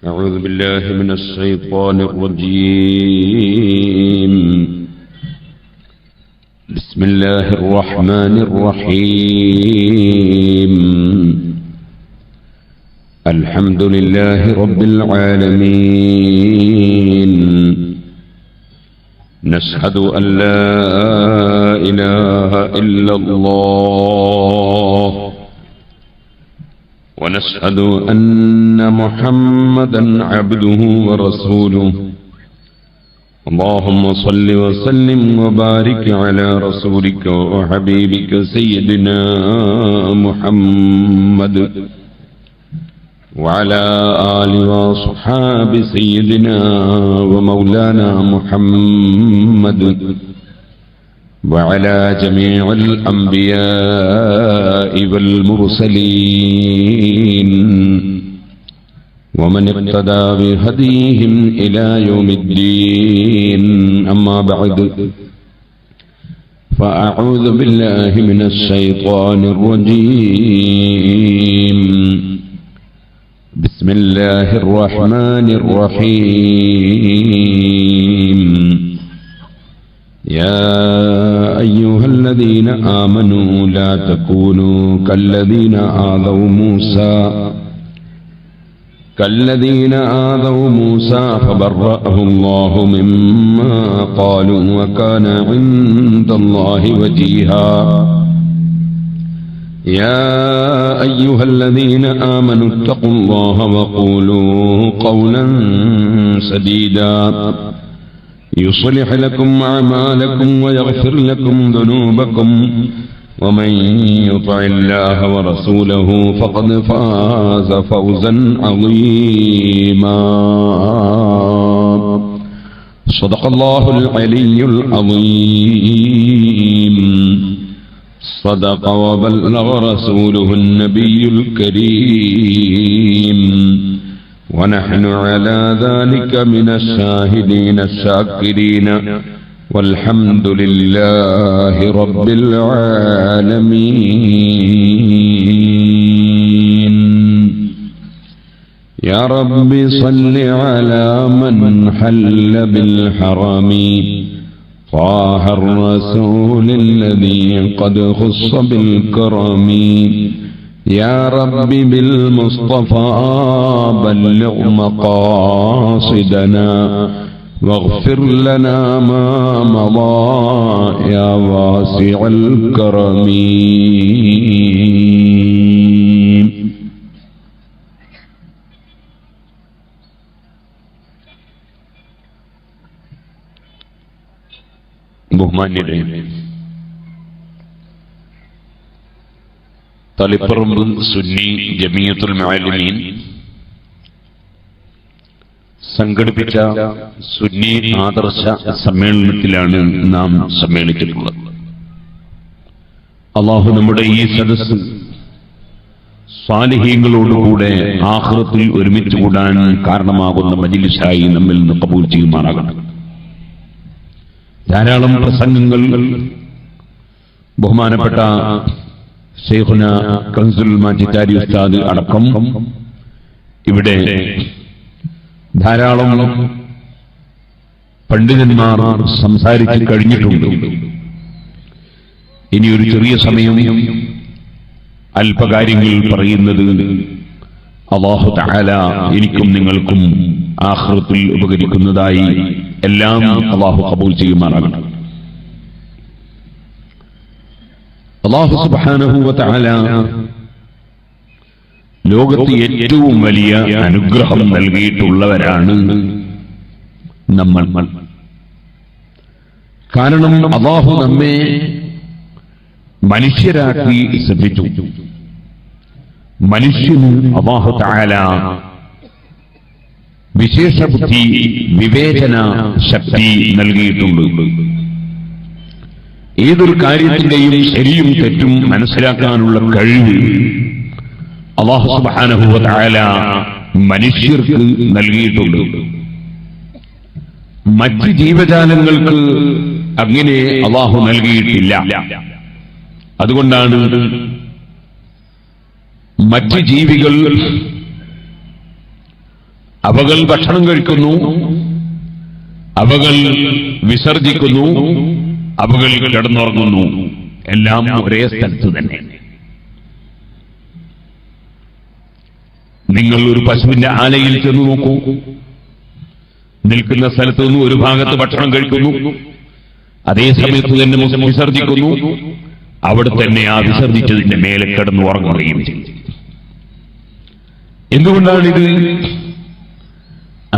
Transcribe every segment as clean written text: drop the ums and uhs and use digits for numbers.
أعوذ بالله من الشيطان الرجيم. بسم الله الرحمن الرحيم. الحمد لله رب العالمين. نشهد أن لا إله إلا الله ونشهد أن محمدا عبده ورسوله. اللهم صل وسلم وبارك على رسولك وحبيبك سيدنا محمد وعلى آل وصحاب سيدنا ومولانا محمد وعلى جميع الأنبياء والمرسلين ومن اقتدى بهديهم إلى يوم الدين. أما بعد، فأعوذ بالله من الشيطان الرجيم. بسم الله الرحمن الرحيم. يا أيها الذين آمنوا لا تكونوا كالذين آذوا موسى فبرأه الله مما قالوا وكان عند الله وجيها. يا أيها الذين آمنوا اتقوا الله وقولوا قولا سديدا يصلح لكم أعمالكم ويغفر لكم ذنوبكم ومن يطع الله ورسوله فقد فاز فوزا عظيما. صدق الله العلي العظيم. صدق وبلغ رسوله النبي الكريم. ونحن على ذلك من الشاهدين الشاكرين والحمد لله رب العالمين. يا رب صل على من حل بالحرم طه الرسول الذي قد خص بالكرم. يا رب بالمصطفى بلغ مقاصدنا واغفر لنا ما مضى يا واسع الكرم. ബഹുമാന്യരെ, തളിപ്പറമ്പ് സുന്നി ജമിയത്തുൽ മുഅല്ലിമീൻ സംഘടിപ്പിച്ച സുന്നി ആദർശ സമ്മേളനത്തിലാണ് നാം സമ്മേളിച്ചിട്ടുള്ളത്. അല്ലാഹു നമ്മുടെ ഈ സദസ്സ് സ്വാലിഹീങ്ങളോടുകൂടെ ആഖിറത്തിൽ ഒരുമിച്ച് കൂടാൻ കാരണമാകുന്ന മജ്ലിസായി നമ്മിൽ നിന്ന് ഖബൂൽ ചെയ്യുമാറാകട്ടെ. ധാരാളം പ്രസംഗങ്ങൾ ബഹുമാനപ്പെട്ട ശൈഖുന കൻസുൽ മാജിദാരി ഉസ്താദ് അടക്കം ഇവിടെ ധാരാളം പണ്ഡിതന്മാർ സംസാരിച്ചു കഴിഞ്ഞിട്ടുണ്ട്. ഇനിയൊരു ചെറിയ സമയം അല്പകാര്യങ്ങൾ പറയുന്നത് അല്ലാഹു തആല എനിക്കും നിങ്ങൾക്കും ആഖിറത്തിൽ ഉപകരിക്കുന്നതായി എല്ലാം അല്ലാഹു ഖബൂൽ ചെയ്യുമാറാകട്ടെ. അല്ലാഹു സുബ്ഹാനഹു വ തആല ലോകത്ത് ഏറ്റവും വലിയ അനുഗ്രഹം നൽകിയിട്ടുള്ളവരാണ് നമ്മൾ. കാരണം അല്ലാഹു നമ്മെ മനുഷ്യരാക്കി സൃഷ്ടിച്ചു. മനുഷ്യന് അല്ലാഹു തആല വിശേഷ ബുദ്ധി, വിവേചന ശക്തി നൽകിയിട്ടുണ്ട്. ഏതൊരു കാര്യത്തിന്റെയും ശരിയും തെറ്റും മനസ്സിലാക്കാനുള്ള കഴിവ് അല്ലാഹു സുബ്ഹാനഹു വ തആല മനുഷ്യർക്ക് നൽകിയിട്ടുണ്ട്. മറ്റ് ജീവജാലങ്ങൾക്ക് അങ്ങനെ അല്ലാഹു നൽകിയിട്ടില്ല. അതുകൊണ്ടാണ് മറ്റ് ജീവികൾ അവകൾ ഭക്ഷണം കഴിക്കുന്നു, അവകൾ വിസർജിക്കുന്നു, അവകൾ കിടന്നുറങ്ങുന്നു, എല്ലാം ഒരേ സ്ഥലത്ത് തന്നെ. നിങ്ങൾ ഒരു പശുവിന്റെ ആലയിൽ ചെന്ന് നോക്കൂ. നിൽക്കുന്ന സ്ഥലത്ത് നിന്ന് ഒരു ഭാഗത്ത് ഭക്ഷണം കഴിക്കുന്നു, അതേ സമയത്ത് തന്നെ വിസർജിക്കുന്നു, അവിടെ തന്നെ ആ വിസർജിച്ചതിന്റെ മേലെ കിടന്നു ഉറങ്ങുകയും ചെയ്യും. എന്തുകൊണ്ടാണിത്?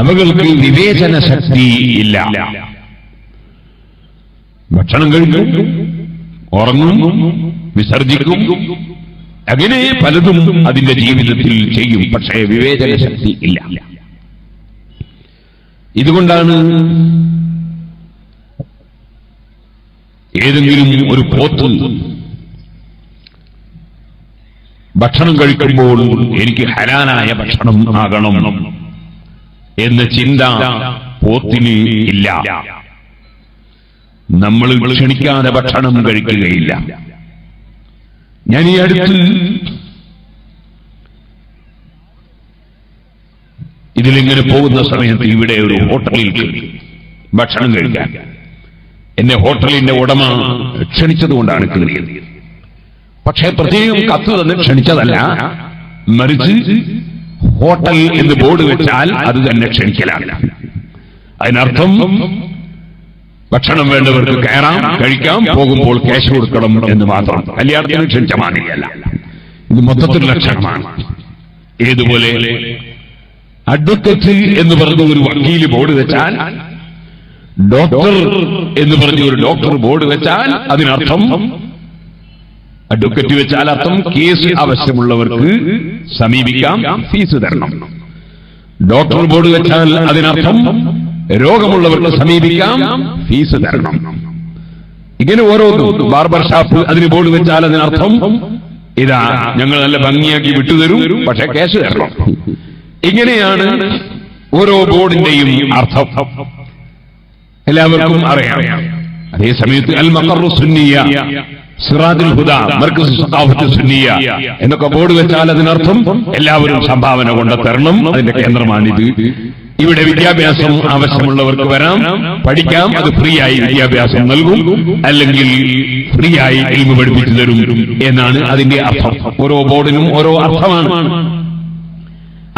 അവകൾക്ക് വിവേചന ശക്തി ഇല്ല. ഭക്ഷണം കഴിക്കും, ഉറങ്ങും, വിസർജിക്കും, അങ്ങനെ പലതും അതിന്റെ ജീവിതത്തിൽ ചെയ്യും. പക്ഷേ വിവേചന ശക്തി ഇല്ല. ഇതുകൊണ്ടാണ് ഏതെങ്കിലും ഒരു പോത്ത് ഭക്ഷണം കഴിക്കുമ്പോൾ എനിക്ക് ഹലാലായ ഭക്ഷണം ആകണം എന്ന ചിന്ത പോത്തിന് ഇല്ല. നമ്മൾ ക്ഷണിക്കാതെ ഭക്ഷണം കഴിക്കുകയില്ല. ഞാൻ ഈ അടുത്ത് ഇതിലിങ്ങനെ പോകുന്ന സമയത്ത് ഇവിടെ ഒരു ഹോട്ടലിൽ ഭക്ഷണം കഴിക്കാൻ എന്നെ ഹോട്ടലിന്റെ ഉടമ ക്ഷണിച്ചതുകൊണ്ടാണ് കയറിയത്. പക്ഷേ പ്രത്യേകം കത്ത് തന്നെ ക്ഷണിച്ചതല്ല, മറിച്ച് ഹോട്ടൽ എന്ന് ബോർഡ് വെച്ചാൽ അത് തന്നെ ക്ഷണിക്കലാണ്. അതിനർത്ഥം ഭക്ഷണം വേണ്ടവർക്ക് കയറാം, കഴിക്കാം, പോകുമ്പോൾ ക്യാഷ് കൊടുക്കണം എന്ന് മാത്രം. കല്യാണത്തിന് ക്ഷണിച്ച മാതിരിയല്ല. ഇത് മൊത്തത്തിൽ ലക്ഷണമാണ്. ഏതുപോലെ അഡ്വക്കറ്റ് എന്ന് പറഞ്ഞ ഒരു വക്കീല് ബോർഡ് വെച്ചാൽ, ഡോക്ടർ എന്ന് പറഞ്ഞ ഒരു ഡോക്ടർ ബോർഡ് വെച്ചാൽ അതിനർത്ഥം, അഡ്വക്കറ്റ് വെച്ചാൽ അർത്ഥം കേസ് ആവശ്യമുള്ളവർക്ക് സമീപിക്കാം, ഫീസ് തരണം. ഡോക്ടർ ബോർഡ് വെച്ചാൽ അതിനർത്ഥം രോഗമുള്ളവർക്ക് സമീപിക്കാം, ഫീസ് തരണം. ഇങ്ങനെ ഓരോന്നും. ബാർബർ ഷാപ്പ് അതിന് ബോർഡ് വെച്ചാൽ അതിനർത്ഥം ഇതാ ഞങ്ങൾ നല്ല ഭംഗിയാക്കി വിട്ടുതരും, പക്ഷെ ക്യാഷ് തരണം. ഇങ്ങനെയാണ് ഓരോ ബോർഡിന്റെയും അർത്ഥം. എല്ലാവർക്കും അറിയാം. അതേസമയത്ത് അൽ മഖറു സുന്നിയ, സിറാജുൽ ഹുദ, മർകസ് സഖാഫത്ത് സുന്നിയ എന്നൊക്കെ ബോർഡ് വെച്ചാൽ അതിനർത്ഥം എല്ലാവരും സംഭാവന കൊണ്ട് തരണം, അതിന്റെ കേന്ദ്രമാണിത്. ഇവിടെ വിദ്യാഭ്യാസം ആവശ്യമുള്ളവർക്ക് വരാം, പഠിക്കാം, അത് ഫ്രീ ആയി വിദ്യാഭ്യാസം നൽകും, അല്ലെങ്കിൽ ഫ്രീ ആയി ഇൽമു പഠിപ്പിച്ചു തരും എന്നാണ് അതിന്റെ അർത്ഥം. ഓരോ ബോർഡിനും ഓരോ അർത്ഥമാണ്.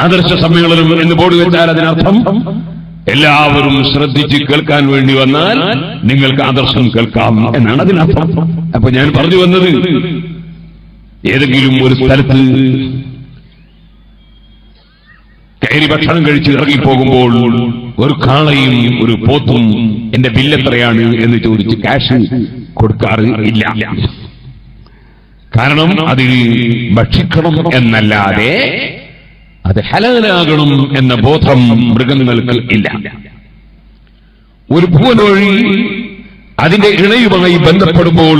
ആദർശ സമ്മേളനം എന്ന് ബോർഡ് വെച്ചാൽ അതിനർത്ഥം എല്ലാവരും ശ്രദ്ധിച്ച് കേൾക്കാൻ വേണ്ടി വന്നാൽ നിങ്ങൾക്ക് ആദർശം കേൾക്കാം എന്നാണ് അതിനർത്ഥം. അപ്പൊ ഞാൻ പറഞ്ഞു വന്നത്, ഏതെങ്കിലും ഒരു സ്ഥലത്ത് കയറി ഭക്ഷണം കഴിച്ച് ഇറങ്ങിപ്പോകുമ്പോൾ ഒരു കാളയും ഒരു പോത്തും എന്റെ ബില്ലെത്രയാണ് എന്ന് ചോദിച്ച് ക്യാഷ് കൊടുക്കാറ് ഇല്ല. കാരണം അതിൽ ഭക്ഷിക്കണം എന്നല്ലാതെ അത് ഹലാലാകണം എന്ന ബോധം മൃഗങ്ങൾക്ക് ഇല്ല. ഒരു പൂവനോഴി അതിന്റെ ഇണയുമായി ബന്ധപ്പെടുമ്പോൾ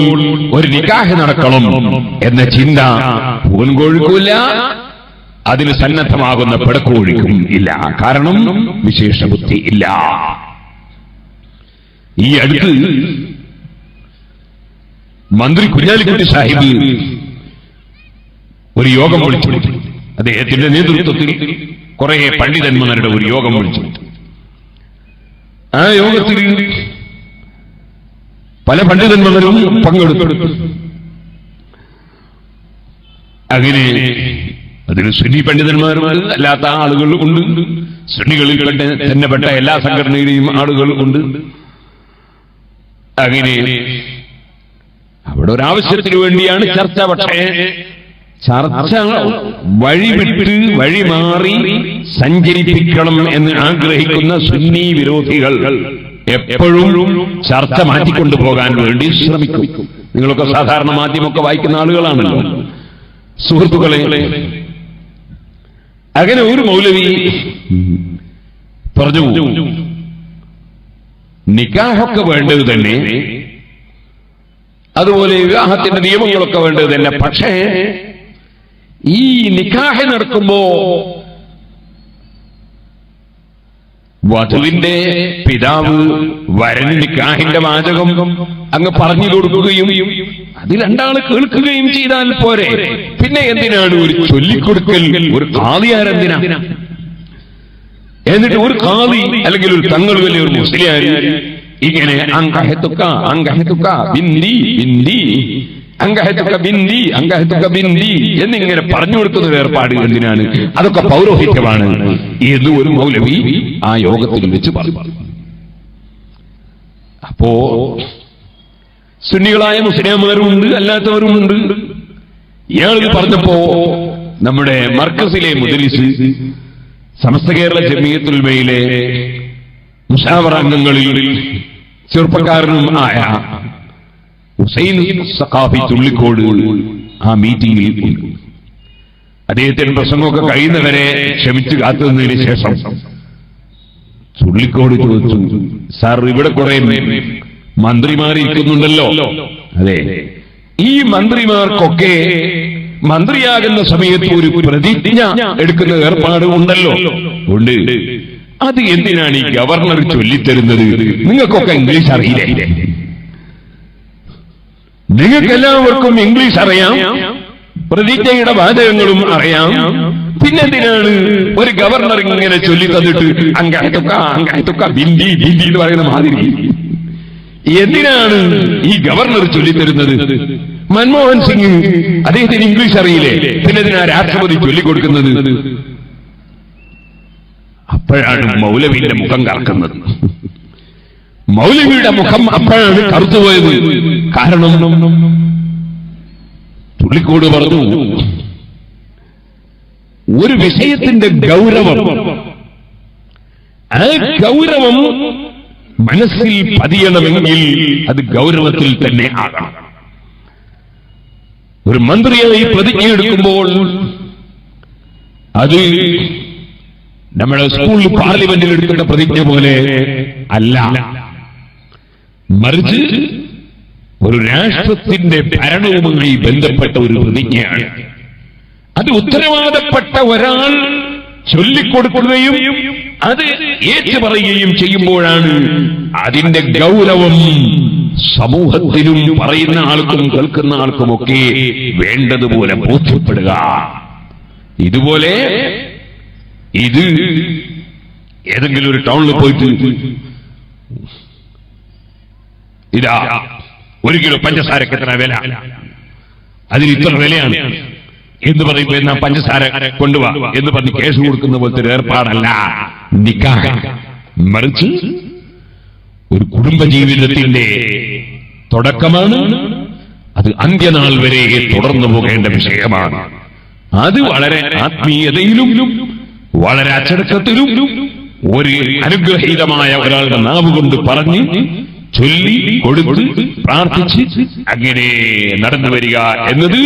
ഒരു നിക്കാഹ് നടക്കണം എന്ന ചിന്ത പൂവൻകോഴിക്കുമില്ല, അതിന് സന്നദ്ധമാകുന്ന പെടക്കോഴിക്കും ഇല്ല. കാരണം വിശേഷ ബുദ്ധി ഇല്ല. ഈ അടുത്ത് മന്ത്രി കുഞ്ഞാലിക്കുട്ടി സാഹിബ് ഒരു യോഗം വിളിച്ചു. അദ്ദേഹത്തിന്റെ നേതൃത്വത്തിൽ കുറെ പണ്ഡിതന്മാരുടെ ഒരു യോഗം വിളിച്ചു. ആ യോഗത്തിൽ പല പണ്ഡിതന്മാരും പങ്കെടുത്തു. അങ്ങനെ അതിന് സുന്നി പണ്ഡിതന്മാരും അല്ലാത്ത ആളുകൾ ഉണ്ട്, സുന്നികളിൽ തന്നെ പെട്ട എല്ലാ സംഘടനയുടെയും ആളുകൾ ഉണ്ട്. അങ്ങനെ അവിടെ ഒരാവശ്യത്തിന് വേണ്ടിയാണ് ചർച്ച. പക്ഷേ ചർച്ച വഴിവിട്ട് വഴിമാറി സഞ്ചരിപ്പിക്കണം എന്ന് ആഗ്രഹിക്കുന്ന സുന്നി വിരോധികൾ എപ്പോഴും ചർച്ച മാറ്റിക്കൊണ്ടുപോകാൻ വേണ്ടി ശ്രമിക്കും. നിങ്ങളൊക്കെ സാധാരണ മാധ്യമമൊക്കെ വായിക്കുന്ന ആളുകളാണല്ലോ സുഹൃത്തുക്കളെ. അങ്ങനെ ഒരു മൗലവി പറഞ്ഞു, നിക്കാഹൊക്കെ വേണ്ടത് തന്നെ, അതുപോലെ വിവാഹത്തിന്റെ നിയമങ്ങളൊക്കെ വേണ്ടത് തന്നെ. പക്ഷേ ഈ നിക്കാഹ് നടക്കുമ്പോ വധുവിന്റെ പിതാവ് വരന് നിക്കാഹിന്റെ വാചകം അങ്ങ് പറഞ്ഞു കൊടുക്കുകയും അത് രണ്ടാള് കേൾക്കുകയും ചെയ്താൽ പോരെ, പിന്നെ എന്തിനാണ് ഒരു ചൊല്ലിക്കൊടുക്കൽ, ഒരു ഖാദിയാരെന്തിനാ എന്നിട്ട് ഒരു ഖാദി അല്ലെങ്കിൽ ഒരു തങ്ങൾ വലിയ ഒരു മുസ്ലിയാർ ഇങ്ങനെ അങ്കഹത്തുക അങ്കഹത്തുക ബിന്ദി ബിന്ദി അങ്കഹത്തുക ബിന്ദി അങ്കഹത്തുക ബിന്ദി എന്നിങ്ങനെ പറഞ്ഞു കൊടുക്കുന്ന ഏർപ്പാട് എന്തിനാണ്? അതൊക്കെ പൗരോഹിത്യമാണ് എന്ന് ഒരു മൗലവി ആ യോഗത്തിൽ വെച്ച് പറഞ്ഞു. അപ്പോ സുന്നികളായ മുസ്ലിംമാരുമുണ്ട്, അല്ലാത്തവരുമുണ്ട്. ഇയാൾ പറഞ്ഞപ്പോ നമ്മുടെ മർക്കസിലെ മുദരിസ് സമസ്ത കേരള ജമിയത്തുൽ ഉലമയിലെ മുശാവറ അംഗങ്ങളിൽ ചെറുപ്പക്കാരനും ആയ ഹുസൈൻ സഖാഫി ചുള്ളിക്കോട് ആ മീറ്റിംഗിൽ ഉണ്ട്. അദ്ദേഹത്തിന്റെ പ്രസംഗമൊക്കെ കഴിയുന്നവരെ ക്ഷമിച്ചു കാത്തുനിന്നതിന് ശേഷം ചുള്ളിക്കോട് ചോദിച്ചു, സാർ ഇവിടെ കുറെ മന്ത്രിമാരിരിക്കുന്നുണ്ടല്ലോ, അതെ, ഈ മന്ത്രിമാർക്കൊക്കെ മന്ത്രിയാകുന്ന സമയത്ത് ഒരു പ്രതിജ്ഞ എടുക്കുന്ന ഏർപ്പാട് ഉണ്ടല്ലോ, ഉണ്ട്. അത് എന്തിനാണ് ഈ ഗവർണർ ചൊല്ലിത്തരുന്നത്? നിങ്ങൾക്കൊക്കെ ഇംഗ്ലീഷ് അറിയില്ലേ? നിങ്ങൾക്കെല്ലാവർക്കും ഇംഗ്ലീഷ് അറിയാം, പ്രതിജ്ഞയുടെ വാചകങ്ങളും അറിയാം, പിന്നെന്തിനാണ് ഒരു ഗവർണർ ഇങ്ങനെ ചൊല്ലി തന്നിട്ട് അങ്കഹത്തുക ബിന്ദി ബിന്ദി എന്ന് പറയുന്ന മാതിരി എന്തിനാണ് ഈ ഗവർണർ ചൊല്ലിത്തരുന്നത്? മൻമോഹൻ സിംഗ് അദ്ദേഹത്തിന് ഇംഗ്ലീഷ് അറിയില്ലേ, പിന്നെ ഇതിനാ രാഷ്ട്രപതി ചൊല്ലിക്കൊടുക്കുന്നത്? അപ്പോഴാണ് മൗലവിയുടെ മുഖം കറക്കുന്നത്. മൗലവിയുടെ മുഖം അപ്പോഴാണ് കറുത്തുപോയത്. കാരണം ചുള്ളിക്കോട് പറഞ്ഞു, ഒരു വിഷയത്തിന്റെ ഗൗരവം, ആ ഗൗരവം മനസ്സിൽ പതിയണമെങ്കിൽ അത് ഗൗരവത്തിൽ തന്നെ ആകണം. ഒരു മന്ത്രിയായി പ്രതിജ്ഞ എടുക്കുമ്പോൾ അത് നമ്മുടെ സ്കൂളിൽ പാർലമെന്റിൽ എടുക്കേണ്ട പ്രതിജ്ഞ പോലെ അല്ല, മറിച്ച് ഒരു രാഷ്ട്രത്തിന്റെ ഭരണവുമായി ബന്ധപ്പെട്ട ഒരു പ്രതിജ്ഞയാണ്. അത് ഉത്തരവാദപ്പെട്ട ഒരാൾ ചൊല്ലിക്കൊടുക്കുകയും അത് ഏറ്റുപറയുകയും ചെയ്യുമ്പോഴാണ് അതിന്റെ ഗൗരവം സമൂഹത്തിനും പറയുന്ന ആൾക്കും കേൾക്കുന്ന ആൾക്കുമൊക്കെ വേണ്ടതുപോലെ ബോധ്യപ്പെടുക. ഇതുപോലെ ഇത് ഏതെങ്കിലും ഒരു ടൗണിൽ പോയിട്ട് ഇതാ 1 കിലോ പഞ്ചസാരക്ക് എത്ര വില, അതിന് ഇത്ര വിലയാണ് എന്ന് പറയുമ്പോ എന്നാ പഞ്ചസാര കൊണ്ടുപോവാ എന്ന് പറഞ്ഞ് കേസ് കൊടുക്കുന്ന പോലത്തെ ഒരു ഏർപ്പാടല്ല നിക്കാഹ്. മറിച്ച് ഒരു കുടുംബജീവിതത്തിന്റെ തുടക്കമാണ്, അത് അന്ത്യനാൾ വരെ തുടർന്നു പോകേണ്ട വിഷയമാണ്. അത് വളരെ ആത്മീയതയിലും വളരെ അച്ചടക്കത്തിലും ഒരു അനുഗ്രഹീതമായ ഒരാളുടെ നാവ് കൊണ്ട് പറഞ്ഞ് ചൊല്ലി കൊടുത്ത് പ്രാർത്ഥിച്ച് അങ്ങനെ നടന്നു വരിക എന്നത്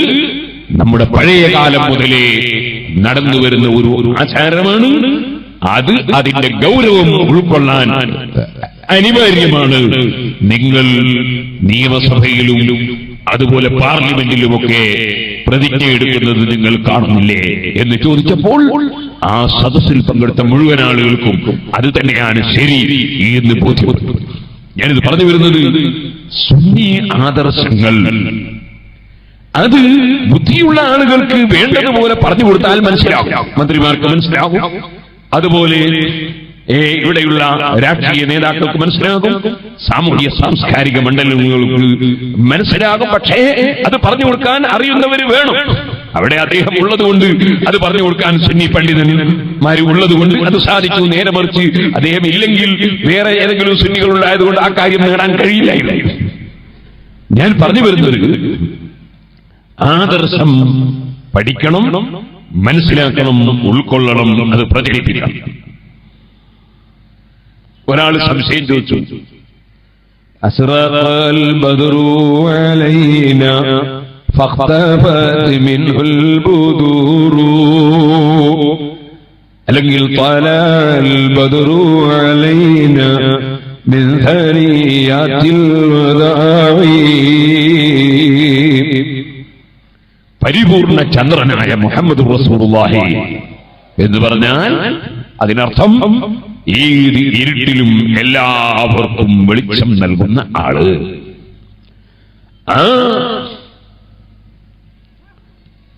നമ്മുടെ പഴയ കാലം മുതലേ നടന്നു വരുന്ന ഒരു ആചാരമാണ്. അത് അതിന്റെ ഗൗരവം ഉൾക്കൊള്ളാൻ അനിവാര്യമാണ്. നിങ്ങൾ നിയമസഭയിലും അതുപോലെ പാർലമെന്റിലുമൊക്കെ പ്രതിജ്ഞ എടുക്കുന്നത് നിങ്ങൾ കാണുന്നില്ലേ എന്ന് ചോദിച്ചപ്പോൾ ആ സദസ്സിൽ പങ്കെടുത്ത മുഴുവൻ ആളുകൾക്കും അത് തന്നെയാണ് ശരി എന്ന് ബോധ്യപ്പെട്ടു. ഞാനിത് പറഞ്ഞു വരുന്നത് സുന്നി ആദർശങ്ങൾ അത് ബുദ്ധിയുള്ള ആളുകൾക്ക് വേണ്ടതുപോലെ പറഞ്ഞു കൊടുത്താൽ മനസ്സിലാവും, മന്ത്രിമാർക്ക് മനസ്സിലാവും, അതുപോലെ ഇവിടെയുള്ള രാഷ്ട്രീയ നേതാക്കൾക്ക് മനസ്സിലാകും, സാമൂഹ്യ സാംസ്കാരിക മണ്ഡലങ്ങൾക്ക് മനസ്സിലാകും. പക്ഷേ അത് പറഞ്ഞു കൊടുക്കാൻ അറിയുന്നവര് വേണം. അവിടെ അദ്ദേഹം ഉള്ളതുകൊണ്ട് അത് പറഞ്ഞു കൊടുക്കാൻ സുന്നി പണ്ഡിതന്മാര് ഉള്ളതുകൊണ്ട് അത് സാധിച്ചു. നേരെ മറിച്ച് അദ്ദേഹം ഇല്ലെങ്കിൽ വേറെ ഏതെങ്കിലും സുന്നികൾ ഉണ്ടായതുകൊണ്ട് ആ കാര്യം നേടാൻ കഴിയില്ലായിരുന്നു. ഞാൻ പറഞ്ഞു വരുന്നത് ആദർശം പഠിക്കണം, മനസ്സിലാക്കണം, ഉൾക്കൊള്ളണം, അത് പ്രചരിപ്പിക്കണം. ഒരാൾ സംശയം ചോദിച്ചു, അസ്റഖൽ ബദ്റു അലൈനാ ഫഖ്തഫത് മിൻഹുൽ ബുദൂറു, അല്ലെങ്കിൽ ത്വലൽ ബദ്റു അലൈനാ മിൻ ഹനിയാത്തിൽ വദാഇ, പരിപൂർണ ചന്ദ്രനായ മുഹമ്മദ് റസൂലുള്ളാഹി എന്ന് പറഞ്ഞാൽ അതിനർത്ഥം ഏത് ഇരുട്ടിലും എല്ലാവർക്കും വെളിച്ചം നൽകുന്ന ആള്.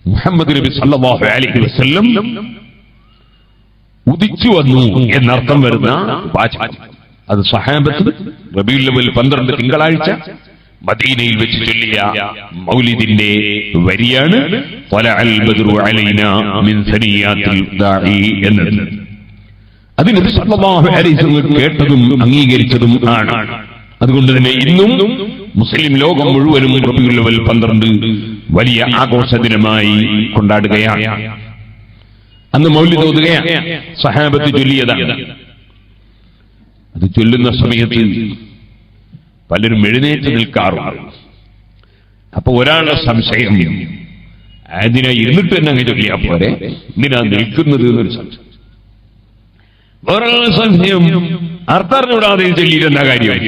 മുഹമ്മദ് നബി സല്ലല്ലാഹു അലൈഹി വസല്ലം ഉദിച്ചു വന്നു എന്നർത്ഥം വരുന്ന വാചകം. അത് സഹാബത്ത് റബീഉൽ അവ്വൽ 12 തിങ്കളാഴ്ച മദീനയിൽ വെച്ച് ചൊല്ലിയ മൗലിദിന്റെ വരിയാണ് ത്വലഅൽ ബദ്റു അലൈനാ മിൻ സനിയാത്തിൽ ദാഇ എന്നത്. അത് നബി സല്ലല്ലാഹു അലൈഹി വസല്ലം കേട്ടതും അംഗീകരിച്ചതും ആണ്. അതുകൊണ്ട് തന്നെ ഇന്നും മുസ്ലിം ലോകം മുഴുവനും റബീഉൽ അവ്വൽ 12 വലിയ ആഘോഷ ദിനമായി കൊണ്ടാടുകയാണ്. അന്ന് മൗലിദ് ഓതുകയാണ്, സഹാബത്ത് ചൊല്ലിയതാണ്. അത് ചൊല്ലുന്ന സമയത്ത് പലരും എഴുന്നേറ്റ് നിൽക്കാറുണ്ട്. അപ്പൊ ഒരാളുടെ സംശയം, അതിനെ ഇരുന്നിട്ട് തന്നെ അങ്ങ് ചൊല്ലിയാ പോരെ, എന്തിനാ നിൽക്കുന്നത് എന്നൊരു സംശയം. വേറൊരാളുടെ സംശയം, അർത്ഥറിഞ്ഞൂടാതെ ചൊല്ലിയിരുന്ന കാര്യം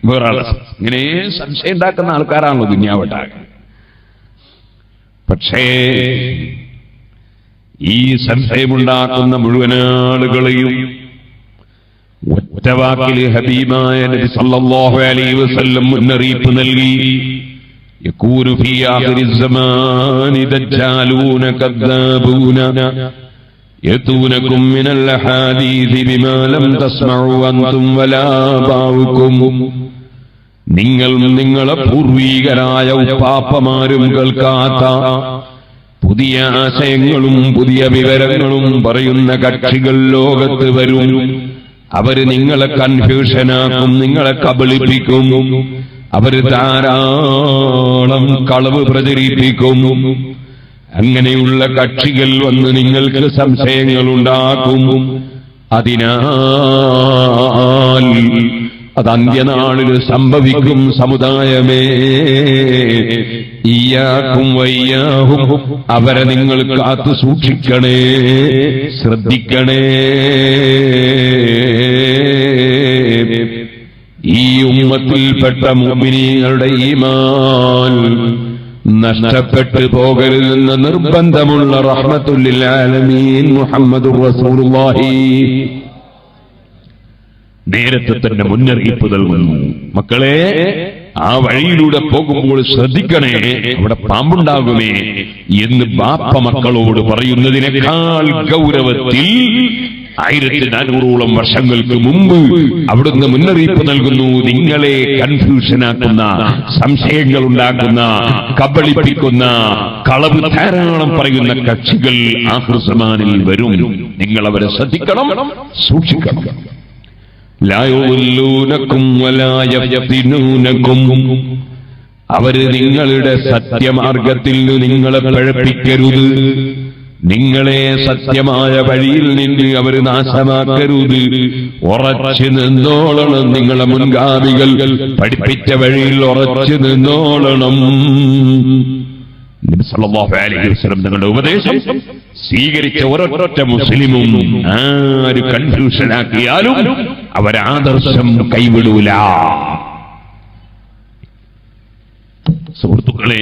വേറൊരാളെ ഇങ്ങനെ സംശയം ഉണ്ടാക്കുന്ന ആൾക്കാരാണല്ലോ ദുനിയാവട്ടാകെ. പക്ഷേ ഈ സംശയമുണ്ടാക്കുന്ന മുഴുവൻ ആളുകളെയും ഒറ്റവാക്കിൽ ഹബീബായ നബി സല്ലല്ലാഹു അലൈഹി വസല്ലം മുന്നറിയിപ്പ് നൽകി. യകൂനു ഫീ ആഖിരി സമാനി ദജ്ജാലൂന കദ്ദാബൂന യതൂനകും മിനൽ ഹദീസി ബിമാ ലം തസ്മഉ അൻതും വലാ ബാഉകും. നിങ്ങളെ പൂർവീകരായ ഉപ്പാപ്പമാരും കേൾക്കാത്ത പുതിയ ആശയങ്ങളും പുതിയ വിവരങ്ങളും പറയുന്ന കക്ഷികൾ ലോകത്ത് വരും. അവര് നിങ്ങളെ കൺഫ്യൂഷനാക്കും, നിങ്ങളെ കബളിപ്പിക്കും. അവര് ധാരാളം കളവ് പ്രചരിപ്പിക്കും. അങ്ങനെയുള്ള കക്ഷികൾ വന്ന് നിങ്ങൾക്ക് സംശയങ്ങൾ ഉണ്ടാക്കും. അതിനാൽ അത് അന്ത്യനാളിൽ സംഭവിക്കും. സമുദായമേ, ഇയ്യാകും വയ്യാഹും, അവരെ നിങ്ങൾ കാത്തു സൂക്ഷിക്കണേ, ശ്രദ്ധിക്കണേ. ഈ ഉമ്മത്തിൽപ്പെട്ട മുഅ്മിനീങ്ങളുടെ ഈമാൻ നഷ്ടപ്പെട്ടു പോകരുതെന്ന നിർബന്ധമുള്ള റഹ്മത്തുൽ ലിൽ ആലമീൻ മുഹമ്മദുർ റസൂലുള്ളാഹി നേരത്തെ തന്നെ മുന്നറിയിപ്പ് നൽകുന്നു. മക്കളെ, ആ വഴിയിലൂടെ പോകുമ്പോൾ ശ്രദ്ധിക്കണേ, അവിടെ പാമ്പുണ്ടാകുമേ എന്ന് ബാപ്പ മക്കളോട് പറയുന്നതിനേക്കാൾ ഗൗരവത്തിൽ 1400ഓളം വർഷങ്ങൾക്ക് മുമ്പ് അവിടുന്ന് മുന്നറിയിപ്പ് നൽകുന്നു. നിങ്ങളെ കൺഫ്യൂഷനാക്കുന്ന, സംശയങ്ങൾ ഉണ്ടാക്കുന്ന, കബളിപ്പിക്കുന്ന, കളവ് ധാരാളം പറയുന്ന കക്ഷികൾ ആഖിർ വരും. നിങ്ങൾ അവരെ ശ്രദ്ധിക്കണം, സൂക്ഷിക്കണം. അവര് നിങ്ങളുടെ സത്യമാർഗത്തിൽ നിങ്ങളെ പഴപ്പിക്കരുത്. നിങ്ങളെ സത്യമായ വഴിയിൽ നിന്ന് അവർ നാശമാക്കരുത്. ഉറച്ചു നിന്നോളണം. നിങ്ങളെ മുൻഗാമികൾ പഠിപ്പിച്ച വഴിയിൽ ഉറച്ചു നിന്നോളണം. നബി സല്ലല്ലാഹു അലൈഹി വസല്ലം തങ്ങളുടെ ഉപദേശം സ്വീകരിച്ച ഒരൊറ്റ മുസ്ലിമും ആര് കൺഫ്യൂഷനാക്കിയാലും അവരാദർശം കൈവിടൂല. സുഹൃത്തുക്കളെ,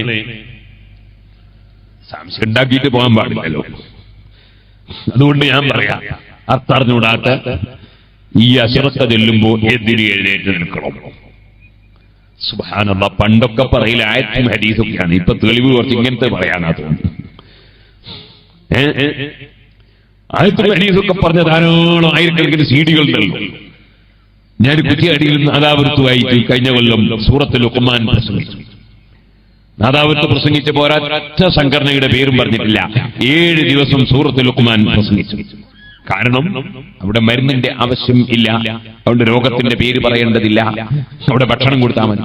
സംശയം ഉണ്ടാക്കിയിട്ട് പോകാൻ പാടില്ലല്ലോ. അതുകൊണ്ട് ഞാൻ പറയാം, അർത്ഥറിഞ്ഞൂടാത്ത ഈ അശ്രദ്ധ ചെല്ലുമ്പോ എതിരി എഴുന്നേറ്റ് നിൽക്കണം. സുബ്ഹാനല്ലാഹ്, പണ്ടൊക്കെ പറയില്ല ആയത്തും ഹദീസൊക്കെയാണ്. ഇപ്പൊ തെളിവ് കുറച്ച് ഇങ്ങനത്തെ പറയാനാ തോന്നുന്നു. ആയത്തും ഹദീസൊക്കെ പറഞ്ഞ ധാരാളം ആയിരക്കണക്കിന് സീഡികൾ ഉണ്ടല്ലോ. ഞാൻ കുറ്റിയാടിയിൽ നാദാവൃത്ത് വായിച്ചു. കഴിഞ്ഞ കൊല്ലം സൂറത്തുൽ ലുഖ്മാൻ പ്രസംഗിച്ചു. നാദാവൃത്ത് പ്രസംഗിച്ച പോരാറ്റ സംഘടനയുടെ പേരും പറഞ്ഞിട്ടില്ല. 7 ദിവസം സൂറത്തുൽ ലുഖ്മാൻ പ്രസംഗിച്ചു. കാരണം അവിടെ മരുന്നിന്റെ ആവശ്യം ഇല്ല, അതുകൊണ്ട് രോഗത്തിന്റെ പേര് പറയേണ്ടതില്ല, അവിടെ ഭക്ഷണം കൊടുത്താൽ മതി.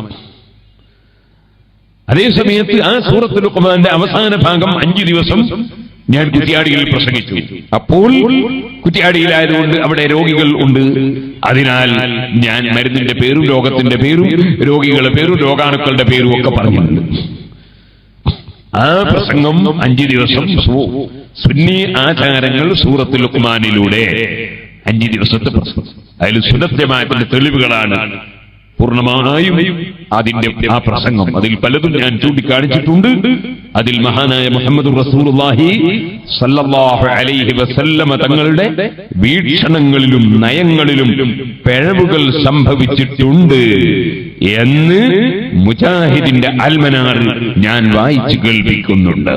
അതേസമയത്ത് ആ സൂറത്തുൽ ലുഖ്മാന്റെ അവസാന ഭാഗം 5 ദിവസം ഞാൻ കുറ്റിയാടിയിൽ പ്രസംഗിച്ചു. അപ്പോൾ കുറ്റിയാടിയിലായതുകൊണ്ട് അവിടെ രോഗികൾ ഉണ്ട്. അതിനാൽ ഞാൻ മരുന്നിന്റെ പേരും രോഗത്തിന്റെ പേരും രോഗികളുടെ പേരും രോഗാണുക്കളുടെ പേരും ഒക്കെ പറഞ്ഞിട്ടുണ്ട്. ആ പ്രസംഗം 5 ദിവസം സുന്നി ആചാരങ്ങൾ സൂറത്തുൽ ലുഖ്മാനിലൂടെ 5 ദിവസത്തെ പ്രസംഗം. അതിൽ സുന്നത്ത് ജമാഅത്തിന്റെ തെളിവുകളാണ് പൂർണ്ണമായും അതിന്റെ ആ പ്രസംഗം. അതിൽ പലതും ഞാൻ ചൂണ്ടിക്കാണിച്ചിട്ടുണ്ട്. അതിൽ മഹാനായ മുഹമ്മദ് റസൂലുള്ളാഹി സല്ലല്ലാഹു അലൈഹി വസല്ലമ തങ്ങളുടെ വീക്ഷണങ്ങളിലും നയങ്ങളിലും പിഴവുകൾ സംഭവിച്ചിട്ടുണ്ട് എന്ന് മുജാഹിദിന്റെ അൽമനാറിൽ ഞാൻ വായിച്ചു കേൾപ്പിക്കുന്നുണ്ട്.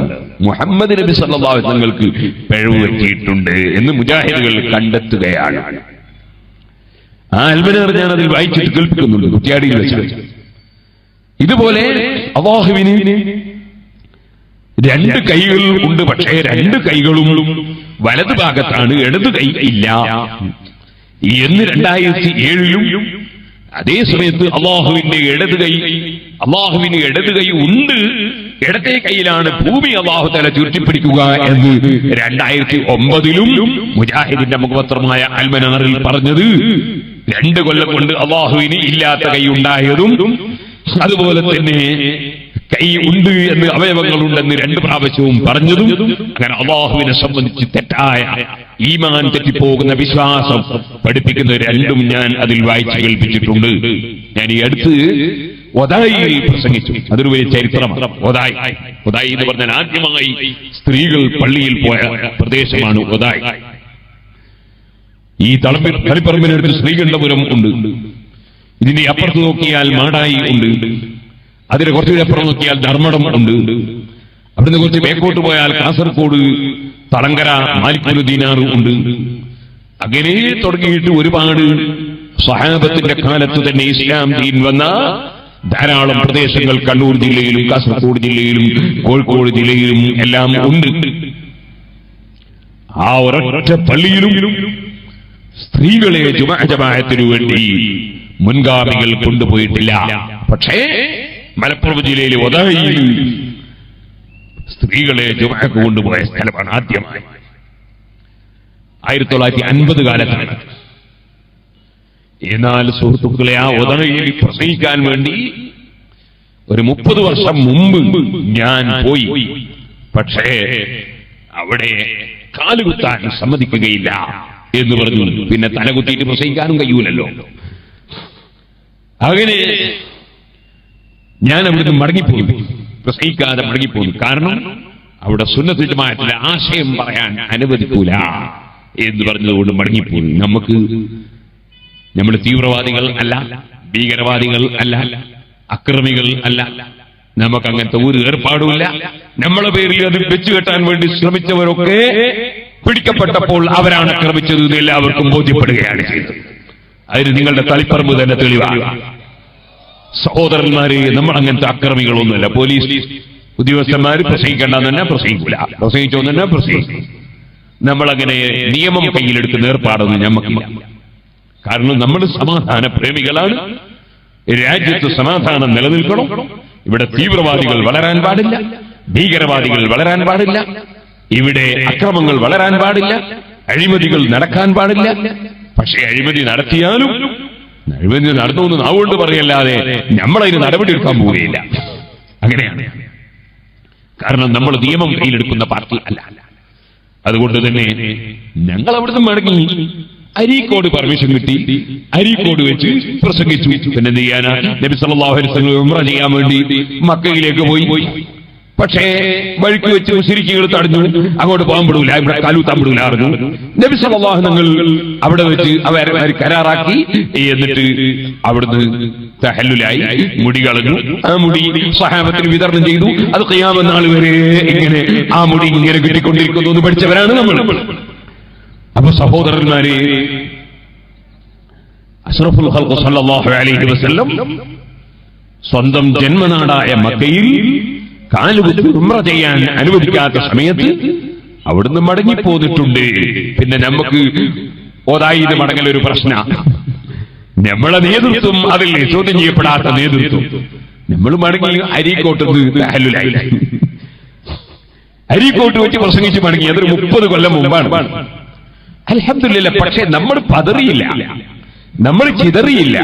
മുഹമ്മദ് നബി സല്ലല്ലാഹു അലൈഹി തങ്ങൾക്ക് പിഴവ് പറ്റിയിട്ടുണ്ട് എന്ന് മുജാഹിദുകൾ കണ്ടെത്തുകയാണ്. ആ അൽമനാർ ഞാൻ അതിൽ വായിച്ചിട്ട് കേൾപ്പിക്കുന്നുണ്ട് കുറ്റ്യാടിയിൽ വെച്ച്. ഇതുപോലെ അല്ലാഹുവിന് രണ്ട് കൈകൾ ഉണ്ട്, പക്ഷേ രണ്ട് കൈകളും വലതു ഭാഗത്താണ്, ഇടതു കൈ ഇല്ല എന്ന് 2007 അതേ സമയത്ത് അള്ളാഹുവിന് ഇടതു കൈ ഉണ്ട്, ഇടത്തെ കൈയിലാണ് ഭൂമി അള്ളാഹു തആല ചുരുട്ടിപ്പിടിക്കുക എന്ന് 2009 മുജാഹിദിന്റെ മുഖപത്രമായ അൽമനാറിൽ പറഞ്ഞത് 2 കൊല്ലം കൊണ്ട് അള്ളാഹുവിന് ഇല്ലാത്ത കൈ ഉണ്ടായതും അതുപോലെ തന്നെ കൈ ഉണ്ട് എന്ന് അവയവങ്ങളുണ്ടെന്ന് 2 പ്രാവശ്യവും പറഞ്ഞതും, അങ്ങനെ അള്ളാഹുവിനെ സംബന്ധിച്ച് തെറ്റായ ഈമാൻ തെറ്റിപ്പോകുന്ന വിശ്വാസം പഠിപ്പിക്കുന്ന 2ഉം ഞാൻ അതിൽ വായിച്ചു കേൾപ്പിച്ചിട്ടുണ്ട്. ഞാൻ ഈ അടുത്ത് ഒതായിയിൽ പ്രസംഗിച്ചു. അതൊരു വലിയ ചരിത്രമാണ്. ഒതായി എന്ന് പറഞ്ഞാൽ ആദ്യമായി സ്ത്രീകൾ പള്ളിയിൽ പോയ പ്രദേശമാണ് ഒതായി. ഈ തളിപ്പറമ്പിനടുത്ത് ശ്രീകണ്ഠപുരം ഉണ്ട്. ഇതിന്റെ അപ്പുറത്ത് നോക്കിയാൽ മാടായി ഉണ്ട്. അതിന് കുറച്ചുകൂടി അപ്പുറം നോക്കിയാൽ ധർമ്മടം ഉണ്ട്. അവിടുന്ന് കുറച്ച് മേക്കോട്ട് പോയാൽ കാസർഗോഡ് തളങ്കര മാലിക്കുൽ ദീനാർ ഉണ്ട്. അങ്ങനെ തുടങ്ങിയിട്ട് ഒരുപാട് സ്വഹാബത്തിന്റെ കാലത്ത് തന്നെ ഇസ്ലാം ദീൻ വന്ന ധാരാളം പ്രദേശങ്ങൾ കണ്ണൂർ ജില്ലയിലും കാസർഗോഡ് ജില്ലയിലും കോഴിക്കോട് ജില്ലയിലും എല്ലാം ഉണ്ട്. ആ ഒരൊറ്റ പള്ളിയിലും സ്ത്രീകളെ ജമാഅത്തിനു വേണ്ടി മുൻഗാമികൾ കൊണ്ടുപോയിട്ടില്ല. പക്ഷേ മലപ്പുറം ജില്ലയിലെ ഒതായിയിൽ സ്ത്രീകളെ ജുമഅക്ക് കൊണ്ടുപോയ സ്ഥലമാണ് ആദ്യമായി. 1950 കാലത്താണ്. എന്നാൽ സുഹൃത്തുക്കളെ, ആ ഒതായിയിൽ പ്രസംഗിക്കാൻ വേണ്ടി ഒരു 30 വർഷം മുമ്പ് ഞാൻ പോയി. പക്ഷേ അവിടെ കാലുകുത്താൻ സമ്മതിക്കുകയില്ല എന്ന് പറഞ്ഞു. പിന്നെ തലകുത്തിയിട്ട് പ്രസംഗിക്കാനും കഴിയൂലല്ലോ. അങ്ങനെ ഞാൻ അവിടുന്ന് മടങ്ങിപ്പോയി, പ്രസംഗിക്കാതെ മടങ്ങിപ്പോയി. കാരണം അവിടെ സുന്നത്ത് ജമാഅത്തിന്റെ ആശയം പറയാൻ അനുവദിക്കൂല എന്ന് പറഞ്ഞതുകൊണ്ട് മടങ്ങിപ്പോയി. നമ്മൾ തീവ്രവാദികൾ അല്ല, ഭീകരവാദികൾ അല്ല, അക്രമികൾ അല്ല, നമുക്ക് അങ്ങനത്തെ ഒരു ഏർപ്പാടുമില്ല. നമ്മളെ പേരിൽ അത് വെച്ചുകെട്ടാൻ വേണ്ടി ശ്രമിച്ചവരൊക്കെ പിടിക്കപ്പെട്ടപ്പോൾ അവരാണ് ആക്രമിച്ചത് എന്ന് എല്ലാവർക്കും ബോധ്യപ്പെടുകയാണ് ചെയ്തത്. അതിന് നിങ്ങളുടെ തളിപ്പറമ്പ് തന്നെ തെളിവാണ്. സഹോദരന്മാരെ, നമ്മൾ അങ്ങനത്തെ അക്രമികളൊന്നുമല്ല. പോലീസ് ഉദ്യോഗസ്ഥന്മാർ പ്രസംഗിക്കേണ്ടെന്ന് തന്നെ പ്രസംഗിക്കൂല, പ്രസംഗിച്ചോന്ന് തന്നെ പ്രസംഗിക്കും. നമ്മളങ്ങനെ നിയമം കയ്യിലെടുക്കുന്ന ഏർപ്പാടൊന്നും നമുക്കില്ല. കാരണം നമ്മൾ സമാധാന പ്രേമികളാണ്. രാജ്യത്ത് സമാധാനം നിലനിൽക്കണം. ഇവിടെ തീവ്രവാദികൾ വളരാൻ പാടില്ല, ഭീകരവാദികൾ വളരാൻ പാടില്ല, ഇവിടെ അക്രമങ്ങൾ വളരാൻ പാടില്ല, അഴിമതികൾ നടക്കാൻ പാടില്ല. പക്ഷേ അഴിമതി നടത്തിയാലും അഴിമതി നടത്തുമെന്ന് നാവുകൊണ്ട് പറയല്ലാതെ നമ്മളതിന് നടപടി എടുക്കാൻ പോവുകയില്ല. അങ്ങനെയാണ്. കാരണം നമ്മൾ നിയമം കയ്യിലെടുക്കുന്ന പാർട്ടി അല്ല. അതുകൊണ്ട് തന്നെ ഞങ്ങൾ അവിടുന്ന് മടങ്ങി അരീക്കോട് പെർമിഷൻ കിട്ടി, അരീക്കോട് വെച്ച് പ്രസംഗിച്ചു. പിന്നെ എന്ത് ചെയ്യാനാ, നബി സല്ലല്ലാഹു അലൈഹി വസല്ലം ഉംറ ചെയ്യാൻ വേണ്ടി മക്കയിലേക്ക് പോയി. പക്ഷേ വഴിക്ക് വെച്ച് മുശ്രിക്കുകൾ തടഞ്ഞു. അങ്ങോട്ട് പോകാൻ പെടൂല, ഇവിടെ കാലൂത്താൻ പെടൂല അറിഞ്ഞു. നബി സല്ലല്ലാഹു തങ്ങൾ അവിടെ വെച്ച് അവരെ കരാറാക്കി. എന്നിട്ട് അവിടുന്ന് തഹല്ലുലായി, മുടി കളഞ്ഞു. ആ മുടി സ്വഹാബത്തിന് വിതരണം ചെയ്തു. അത് ഖിയാമത്ത് നാൾ വരെ ഇങ്ങനെ ആ മുടി ഇങ്ങനെ കിട്ടിക്കൊണ്ടിരിക്കുന്നു എന്ന് പഠിച്ചവരാണ് നമ്മൾ. അപ്പൊ സഹോദരന്മാരെ, അഷ്റഫുൽ ഖൽഖ് സല്ലല്ലാഹു അലൈഹി വസല്ലം സ്വന്തം ജന്മനാടായ മക്കയിൽ കാലുകുത്തി ഉംറ ചെയ്യാൻ അനുവദിക്കാത്ത സമയത്ത് അവിടുന്ന് മടങ്ങിപ്പോന്നിട്ടുണ്ട്. പിന്നെ നമുക്ക് ഓതായിന്ന് മടങ്ങലൊരു പ്രശ്ന. നമ്മളെ നേതൃത്വം അതിൽ ചോദ്യം ചെയ്യപ്പെടാത്ത നേതൃത്വം. നമ്മൾ മടങ്ങി അരീക്കോട്ടത്ത് തഹല്ലുലായി, അരീക്കോട്ട് വെച്ച് പ്രസംഗിച്ച് മടങ്ങി. അതൊരു 30 കൊല്ലം മുമ്പാണ്. അൽഹംദുലില്ലാഹ്. പക്ഷേ നമ്മൾ പതറിയില്ല, നമ്മൾ ചിതറിയില്ല,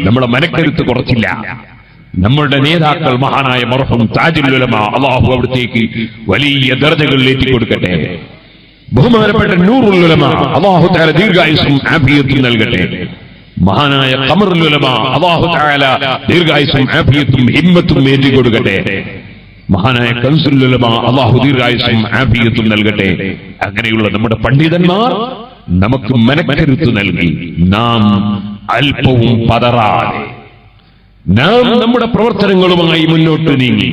നമ്മളെ മനക്കരുത്ത് കുറച്ചില്ല. നമ്മളുടെ നേതാക്കൾ മഹാനായ മർഹൂം താജുൽ ഉലമ, അല്ലാഹു അവിടത്തേക്ക് വലിയ ദർജകളിൽ എത്തിക്കൊടുക്കട്ടെ. ബഹുമാനപ്പെട്ട നൂറുൽ ഉലമ, അല്ലാഹു തആല ദീർഘായുസ്സും ആഫിയത്തും നൽകട്ടെ. മഹാനായ ഖമറുൽ ഉലമ, അല്ലാഹു തആല ദീർഘായുസ്സും ആഫിയത്തും ഹിമ്മത്തും ഏറ്റി കൊടുക്കട്ടെ. മഹാനായ കൻസുൽ ഉലമാ അല്ലാഹു ദീർഘായുസ്സും ആഫിയത്തും നൽകട്ടെ. അങ്ങനെയുള്ള നമ്മുടെ പണ്ഡിതന്മാർ നമുക്ക് മനക്കരുത്ത് നൽകി നാം അല്പവും പതറാതെ നാം നമ്മുടെ പ്രവർത്തനങ്ങളുമായി മുന്നോട്ട് നീങ്ങി.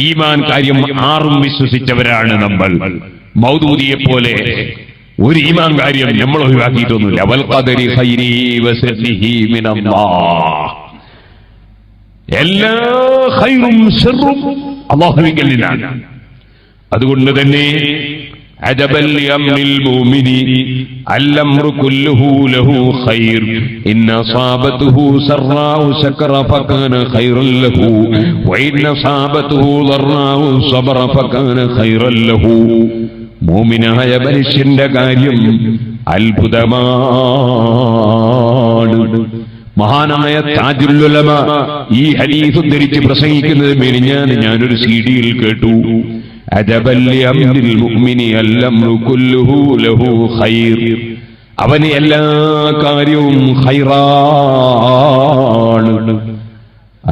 ഈമാൻ കാര്യം ആറും വിശ്വസിച്ചവരാണ് നമ്മൾ. മൗദൂദിയെ പോലെ ഒരു ഈമാൻ കാര്യം നമ്മൾ ഒഴിവാക്കിയിട്ടൊന്നുമില്ല. വൽ ഖദരി ഖൈരി വശർരിഹി മിനല്ലാഹ്. എല്ലാ ഖൈറും ശർറും അല്ലാഹുവിൽ നിന്നാണ്. അതുകൊണ്ട് തന്നെ അജബൽ ലിഅംറിൽ മുഅ്മിനി അൽ-അംറു കുല്ലുഹു ലഹു ഖൈർ ഇൻ അസാബതുഹു സറാഉ ശകറ ഫകാന ഖൈറൻ ലഹു വഇൻ അസാബതുഹു ളറാഉ സബറ ഫകാന ഖൈറൻ ലഹു. മുഅ്മിനായ മനുഷ്യന്റെ കാര്യം അത്ഭുതമാണ്. മഹാനായ താജുൽ ഉലമ ഈ ഹദീസ് ഉദ്ധരിച്ച് പ്രസംഗിക്കുന്നത് ഞാനൊരു സിഡിയിൽ കേട്ടു. അജബൽ ലിഅംറിൽ മുഅ്മിനി അൽ-അംറു കുല്ലുഹു ലഹു ഖൈർ. അവന് എല്ലാ കാര്യവും ഖൈറാണ്.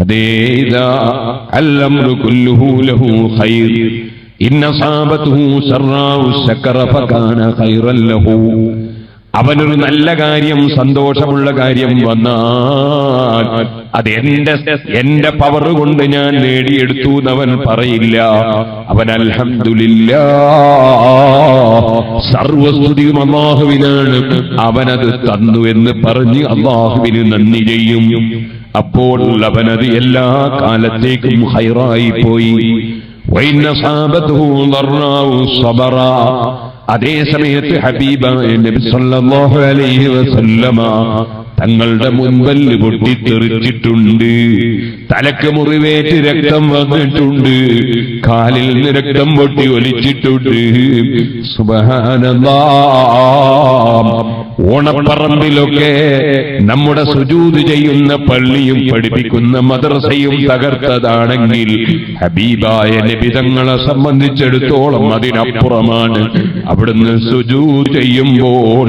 അതേതാ അൽ-അംറു കുല്ലുഹു ലഹു ഖൈർ ഇൻ അസാബതുഹു സറാഉ ശകറ ഫകാന ഖൈറൻ ലഹു. അവനൊരു നല്ല കാര്യം, സന്തോഷമുള്ള കാര്യം വന്നാൽ അത് എന്റെ പവർ കൊണ്ട് ഞാൻ നേടിയെടുത്തു എന്നവൻ പറയില്ല. അവൻ അൽഹംദുലില്ലാഹ്, സർവസ്തുതിയും അല്ലാഹുവിനാണ്, അവനത് തന്നു എന്ന് പറഞ്ഞ് അല്ലാഹുവിന് നന്ദി ചെയ്യും. അപ്പോൾ അവനത് എല്ലാ കാലത്തേക്കും ഖൈറായി പോയി. വഇൻ അസാബതുഹു ളറാഉ സബറ. അതേ സമയത്ത് ഹബീബായ നബി സല്ലല്ലാഹു അലൈഹി വസല്ലമ തങ്ങളുടെ മുൻപല്ല് പൊട്ടിത്തെറിച്ചിട്ടുണ്ട്, തലക്ക് മുറിവേറ്റ് രക്തം വന്നിട്ടുണ്ട്, കാലിൽ നിന്ന് രക്തം പൊട്ടി ഒലിച്ചിട്ടുണ്ട്. സുബ്ഹാനല്ലാഹ്. ഓണപ്പറമ്പിലൊക്കെ നമ്മുടെ സുജൂദ് ചെയ്യുന്ന പള്ളിയും പഠിപ്പിക്കുന്ന മദ്രസയും തകർത്തതാണെങ്കിൽ ഹബീബായ നബി തങ്ങളെ സംബന്ധിച്ചിടത്തോളം അതിനപ്പുറമാണ്. അവിടുന്ന് സുജൂദ് ചെയ്യുമ്പോൾ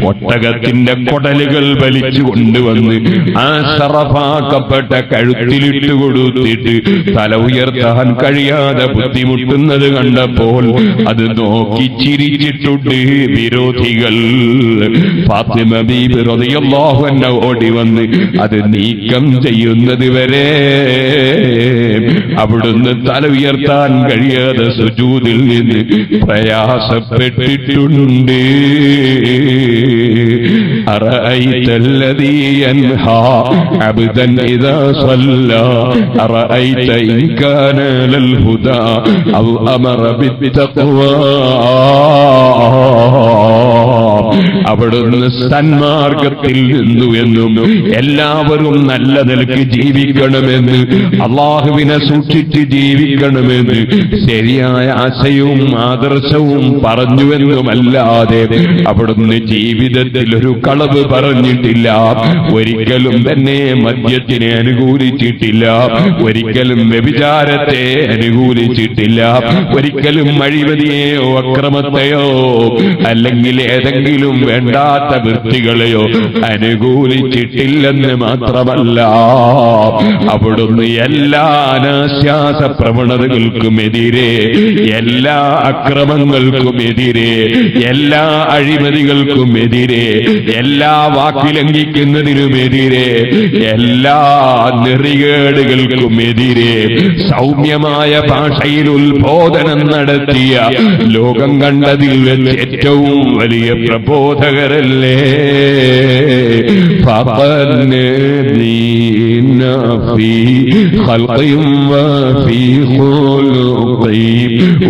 ഒട്ടകത്തിന്റെ കൊടലുകൾ വലിച്ചു കൊണ്ടുവന്ന് ആ ശറഫാക്കപ്പെട്ട കഴുത്തിലിട്ട് കൊടുത്തിട്ട് തല ഉയർത്താൻ കഴിയാതെ ബുദ്ധിമുട്ടുന്നത് കണ്ടപ്പോൾ അത് നോക്കി ചിരിച്ചിട്ടുണ്ട് വിരോധികൾ. ഫാത്തിമ ബീബി റളിയല്ലാഹു അൻഹ ഓടി വന്ന് അത് നീക്കം ചെയ്യുന്നത് വരെ അവിടുന്ന് തല ഉയർത്താൻ കഴിയാതെ സുജൂദിൽ നിന്ന് പ്രയാസപ്പെട്ടിട്ടുണ്ട്. അറഅയ്തല്ലദീ യൻഹാ അബ്ദൻ ഇദാ സല്ലാ അറഅയ്ത ഇൻ കാന ലൽ ഹുദാ ഔ അമറ ബിത്തഖ്വാ. അവിടുന്ന് സന്മാർഗത്തിൽ നിന്നു എന്നും എല്ലാവരും നല്ല നിലയ്ക്ക് ജീവിക്കണമെന്ന്, അള്ളാഹുവിനെ സൂക്ഷിച്ച് ജീവിക്കണമെന്ന് ശരിയായ ആശയവും ആദർശവും പറഞ്ഞുവെന്നുമല്ലാതെ അവിടുന്ന് ജീവിതത്തിൽ ഒരു കളവ് പറഞ്ഞിട്ടില്ല. ഒരിക്കലും തന്നെ മദ്യത്തിനെ അനുകൂലിച്ചിട്ടില്ല, ഒരിക്കലും വ്യഭിചാരത്തെ അനുകൂലിച്ചിട്ടില്ല, ഒരിക്കലും അഴിമതിയെയോ അക്രമത്തെയോ അല്ലെങ്കിൽ ഏതെങ്കിലും വേണ്ടാത്ത വൃത്തികളെയോ അനുകൂലിച്ചിട്ടില്ലെന്ന് മാത്രമല്ല, അവിടുന്ന് എല്ലാ അനാശ്വാസ പ്രവണതകൾക്കുമെതിരെ, എല്ലാ അക്രമങ്ങൾക്കുമെതിരെ, എല്ലാ അഴിമതികൾക്കുമെതിരെ, എല്ലാ വാക്കിലംഘിക്കുന്നതിനുമെതിരെ, എല്ലാ നെറികേടുകൾക്കുമെതിരെ സൗമ്യമായ ഭാഷയിൽ ഉത്ബോധനം നടത്തിയ ലോകം കണ്ടതിൽ വെച്ച് ഏറ്റവും വലിയ പ്രബോധകരല്ലേ.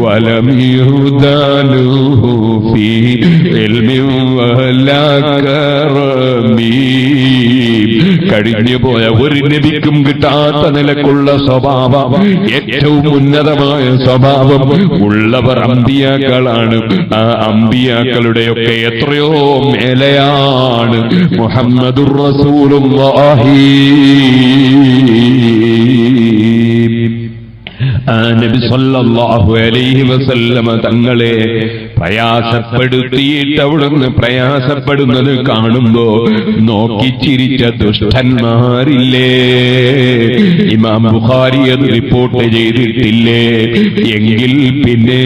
വലം യുദാനുഹു ഫീ ഇൽമിൻ വലാ കറമീ. കഴിഞ്ഞുപോയ ഒരു നബിക്കും കിട്ടാത്ത നിലക്കുള്ള സ്വഭാവം, ഏറ്റവും ഉന്നതമായ സ്വഭാവം ഉള്ളവർ അമ്പിയാക്കളാണ്. ആ അമ്പിയാക്കളുടെയൊക്കെ എത്രയോ മേലെയാണ് മുഹമ്മദുർ റസൂലുള്ളാഹി. നബി സല്ലല്ലാഹു അലൈഹി വസല്ലമ തങ്ങളെ പ്രയാസപ്പെടുത്തിയിട്ട് അവിടുന്ന് പ്രയാസപ്പെടുന്നത് കാണുമ്പോ നോക്കി ചിരിച്ച ദുഷ്ടന്മാരില്ലേ? ഇമാം ബുഖാരി അത് റിപ്പോർട്ട് ചെയ്തിട്ടില്ലേ? എങ്കിൽ പിന്നെ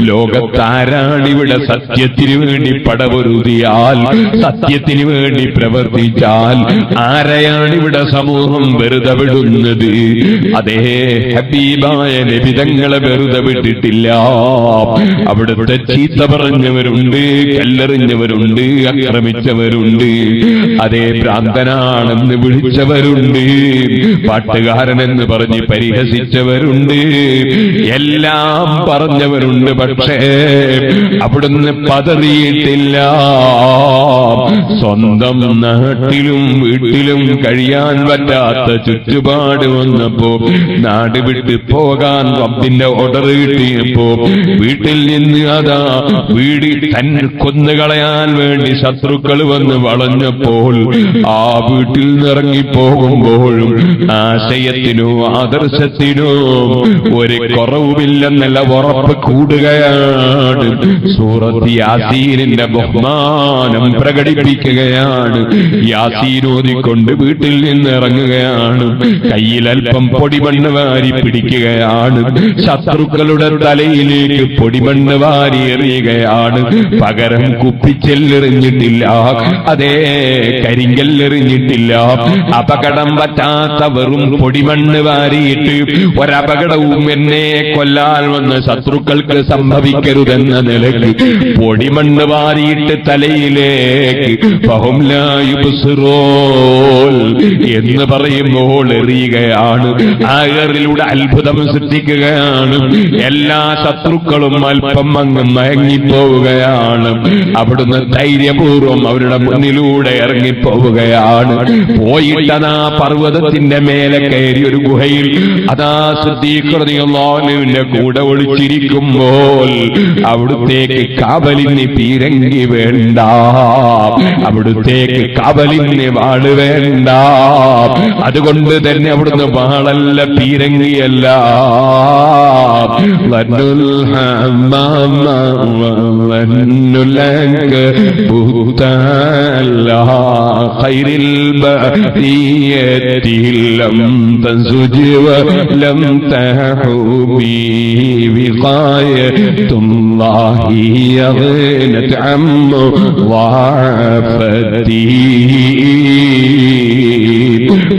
ലോകത്താരാണിവിടെ സത്യത്തിന് വേണ്ടി പടപൊരുതിയാൽ, സത്യത്തിന് വേണ്ടി പ്രവർത്തിച്ചാൽ ആരെയാണിവിടെ സമൂഹം വെറുതെ വിടുന്നത്? അതേ ഹബീബായ നബിതങ്ങളെ വെറുതെ വിട്ടിട്ടില്ല. അവിടുത്തെ ചീത്ത പറഞ്ഞവരുണ്ട്, കല്ലെറിഞ്ഞവരുണ്ട്, ആക്രമിച്ചവരുണ്ട്, അതേ ഭ്രാന്തനാണെന്ന് വിളിച്ചവരുണ്ട്, പാട്ടുകാരനെന്ന് പറഞ്ഞ് പരിഹസിച്ചവരുണ്ട്, എല്ലാം പറഞ്ഞവരുണ്ട്. പക്ഷേ അവിടുന്ന് പതറിയിട്ടില്ല. സ്വന്തം നാട്ടിലും വീട്ടിലും കഴിയാൻ പറ്റാത്ത ചുറ്റുപാട് വന്നപ്പോ, നാട് വിട്ട് പോകാൻ റബ്ബിന്റെ ഓർഡർ കിട്ടിയപ്പോ, വീട്ടിൽ നിന്ന് അതാ വീട് തന്നെ കൊന്നുകളയാൻ വേണ്ടി ശത്രുക്കൾ വന്ന് വളഞ്ഞപ്പോൾ, ആ വീട്ടിൽ നിറങ്ങിപ്പോകുമ്പോഴും ആശയത്തിനോ ആദർശത്തിനോ ഒരു കുറവുമില്ലെന്നല്ല ഉറപ്പ് കൂടുകയാണ്. സൂറത്ത് യാസീനിന്റെ ബഹുമാനം പ്രകടിപ്പിക്കുകയാണ്. യാസീൻ ഓതിക്കൊണ്ട് വീട്ടിൽ നിന്ന് ഇറങ്ങുകയാണ്. കയ്യിൽ അല്പം പൊടിമണ്ണ് വാരി പിടിക്കുകയാണ്. ശത്രുക്കളുടെ തലയിലേക്ക് പൊടിമണ്ണ് വാരി എറിയുകയാണ്. പകരം കുപ്പിച്ചെല്ലെറിഞ്ഞിട്ടില്ല, അതേ കരിങ്കല്ലെറിഞ്ഞിട്ടില്ല. അപകടം പറ്റാത്ത വെറും പൊടിമണ്ണ് വാരിയിട്ട് ഒരപകടവും എന്നെ കൊല്ലാൻ വന്ന ശത്രുക്കൾക്ക് സംഭവിക്കരുതെന്ന നിലയ്ക്ക് പൊടിമണ്ണ് വാരിയിട്ട് തലയിലേക്ക് ഫഹും ലാ യുബ്സിറൂൻ എന്ന് പറയുമ്പോൾ എറിയുകയാണ്. ആ എറിലൂടെ അത്ഭുതം സൃഷ്ടിക്കുകയാണ്. എല്ലാ ശത്രുക്കളും അല്പം അങ്ങ് മയങ്ങിപ്പോവുകയാണ്. അവിടുന്ന് ധൈര്യപൂർവ്വം അവരുടെ മുന്നിലൂടെ ഇറങ്ങിപ്പോവുകയാണ്. പോയിട്ടതാ പർവ്വതത്തിന്റെ മേലെ കയറി ഒരു ഗുഹയിൽ അതാ സിദ്ദീഖ് റളിയല്ലാഹു അൻഹുവിന്റെ കൂടെ ഒളിച്ചിരിക്കുമ്പോൾ അവിടുത്തേക്ക് കാവലിന് പീരങ്കി വേണ്ട, അവിടുത്തേക്ക് കാവലിന് വാള് വേണ്ട. അതുകൊണ്ട് തന്നെ അവിടുന്ന് വാളല്ല, പീരങ്കിയല്ല.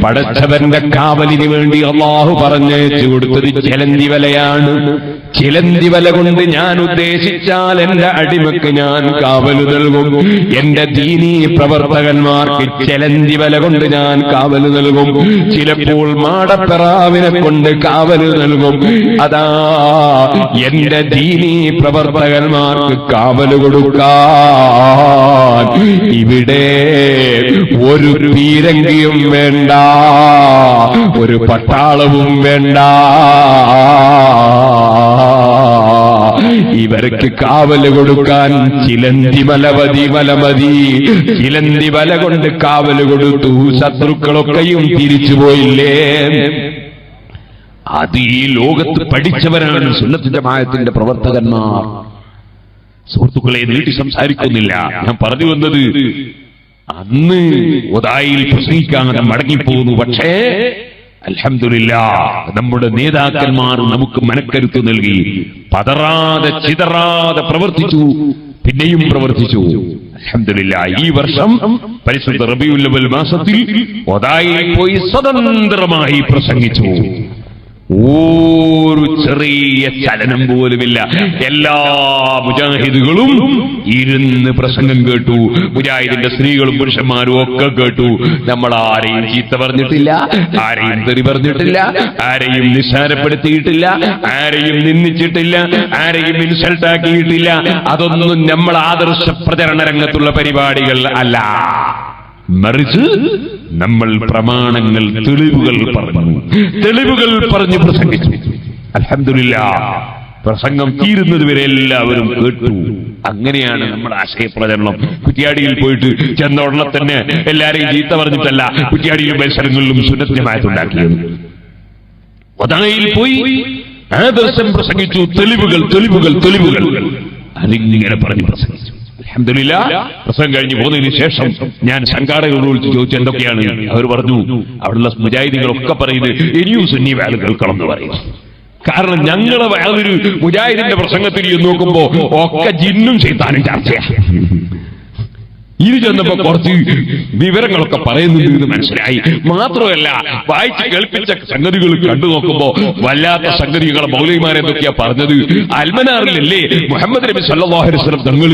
പടച്ചവന്റെ കാവലിന് വേണ്ടി അല്ലാഹു പറഞ്ഞേച്ചു കൊടുത്തത് ചിലന്തി വലയാണ്. ചിലന്തി വല കൊണ്ട് ഞാൻ ഉദ്ദേശിച്ചാൽ എന്റെ അടിമക്ക് ഞാൻ കാവല് നൽകും. എന്റെ ദീനീ പ്രവർത്തകന്മാർക്ക് ചിലന്തി വല കൊണ്ട് ഞാൻ കാവല് നൽകും. ചിലപ്പോൾ മാടപ്പെറാവിനെ കൊണ്ട് കാവല് നൽകും. അതാ എന്റെ ദീനീ പ്രവർത്തകന്മാർക്ക് കാവല് കൊടുക്കാൻ ഇവിടെ ഒരു പീരങ്കിയും വേണ്ട, ഒരു പട്ടാളവും വേണ്ട. ഇവർക്ക് കാവല് കൊടുക്കാൻ ചിലന്തി വലമതി. ചിലന്തി വല കൊണ്ട് കാവല് കൊടുത്തു. ശത്രുക്കളൊക്കെയും തിരിച്ചുപോയില്ലേ? അത് ഈ ലോകത്ത് പഠിച്ചവരാണ് സുന്നത്ത് ജമാഅത്തിന്റെ പ്രവർത്തകന്മാർ. സുഹൃത്തുക്കളെ, നീട്ടി സംസാരിക്കുന്നില്ല. ഞാൻ പറഞ്ഞു വന്നത്, അന്ന് ഒതായിൽ പ്രസംഗിക്കാതെ മടങ്ങിപ്പോകുന്നു. പക്ഷേ അൽഹംദുലില്ലാഹ് നമ്മുടെ നേതാക്കന്മാർ നമുക്ക് മനക്കരുത്ത് നൽകി. പതറാതെ ചിതറാതെ പ്രവർത്തിച്ചു, പിന്നെയും പ്രവർത്തിച്ചു. അൽഹംദുലില്ലാഹ് ഈ വർഷം പരിശുദ്ധ റബീഉൽ അവ്വൽ മാസത്തിൽ ഒതായിൽ പോയി സ്വതന്ത്രമായി പ്രസംഗിച്ചു. ഒരു ചെറിയ ചലനം പോലുമില്ല. എല്ലാ മുജാഹിദുകളും ഇരുന്ന് പ്രസംഗം കേട്ടു. മുജാഹിദിന്റെ സ്ത്രീകളും പുരുഷന്മാരും ഒക്കെ കേട്ടു. നമ്മൾ ആരെയും ചീത്ത പറഞ്ഞിട്ടില്ല, ആരെയും തെറി പറഞ്ഞിട്ടില്ല, ആരെയും നിസ്സാരപ്പെടുത്തിയിട്ടില്ല, ആരെയും നിന്ദിച്ചിട്ടില്ല, ആരെയും ഇൻസൾട്ടാക്കിയിട്ടില്ല. അതൊന്നും നമ്മൾ ആദർശ പ്രചരണ രംഗത്തുള്ള പരിപാടികൾ അല്ല. മറിച്ച് നമ്മൾ പ്രമാണങ്ങൾ, തെളിവുകൾ പറഞ്ഞു പ്രസംഗിച്ചു. അൽഹംദുലില്ലാഹ് പ്രസംഗം തീരുന്നതുവരെ എല്ലാവരും കേട്ടു. അങ്ങനെയാണ് നമ്മുടെ ആശയപ്രചരണം. കുറ്റിയാടിയിൽ പോയിട്ട് ചെന്ന ഉടനെ തന്നെ എല്ലാരെയും ചീത്ത പറഞ്ഞിട്ടല്ല കുറ്റിയാടിയിലും മത്സരങ്ങളിലും സുന്നത്ത് ജമാഅത്ത് ഉണ്ടാക്കിയത്. ഒതായിൽ പോയി ആദർശം പ്രസംഗിച്ചു. തെളിവുകൾ അതിങ്ങനെ പറഞ്ഞു പ്രസംഗിച്ചു. അൽഹംദുലില്ലാഹ് പ്രസംഗം കഴിഞ്ഞ് പോകുന്നതിന് ശേഷം ഞാൻ സംഘാടകരോട് ചോദിച്ചു എന്തൊക്കെയാണ്. അവർ പറഞ്ഞു അവിടെയുള്ള മുജാഹിദീകളൊക്കെ പറയുന്നത് ഇനിയും സുന്നി വഅദ് കേൾക്കണം എന്ന് പറയും. കാരണം ഞങ്ങളെ വഅദിൽ മുജാഹിദിന്റെ പ്രസംഗത്തിൽ നോക്കുമ്പോ ഒക്കെ ജിന്നും ശൈത്താനും ചർച്ചയാണ്. ഇത് ചെന്നപ്പോ കുറച്ച് വിവരങ്ങളൊക്കെ പറയുന്നുണ്ട് എന്ന് മനസ്സിലായി. മാത്രമല്ല വായിച്ച് കേൾപ്പിച്ച സംഗതികൾ കണ്ടു നോക്കുമ്പോ വല്ലാത്ത സംഗതികളെ മൗലവിമാരെന്തൊക്കെയാ പറഞ്ഞത്. അൽമനാറിലല്ലേ മുഹമ്മദ് നബി സല്ലല്ലാഹു അലൈഹി വസല്ലം തങ്ങൾ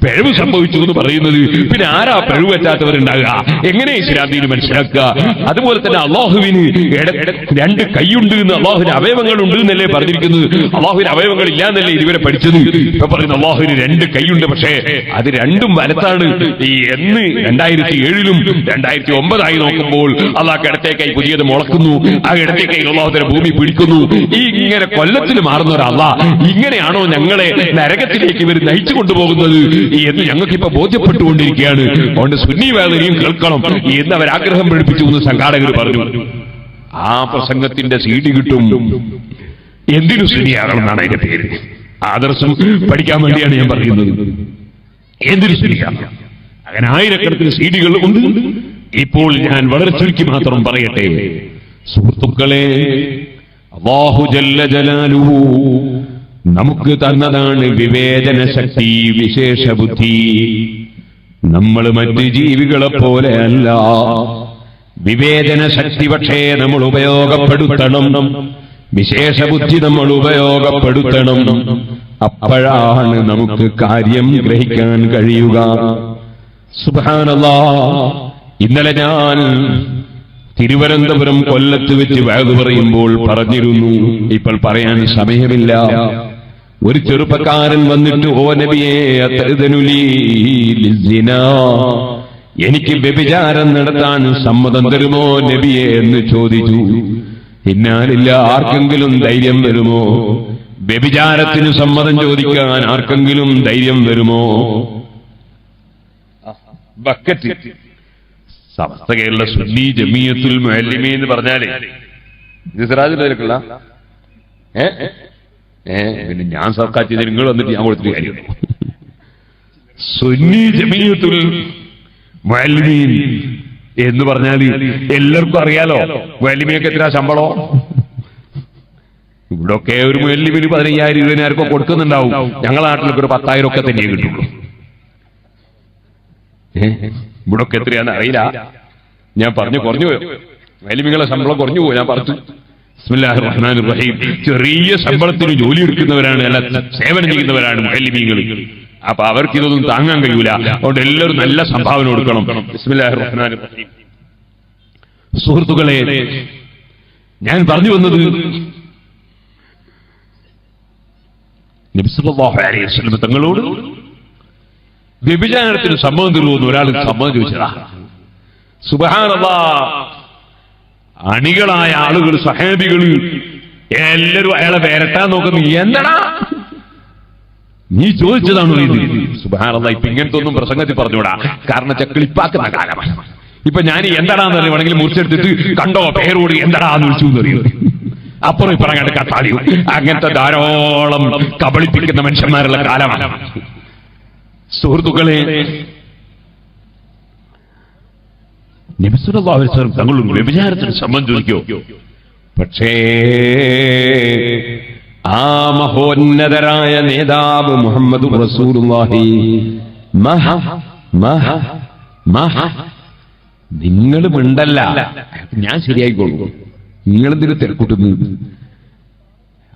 പിഴവ് സംഭവിച്ചു എന്ന് പറയുന്നത്. പിന്നെ ആരാ പിഴവ് പറ്റാത്തവരുണ്ടാകുക? എങ്ങനെ ഇസ്ലാം ദീൻ മനസ്സിലാക്കുക? അതുപോലെ തന്നെ അള്ളാഹുവിന് രണ്ട് കൈയുണ്ട് എന്ന്, അള്ളാഹുവിന് അവയവങ്ങളുണ്ട് എന്നല്ലേ പറഞ്ഞിരിക്കുന്നത്. അള്ളാഹുവിന് അവയവങ്ങൾ ഇല്ല എന്നല്ലേ ഇതുവരെ പഠിച്ചത്. ഇപ്പൊ പറയുന്ന അള്ളാഹുവിന് രണ്ട് കൈയുണ്ട്, പക്ഷേ അത് രണ്ടും വലത്താണ്. ഈ എന്ന് 2007 2009 നോക്കുമ്പോൾ അള്ളാഹ് ഇടത്തേക്കായി പുതിയത് മുളക്കുന്നു. ആ ഇടത്തേക്കായി അള്ളാഹുവിന്റെ ഭൂമി പിടിക്കുന്നു. ഈ ഇങ്ങനെ കൊല്ലത്തിൽ മാറുന്ന ഒരല്ലാ ഇങ്ങനെയാണോ ഞങ്ങളെ നരകത്തിലേക്ക് ഇവർ നയിച്ചു കൊണ്ടുപോകുന്നത് എന്ന് ഞങ്ങൾക്കിപ്പോ ബോധ്യപ്പെട്ടുകൊണ്ടിരിക്കുകയാണ്. അതുകൊണ്ട് സുന്നി വേദനയും കേൾക്കണം എന്ന് അവർ ആഗ്രഹം പ്രകടിപ്പിച്ചു എന്ന് സംഘാടകർ പറഞ്ഞു. ആ പ്രസംഗത്തിന്റെ CD കിട്ടും. എന്തിനു സുന്നിയാകണം എന്നാണ് അതിന്റെ പേര്. ആദർശം പഠിക്കാൻ വേണ്ടിയാണ് ഞാൻ പറയുന്നത്. എന്തിനു സുന്നിയാകണം? അങ്ങനെ ആയിരക്കണക്കിന് CD-കൾ ഉണ്ട്. ഇപ്പോൾ ഞാൻ വളരെ ചുരുക്കി മാത്രം പറയട്ടെ. സുഹൃത്തുക്കളെ, അല്ലാഹു ജല്ല ജലാലുഹു നമുക്ക് തന്നതാണ് വിവേചന ശക്തി, വിശേഷ ബുദ്ധി. നമ്മൾ മറ്റ് ജീവികളെ പോലെ അല്ല. വിവേചന ശക്തി പക്ഷേ നമ്മൾ ഉപയോഗപ്പെടുത്തണം. വിശേഷ ബുദ്ധി നമ്മൾ ഉപയോഗപ്പെടുത്തണം. അപ്പോഴാണ് നമുക്ക് കാര്യം ഗ്രഹിക്കാൻ കഴിയുക. സുബ്ഹാനല്ലാഹ്, ഇന്നലെ ഞാൻ തിരുവനന്തപുരം കൊല്ലത്ത് വെച്ച് വഅദ് പറയുമ്പോൾ പറഞ്ഞിരുന്നു, ഇപ്പോൾ പറയാൻ സമയമില്ല. ഒരു ചെറുപ്പക്കാരൻ വന്നിട്ട് ഓ നബിയേ അതഅ്ദനുലീ ലിസ്സിനാ, എനിക്ക് വ്യഭിചാരം നടത്താൻ സമ്മതം തരുമോ നബിയേ എന്ന് ചോദിച്ചു. ഇന്നാലില്ല, ആർക്കെങ്കിലും ധൈര്യം വരുമോ? വ്യഭിചാരത്തിന് സമ്മതം ചോദിക്കാൻ ആർക്കെങ്കിലും ധൈര്യം വരുമോ? ബക്കറ്റ് സമസ്ത കേരള സുന്നി ജമിയത്തുൽ മുഅല്ലിമീൻ എന്ന് പറഞ്ഞാലേ ഇത് സിറാജുൽ പിന്നെ ഞാൻ സർക്കാർ ചെയ്ത് നിങ്ങൾ വന്നിട്ട് ഞാൻ കൊടുത്തിട്ട് കാര്യം. സുന്നി ജമിയത്തുൽ മുഅല്ലിമീൻ എന്ന് പറഞ്ഞാൽ എല്ലാവർക്കും അറിയാലോ. മുഅല്ലിമീനൊക്കെ എത്ര ശമ്പളം? ഇവിടൊക്കെ ഒരു മുഅല്ലിമിന് 15,000 20,000 കൊടുക്കുന്നുണ്ടാവും. ഞങ്ങളുടെ നാട്ടിലൊക്കെ ഒരു 10,000 ഒക്കെ തന്നെയേ കിട്ടുള്ളൂ. ഇവിടൊക്കെ എത്രയാന്ന് അറിയില്ല. ഞാൻ പറഞ്ഞു കുറഞ്ഞു പോയോ? മുഅല്ലിമീങ്ങളുടെ ശമ്പളം കുറഞ്ഞു പോയോ? ഞാൻ പറഞ്ഞു ബിസ്മില്ലാഹിർ റഹ്മാനിർ റഹീം. ചെറിയ ശമ്പളത്തിന് ജോലി എടുക്കുന്നവരാണ്, അല്ല സേവനം ചെയ്യുന്നവരാണ് മുഅല്ലിമീങ്ങൾ. അപ്പൊ അവർക്ക് ഇതൊന്നും താങ്ങാൻ കഴിയൂല. അതുകൊണ്ട് എല്ലാവരും നല്ല സംഭാവന കൊടുക്കണം. ബിസ്മില്ലാഹിർ റഹ്മാനിർ റഹീം. സുഹൃത്തുക്കളെ, ഞാൻ പറഞ്ഞു വന്നത് നബി സല്ലല്ലാഹു അലൈഹി വസല്ലം തങ്ങളോട് വ്യഭിചാരത്തിന് സമ്മതം തരുമെന്ന് ഒരാൾ സമ്മതം ചോദിച്ചതാ. സുബ്ഹാനല്ലാഹ്, അണികളായ ആളുകൾ, സഹാബികൾ എല്ലാവരും അയാളെ വരട്ടാൻ നോക്കുന്നു. എന്താടാ നീ ചോദിച്ചതാണോ ഇത്? സുബ്ഹാനല്ലാഹ്, ഇപ്പൊ ഇങ്ങനത്തെ ഒന്നും പ്രസംഗത്തിൽ പറഞ്ഞൂടാ. കാരണം ക്ലിപ്പാക്കുന്ന കാലമാണ്. ഇപ്പൊ ഞാൻ എന്താടാന്ന് പറയുവാണെങ്കിൽ മുറിച്ചെടുത്തിട്ട് കണ്ടോ പേരോട് എന്താടാന്ന് വിളിച്ചു എന്ന് അറിയും. അപ്പുറം ഇപ്പുറം കണ്ട് കത്താടിയും. അങ്ങനത്തെ ധാരാളം കബളിപ്പിക്കുന്ന മനുഷ്യന്മാരുള്ള കാലമാണ്. സുഹൃത്തുക്കളെ, നബി സല്ലല്ലാഹു അലൈഹി വസല്ലം തങ്ങൾ വ്യഭിചാരത്തിന് സമ്മതം ചോദിക്കോ? പക്ഷേ ആ മഹോന്നതരായ നേതാവ് മുഹമ്മദ് റസൂലുള്ളാഹി നിങ്ങൾ മിണ്ടല്ല, ഞാൻ ശരിയായിക്കോളൂ, നിങ്ങളെന്തിനു തിരക്കൂട്ടുന്നു?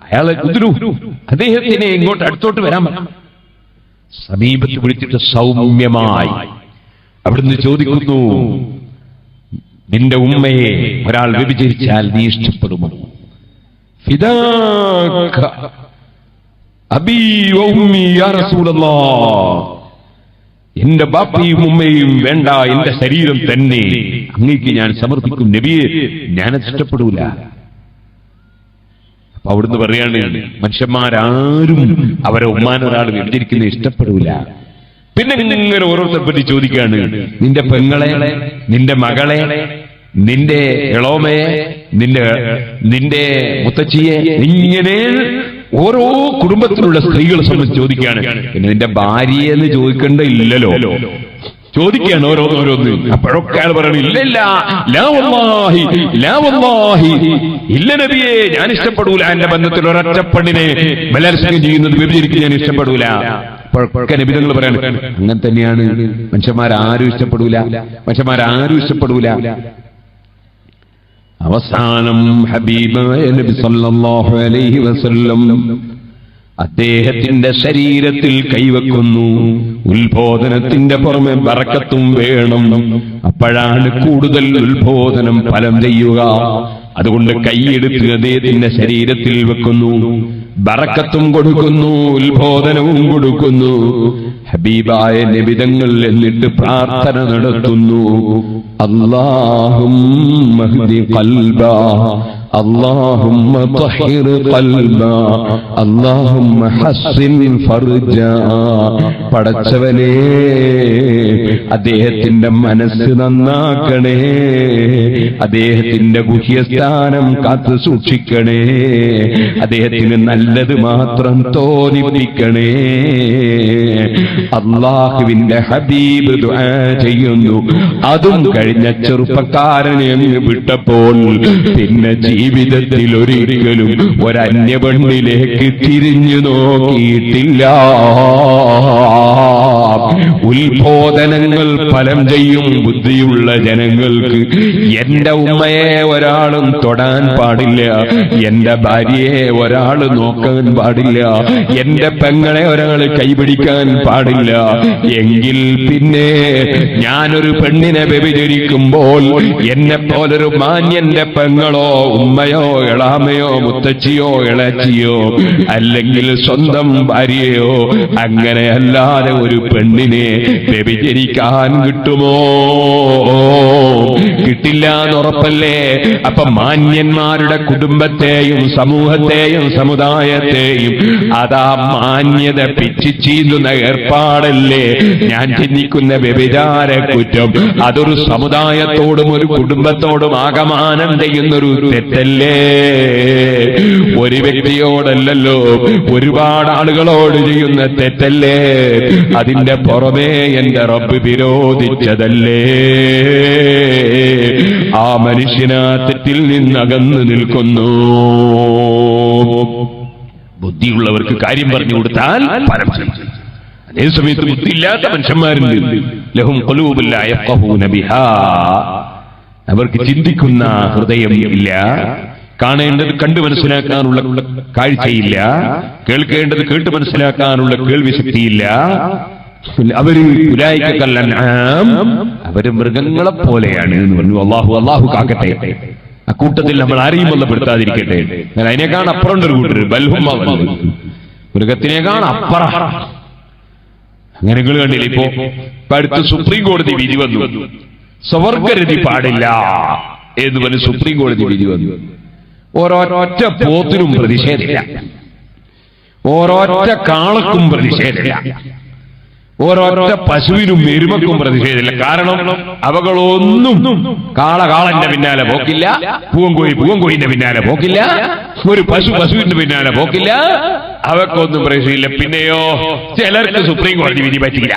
അയാളെ അദ്ദേഹത്തിനെ ഇങ്ങോട്ട് അടുത്തോട്ട് വരാൻ സമീപത്ത് വിളിച്ചിട്ട് സൗമ്യമായി അവിടുന്ന് ചോദിക്കുന്നു, നിന്റെ ഉമ്മയെ ഒരാൾ വ്യഭിചരിച്ചാൽ നീ ഇഷ്ടപ്പെടുമോ? ഫിദാക അബീ വ ഉമ്മി യാ റസൂലല്ലാഹ്, എന്റെ ബാപ്പയും ഉമ്മയും വേണ്ട, എന്റെ ശരീരം തന്നെ അങ്ങേക്ക് ഞാൻ സമർപ്പിക്കും നബിയെ, ഞാനത് ഇഷ്ടപ്പെടൂല. അപ്പൊ അവിടുന്ന് പറയാണ്, മനുഷ്യന്മാരാരും അവരെ ഉമ്മാനൊരാൾ വ്യഭിചരിക്കുന്നത് ഇഷ്ടപ്പെടൂല. പിന്നെ ഇങ്ങനെ ഓരോരുത്തരെ പറ്റി ചോദിക്കാണ്, നിന്റെ പെങ്ങളെ, നിന്റെ മകളെ, നിന്റെ ഇളോമയെ, നിന്റെ മുത്തച്ഛിയെ, ഇങ്ങനെ ഓരോ കുടുംബത്തിലുള്ള സ്ത്രീകളെ സംബന്ധിച്ച് ചോദിക്കുകയാണ്, പിന്നെ നിന്റെ ഭാര്യയെന്ന് ചോദിക്കേണ്ട ഇല്ലല്ലോ, ചോദിക്കുകയാണ് ഓരോന്ന്. അപ്പോഴൊക്കെ അയാൾ പറയണം, ഇല്ല ഇല്ല നബിയെ, ഞാൻ ഇഷ്ടപ്പെടൂല എന്റെ ബന്ധത്തിൽ ഒരൊറ്റ പെണ്ണിനെ ബലാത്സംഗം ചെയ്യുന്നത്, വ്യഭിചരിക്കുന്നത് ഞാൻ ഇഷ്ടപ്പെടൂല. അപ്പോഴൊക്കെ നബി തങ്ങൾ പറയാണ്, അങ്ങനെ തന്നെയാണ്, മനുഷ്യന്മാരാരും ഇഷ്ടപ്പെടൂല. അവസാനം ഹബീബായ നബി സല്ലല്ലാഹു അലൈഹി വസല്ലം അദ്ദേഹത്തിന്റെ ശരീരത്തിൽ കൈവെക്കുന്നു. ഉത്ബോധനത്തിന്റെ പുറമെ ബറക്കത്തും വേണം, അപ്പോഴാണ് കൂടുതൽ ഉത്ബോധനം ഫലം ചെയ്യുക. അതുകൊണ്ട് കൈയെടുത്ത് അദ്ദേഹത്തിന്റെ ശരീരത്തിൽ വെക്കുന്നു, ബറക്കത്തും കൊടുക്കുന്നു, ഉത്ബോധനവും കൊടുക്കുന്നു. ഹബീബായ നബി തങ്ങൾ എന്നിട്ട് പ്രാർത്ഥന നടത്തുന്നു, അല്ലാഹുമ്മ ഹ്ദി ഖൽബാ, اللهم طهر قلبا, اللهم حسن فرجا. പടച്ചവനേ, അദ്ദേഹത്തിന്റെ മനസ്സ് നന്നാക്കണേ, അദ്ദേഹത്തിന്റെ ഗുഹ്യസ്ഥാനം കാത്തു സൂക്ഷിക്കണേ, അദ്ദേഹത്തിന് നല്ലത് മാത്രം തോന്നിപ്പിക്കണേ. അള്ളാഹുവിന്റെ ഹബീബ് ദുആ ചെയ്യുന്നു. അതും കഴിഞ്ഞ ചെറുപ്പക്കാരനെ അങ്ങ് വിട്ടപ്പോൾ പിന്നെ ജീവിതത്തിൽ ഒരിക്കലും ഒരന്യപെണ്ണിലേക്ക് തിരിഞ്ഞു നോക്കിയിട്ടില്ല. ഉത്ബോധനങ്ങൾ ഫലം ചെയ്യും. ബുദ്ധിയുള്ള ജനങ്ങൾക്ക് എന്റെ ഉമ്മയെ ഒരാളും തൊടാൻ പാടില്ല, എന്റെ ഭാര്യയെ ഒരാൾ നോക്കാൻ പാടില്ല, എന്റെ പെങ്ങളെ ഒരാൾ കൈപിടിക്കാൻ പാടില്ല. എങ്കിൽ പിന്നെ ഞാനൊരു പെണ്ണിനെ വ്യഭിചരിക്കുമ്പോൾ എന്നെ പോലൊരു മാന്യന്റെ പെങ്ങളോ ഉമ്മയോ എളാമയോ മുത്തച്ഛിയോ ഇളച്ചിയോ അല്ലെങ്കിൽ സ്വന്തം ഭാര്യയോ അങ്ങനെയല്ലാതെ ഒരു പെണ്ണിനെ വ്യഭിചരിക്കാൻ കിട്ടുമോ? കിട്ടില്ല എന്നുറപ്പല്ലേ? അപ്പൊ മാന്യന്മാരുടെ കുടുംബത്തെയും സമൂഹത്തെയും സമുദായത്തെയും അതാ മാന്യത പിച്ചിച്ചീന്തുന്ന ഏർപ്പാടല്ലേ ഞാൻ ചിന്തിക്കുന്ന വ്യഭിചാര കുറ്റം. അതൊരു സമുദായത്തോടും ഒരു കുടുംബത്തോടും ആകമാനം ചെയ്യുന്നൊരു തെറ്റല്ലേ? ഒരു വ്യക്തിയോടല്ലല്ലോ, ഒരുപാട് ആളുകളോട് ചെയ്യുന്ന തെറ്റല്ലേ? അതിന്റെ പുറമേ എന്റെ റബ്ബ് വിരോധിച്ചതല്ലേ? ആ മനുഷ്യനാ തെറ്റിൽ നിന്നകന്നു നിൽക്കുന്നു. ബുദ്ധിയുള്ളവർക്ക് കാര്യം പറഞ്ഞു കൊടുത്താൽ ഫലം ചെയ്യും. അതേ സമയത്ത് ബുദ്ധിയില്ലാത്ത മനുഷ്യന്മാരുണ്ട്, ലഹും ഖുലൂബുൻ ലാ യഫ്ഖഹൂന ബിഹാ, അവർക്ക് ചിന്തിക്കുന്ന ഹൃദയം ഇല്ല, കാണേണ്ടത് കണ്ടു മനസ്സിലാക്കാനുള്ള കാഴ്ചയില്ല, കേൾക്കേണ്ടത് കേട്ട് മനസ്സിലാക്കാനുള്ള കേൾവി ശക്തിയില്ല. അവര് ഉലൈകൽ-അൻആം, അവര് മൃഗങ്ങളെ പോലെയാണ് എന്ന് പറഞ്ഞു. അല്ലാഹു കാക്കട്ടെ. അക്കൂട്ടത്തിൽ നമ്മൾ ആരെയും ബന്ധപ്പെടുത്താതിരിക്കട്ടെ. അതിനേക്കാൾ അപ്പുറം ഒരു കൂട്ടർ ബൽഹും, മൃഗത്തിനേക്കാൾ അപ്പുറം. അങ്ങനെ നിങ്ങൾ കണ്ടില്ല? ഇപ്പൊ അടുത്ത് സുപ്രീം കോടതി വിധി വന്നു, സ്വർഗ്ഗരതി പാടില്ല എന്ന് പറഞ്ഞ് സുപ്രീം കോടതി വിധി വന്നു. ഓരോരൊറ്റ പോത്തിനും പ്രതിഷേധമില്ല, ഓരോരൊറ്റ കാളക്കും പ്രതിഷേധമില്ല, ഓരോരൊറ്റ പശുവിനും എരുമക്കും പ്രതിഷേധമില്ല. കാരണം അവകളൊന്നും കാളന്റെ പിന്നാലെ പോക്കില്ല, പൂവൻകോയിന്റെ പിന്നാലെ പോക്കില്ല, ഒരു പശുവിന്റെ പിന്നാലെ പോക്കില്ല, അവക്കൊന്നും പ്രശ്നമില്ല. പിന്നെയോ ചിലർക്ക് സുപ്രീം കോടതി വിധി പറ്റില്ല.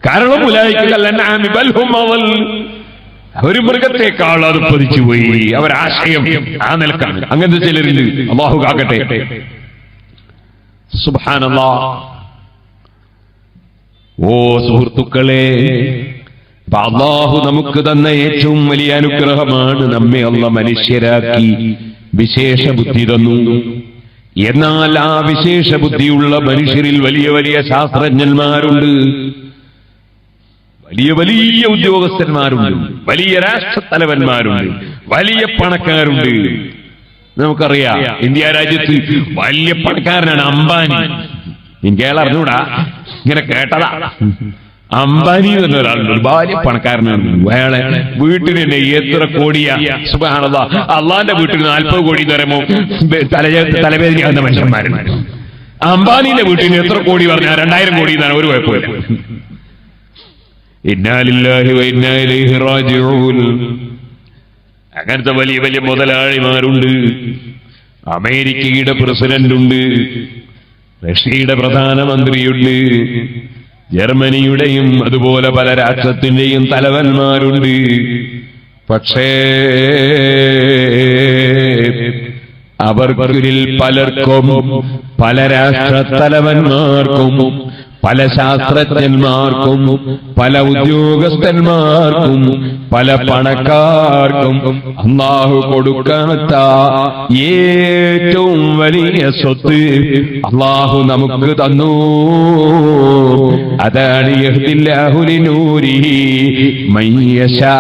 കാരണം ഒരു മൃഗത്തെക്കാൾ അത് പതിച്ചുപോയി, അവരാശയം ആ നിലക്കാണ്. അങ്ങനത്തെ ചിലരുണ്ട്, അല്ലാഹു കാക്കട്ടെ. സുബ്ഹാനല്ലാഹ്. ഓ സുഹൃത്തുക്കളെ, അല്ലാഹു നമുക്ക് തന്ന ഏറ്റവും വലിയ അനുഗ്രഹമാണ് നമ്മെ അല്ലാഹു മനുഷ്യരാക്കി വിശേഷ ബുദ്ധി തന്നു. എന്നാൽ ആ വിശേഷ ബുദ്ധിയുള്ള മനുഷ്യരിൽ വലിയ വലിയ ശാസ്ത്രജ്ഞന്മാരുണ്ട്, വലിയ വലിയ ഉദ്യോഗസ്ഥന്മാരുണ്ട്, വലിയ രാഷ്ട്രത്തലവന്മാരുണ്ട്, വലിയ പണക്കാരുണ്ട്. നമുക്കറിയാം, ഇന്ത്യ രാജ്യത്ത് വലിയ പണക്കാരനാണ് അംബാനി. എനിക്ക് അയാൾ അറിഞ്ഞൂടാ, ഇങ്ങനെ കേട്ടതാ. അംബാനി എന്ന് ഒരാളുണ്ട്, ഒരു വലിയ പണക്കാരനാണ്. അയാളെ വീട്ടിന് തന്നെ എത്ര കോടിയാ! സുബ്ഹാനല്ലാഹ്. അള്ളാന്റെ വീട്ടിൽ 40 കോടി എന്ന് പറയുമ്പോൾ തലവേദനയാകുന്ന മനുഷ്യന്മാരുണ്ട്. അംബാനിയുടെ വീട്ടിൽ എത്ര കോടി പറഞ്ഞാൽ 2000 കോടി എന്നാണ്, ഒരു കുഴപ്പമില്ല. ഇന്നാ ലില്ലാഹി വ ഇന്നാ ഇലൈഹി റാജിഊൻ. അങ്ങനത്തെ വലിയ വലിയ മുതലാളിമാരുണ്ട്. അമേരിക്കയുടെ പ്രസിഡന്റുണ്ട്, റഷ്യയുടെ പ്രധാനമന്ത്രിയുണ്ട്, ജർമ്മനിയുടെയും അതുപോലെ പല രാഷ്ട്രത്തിന്റെയും തലവന്മാരുണ്ട്. പക്ഷേ അവർക്കിൽ പലർക്കും, പല രാഷ്ട്രത്തലവന്മാർക്കും, പല ശാസ്ത്രജ്ഞന്മാർക്കും, പല ഉദ്യോഗസ്ഥന്മാർക്കും, പല പണക്കാർക്കും അല്ലാഹു കൊടുക്കാത്ത ഏറ്റവും വലിയ സ്വത്ത് അല്ലാഹു നമുക്ക് തന്നു. അതാണ് യഹ്ദില്ലാഹു ലിനൂരിഹി മയ്യശാ,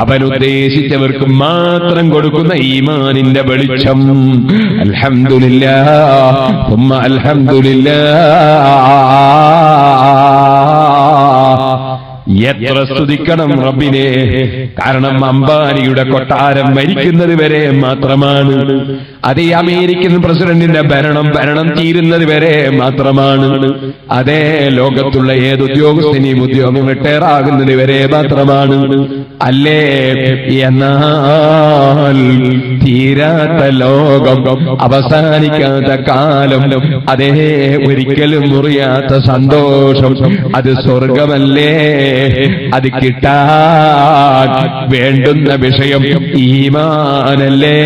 അവൻ ഉദ്ദേശിച്ചവർക്ക് മാത്രം കൊടുക്കുന്ന ഈമാനിന്റെ വെളിച്ചം. അൽഹംദുലില്ലാഹ് സുമ്മ അൽഹംദുലില്ലാഹ്. എത്ര സ്തുതിക്കണം റബ്ബിനെ. കാരണം അംബാനിയുടെ കൊട്ടാരം മരിക്കുന്നത് വരെ മാത്രമാണ്. അതേ അമേരിക്കൻ പ്രസിഡന്റിന്റെ ഭരണം തീരുന്നത് വരെ മാത്രമാണ്. അതേ ലോകത്തുള്ള ഏത് ഉദ്യോഗസ്ഥനെയും ഉദ്യോഗം റിട്ടയർ ആകുന്നത് വരെ മാത്രമാണ്. അല്ലേ? എന്നാൽ തീരാത്ത ലോകം, അവസാനിക്കാത്ത കാലം, അതേ ഒരിക്കലും മുറിയാത്ത സന്തോഷം, അത് സ്വർഗമല്ലേ? അത് കിട്ടാൻ വേണ്ടുന്ന വിഷയം ഈമാനല്ലേ?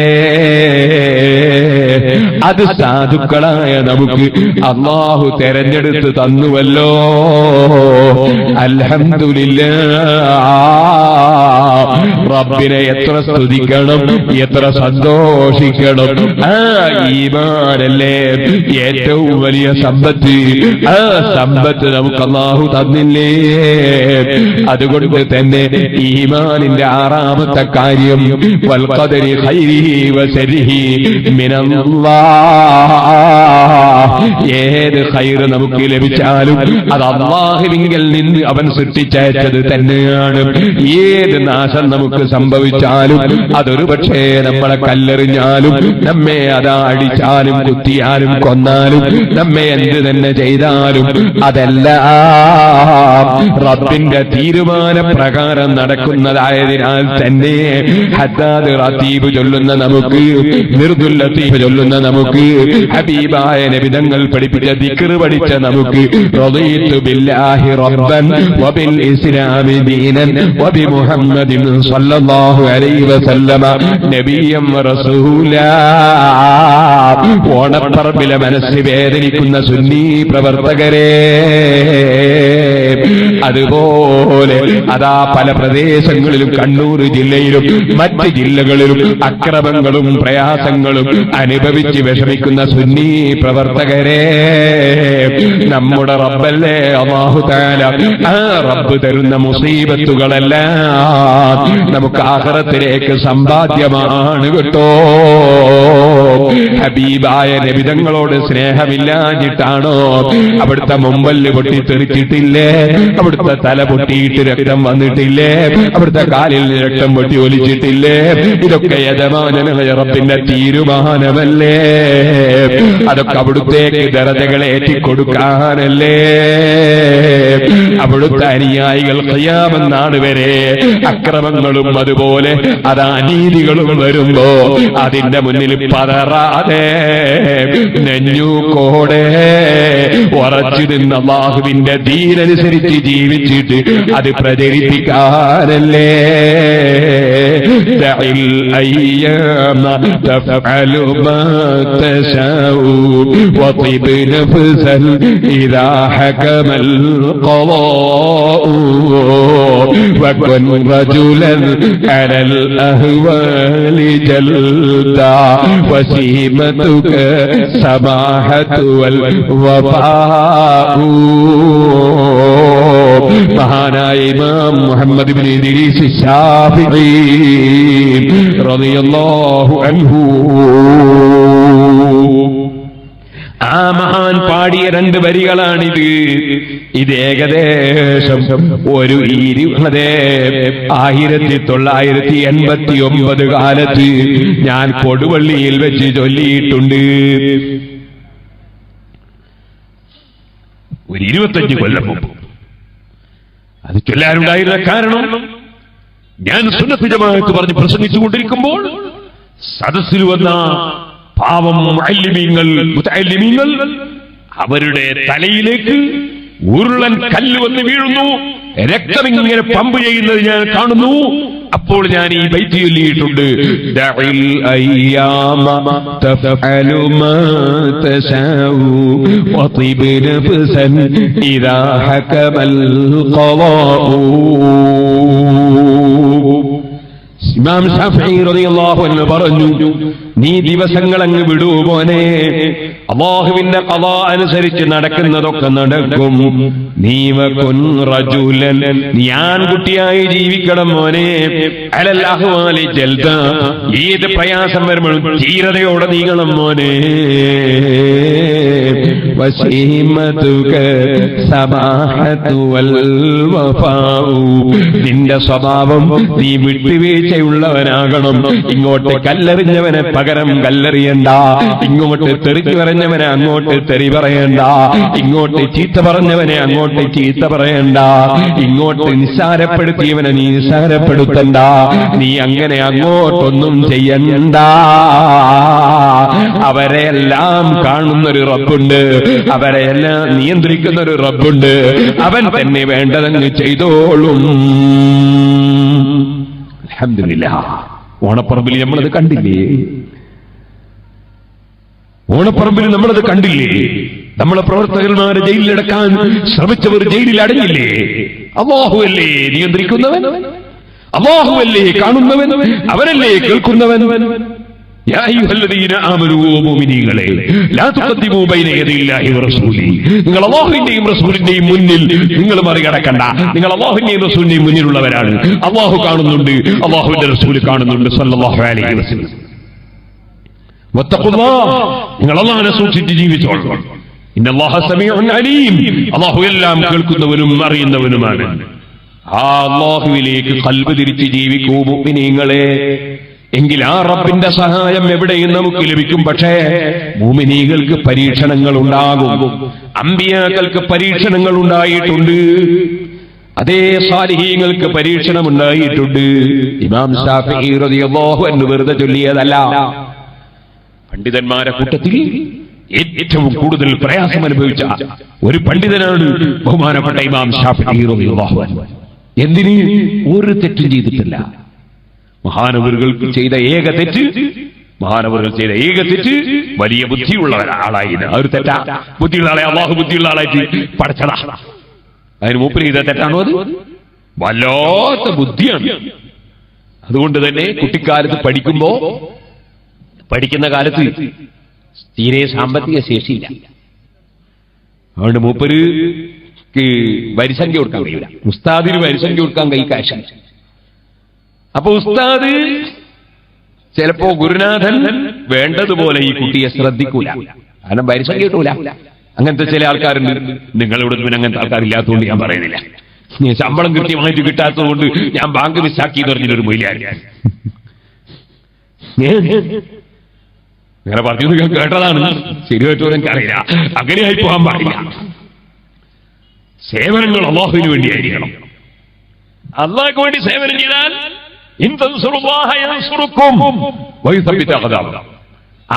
അത് സാധുക്കളായ നമുക്ക് അല്ലാഹു തെരഞ്ഞെടുത്ത് തന്നുവല്ലോ. അൽഹംദുലില്ലാഹ്. റബ്ബിനെ എത്ര സ്തുതിക്കണം, എത്ര സന്തോഷിക്കണം. ആ ഈമാനല്ലേ ഏറ്റവും വലിയ സമ്പത്ത്. ആ സമ്പത്ത് നമുക്ക് അല്ലാഹു തന്നില്ലേ? അതുകൊണ്ട് തന്നെ ഈമാനിന്റെ ആറാമത്തെ കാര്യം വൽ ഖദരി ഖൈരിഹി വശരിഹി മിനല്ലാഹ്. ഏത് ഖൈർ നമുക്ക് ലഭിച്ചാലും അത് അല്ലാഹുവിങ്കൽ നിന്ന് അവൻ സൃഷ്ടിച്ചയച്ചത് തന്നെയാണ്. ഏത് നാശം നമുക്ക് സംഭവിച്ചാലും, അതൊരു പക്ഷേ നമ്മളെ കല്ലെറിഞ്ഞാലും, നമ്മെ അതാ അടിച്ചാലും കുത്തിയാലും കൊന്നാലും, നമ്മെ എന്ത് തന്നെ ചെയ്താലും, അതെല്ലാം റബ്ബിന്റെ തീരുമാനപ്രകാരം നടക്കുന്നതായതിനാൽ തന്നെ ഹദ്ദാദ് റതീബ് ചൊല്ലുന്ന നമുക്ക്, മിർദുൽ ലത്തീഫ് ചൊല്ലുന്ന നമുക്ക്, ഹബീബായ നബിതങ്ങൾ പഠിപ്പിച്ച ദിക്ർ പഠിച്ച നമുക്ക്, റളീതു ബില്ലാഹി റബ്ബൻ വബിൽ ഇസ്ലാമി ദീനൻ വബി മുഹമ്മദിൻ സ്വല്ലല്ലാഹു അലൈഹി വസല്ലമ നബിയ്യം റസൂലാ. ഓണപ്പറമ്പിലെ മനസ്സ് വേദനിക്കുന്ന സുന്നി പ്രവർത്തകരെ, അതുപോലെ അതാ പല പ്രദേശങ്ങളിലും കണ്ണൂർ ജില്ലയിലും മറ്റ് ജില്ലകളിലും അക്രമങ്ങളും പ്രയാസങ്ങളും അനുഭവിച്ച് വിഷമിക്കുന്ന സുന്നി പ്രവർത്തകരെ, നമ്മുടെ റബ്ബല്ലേ അല്ലാഹു തആല, ആ റബ്ബ് തരുന്ന മുസീബത്തുകളെല്ലാം നമുക്ക് ആഖിറത്തിലേക്ക് സമ്പാദ്യമാണ് കേട്ടോ. ഹബീബായ നബിതങ്ങളോട് സ്നേഹമില്ലാഞ്ഞിട്ടാണോ? അവിടുത്തെ മുമ്പല്ല് പൊട്ടിത്തെറിച്ചിട്ടില്ലേ? അവിടുത്തെ തല പൊട്ടിയിട്ട് രക്തം വന്നിട്ടില്ലേ? അവിടുത്തെ കാലിൽ രക്തം പൊട്ടി ഒലിച്ചിട്ടില്ലേ? ഇതൊക്കെ യജമാനനായ റബ്ബിന്റെ തീരുമാനമല്ലേ? അതൊക്കെ അവിടുത്തേക്ക് ദറജകളെ ഏറ്റിക്കൊടുക്കാനല്ലേ? അവിടുത്തെ അനുയായികൾ ഖിയാമത്ത് നാൾ വരെ അക്രമങ്ങളും അതുപോലെ അനീതികളും വരുമ്പോ അതിന്റെ മുന്നിൽ പതറാതെ നെഞ്ഞൂക്കോടെ ഉറച്ചു നിന്ന് അല്ലാഹുവിന്റെ ദീനനുസരിച്ച് ജീവിച്ചിട്ട് അത് പ്രചരിപ്പിക്കാനല്ലേ? ദഇൽ അയ്യാമ തഫഅലു മാ തശാഉ വതിബ് നഫ്സൻ ഇദാ ഹകമൽ ഖളാഉ വകുൻ റജുലൻ അലൽ അഹ്വാലി ജൽദാ വസീമതുക സമാഹതു വൽ വഫാഉ. മഹാനായ ഇമാം മുഹമ്മദ് ഇബ്നു ഇദ്രീസ് ശാഫിഈ റളിയല്ലാഹു അൻഹു, ആ മഹാൻ പാടിയ രണ്ട് വരികളാണിത്. ഇത് ഏകദേശം ഒരു 1989 കാലത്ത് ഞാൻ കൊടുവള്ളിയിൽ വെച്ച് ചൊല്ലിയിട്ടുണ്ട്. ഒരു 25 കൊല്ലം മുമ്പ് അത് ചൊല്ലാനുണ്ടായിരുന്ന കാരണം, ഞാൻ സുന്നത്ത് ജമാഅത്ത് പറഞ്ഞ് പ്രസംഗിച്ചുകൊണ്ടിരിക്കുമ്പോൾ സദസ്സിൽ വന്ന പാവം മുതഅല്ലിമീങ്ങൾ അവരുടെ തലയിലേക്ക് ഉരുളൻ കല്ല് വന്ന് വീഴുന്നു, രക്തമിങ്ങനെ പമ്പ് ചെയ്യുന്നത് ഞാൻ കാണുന്നു. അപ്പോൾ ഞാൻ ഈ ബൈത്ത് ചൊല്ലിയിട്ടുണ്ട്, ദഇൽ അയ്യാമ തഫഅലു മാ തശാഉ വതിബ് നഫ്സൻ ഇദാ ഹകമൽ ഖളാഉ. ഇമാം ശാഫിഈ റളിയല്ലാഹു അൻഹു പറഞ്ഞു, നീ ദിവസങ്ങൾ അങ്ങ് വിടൂ മോനെ, അല്ലാഹുവിന്റെ ഖളാ അനുസരിച്ച് നടക്കുന്നതൊക്കെ നടക്കും. നീ വകുൻ റജുലൻ, നീ ആൺകുട്ടിയായി ജീവിക്കണം മോനെ. അലൽ അഹ്വാലി ജൽദ, ഏത് പ്രയാസം വരുമ്പോഴും ധീരതയോടെ നീങ്ങണം മോനെ. വസീമതുക സമാഹതു വൽ വഫാഉ, നിന്റെ സ്വഭാവം നീ വിട്ടുവീഴ്ചയുള്ളവനാകണം. ഇങ്ങോട്ട് കല്ലെറിഞ്ഞവനെ പകരം കല്ലെറിയണ്ട, ഇങ്ങോട്ട് തെറിച്ചു പറഞ്ഞവനെ അങ്ങോട്ട് തെറി പറയണ്ട, ഇങ്ങോട്ട് ചീത്ത പറഞ്ഞവനെ അങ്ങോട്ട് ചീത്ത പറയണ്ട, ഇങ്ങോട്ട് നിസ്സാരപ്പെടുത്തിയവനെ നീ നിസ്സാരപ്പെടുത്തണ്ട. നീ അങ്ങനെ അങ്ങോട്ടൊന്നും ചെയ്യണ്ട. അവരെല്ലാം കാണുന്നൊരു റബ്ബുണ്ട്, അവരെല്ലാം നിയന്ത്രിക്കുന്ന ഒരു റബ്ബുണ്ട്. അവൻ തന്നെ വേണ്ടതങ്ങ് ചെയ്തോളും. അൽഹംദുലില്ലാഹ്. ഓണപ്പറമ്പിൽ നമ്മളത് കണ്ടില്ലേ? ഓണപ്പറമ്പിൽ നമ്മളത് കണ്ടില്ലേ? നമ്മളെ പ്രവർത്തകന്മാരെ ജയിലിലടക്കാൻ ശ്രമിച്ചവർ ജയിലിൽ അടങ്ങില്ലേ? അല്ലാഹുവല്ലേ നിയന്ത്രിക്കുന്നവൻ, അല്ലാഹുവല്ലേ കാണുന്നവൻ, അവനല്ലേ കേൾക്കുന്നവൻ. യാ അയ്യുഹല്ലദീന ആമനൂ, മുഅ്മിനീങ്ങളെ, ലാ തുഖദ്ദിമൂ ബൈന യദയില്ലാഹി വറസൂലി, നിങ്ങൾ അല്ലാഹുവിന്റെയും റസൂലിന്റെയും മുന്നിൽ നിങ്ങൾ മറികടക്കണ്ട. നിങ്ങൾ അല്ലാഹുവിന്റെയും റസൂലിന്റെയും മുന്നിലുള്ളവരാണ്. അല്ലാഹു കാണുന്നുണ്ട്, അല്ലാഹുവിന്റെ റസൂൽ കാണുന്നുണ്ട് സല്ലല്ലാഹു അലൈഹി വസല്ലം. വത്തഖുല്ലാഹ്, നിങ്ങൾ അല്ലാഹുവിനെ സൂക്ഷിച്ച് ജീവിച്ചോളൂ. ഇന്നല്ലാഹ സമീഉൻ അലീം, അല്ലാഹു എല്ലാം കേൾക്കുന്നവനും അറിയുന്നവനുമാണ്. ആ അല്ലാഹുവിലേക്ക് ഖൽബ് തിരിച്ച് ജീവിക്കൂ മുഅ്മിനീങ്ങളെ. എങ്കിൽ ആ റബ്ബിന്റെ സഹായം എവിടെയും നമുക്ക് ലഭിക്കും. പക്ഷേ മുഅ്മിനീകൾക്ക് പരീക്ഷണങ്ങൾ ഉണ്ടാകും, അമ്പിയാക്കൾക്ക് പരീക്ഷണങ്ങൾ ഉണ്ടായിട്ടുണ്ട്, അതേ സാലിഹീങ്ങൾക്ക് പരീക്ഷണം ഉണ്ടായിട്ടുണ്ട്. ഇമാം ശാഫിഈ റളിയല്ലാഹു അൻഹു വെറുതെ ചൊല്ലിയതല്ല. പണ്ഡിതന്മാരെ കൂട്ടത്തിൽ ഏറ്റവും കൂടുതൽ പ്രയാസം അനുഭവിച്ച ഒരു പണ്ഡിതനാണ് ബഹുമാനപ്പെട്ട ഇമാം ശാഫിഈ റളിയല്ലാഹു അൻഹു. എന്തിന്? ഒരു തെറ്റും ചെയ്തിട്ടില്ല. മഹാനവറുകൾക്ക് ചെയ്ത ഏക തെറ്റ്, മഹാനവറുകൾ ചെയ്ത ഏക തെറ്റ് വലിയ ബുദ്ധിയുള്ള ആളായത്. ആ ഒരു തെറ്റാ. ബുദ്ധിയുള്ള ആളെ അല്ലാഹു ബുദ്ധിയുള്ള ആളായിട്ട് പഠിച്ചതാ. അതിന് മൂപ്പര് ചെയ്ത തെറ്റാണോ അത്? വല്ലാത്ത ബുദ്ധിയാണ്. അതുകൊണ്ട് തന്നെ കുട്ടിക്കാലത്ത് പഠിക്കുന്ന കാലത്ത് തീരെ സാമ്പത്തിക ശേഷിയില്ല. അതുകൊണ്ട് മൂപ്പര് വരിസംഖ്യ കൊടുക്കാൻ കഴിയില്ല. ഉസ്താദിന് വരിസംഖ്യ കൊടുക്കാൻ കാശ്. അപ്പൊ ഉസ്താദ് ചിലപ്പോ ഗുരുനാഥൻ വേണ്ടതുപോലെ ഈ കുട്ടിയെ ശ്രദ്ധിക്കൂല, കാരണം വരിസംഖ്യ കിട്ടൂല. അങ്ങനത്തെ ചില ആൾക്കാരുണ്ട്. നിങ്ങളിവിടെ പിന്നെ അങ്ങനത്തെ ആൾക്കാരില്ലാത്തതുകൊണ്ട് ഞാൻ പറയുന്നില്ല. ശമ്പളം കൃത്യമായിട്ട് കിട്ടാത്തതുകൊണ്ട് ഞാൻ ബാങ്ക് മിസ്സാക്കി എന്ന് പറഞ്ഞൊരു മൊയിലാണ്. അങ്ങനെ പറഞ്ഞു ഞാൻ കേട്ടതാണ്, ശരിയായിട്ടോ എനിക്കറിയില്ല. അങ്ങനെയായി പോകാൻ പാടില്ല. സേവനങ്ങൾ അല്ലാഹുവിന് വേണ്ടിയായിരിക്കണം. അല്ലാഹുവിന് വേണ്ടി സേവനം ചെയ്താൽ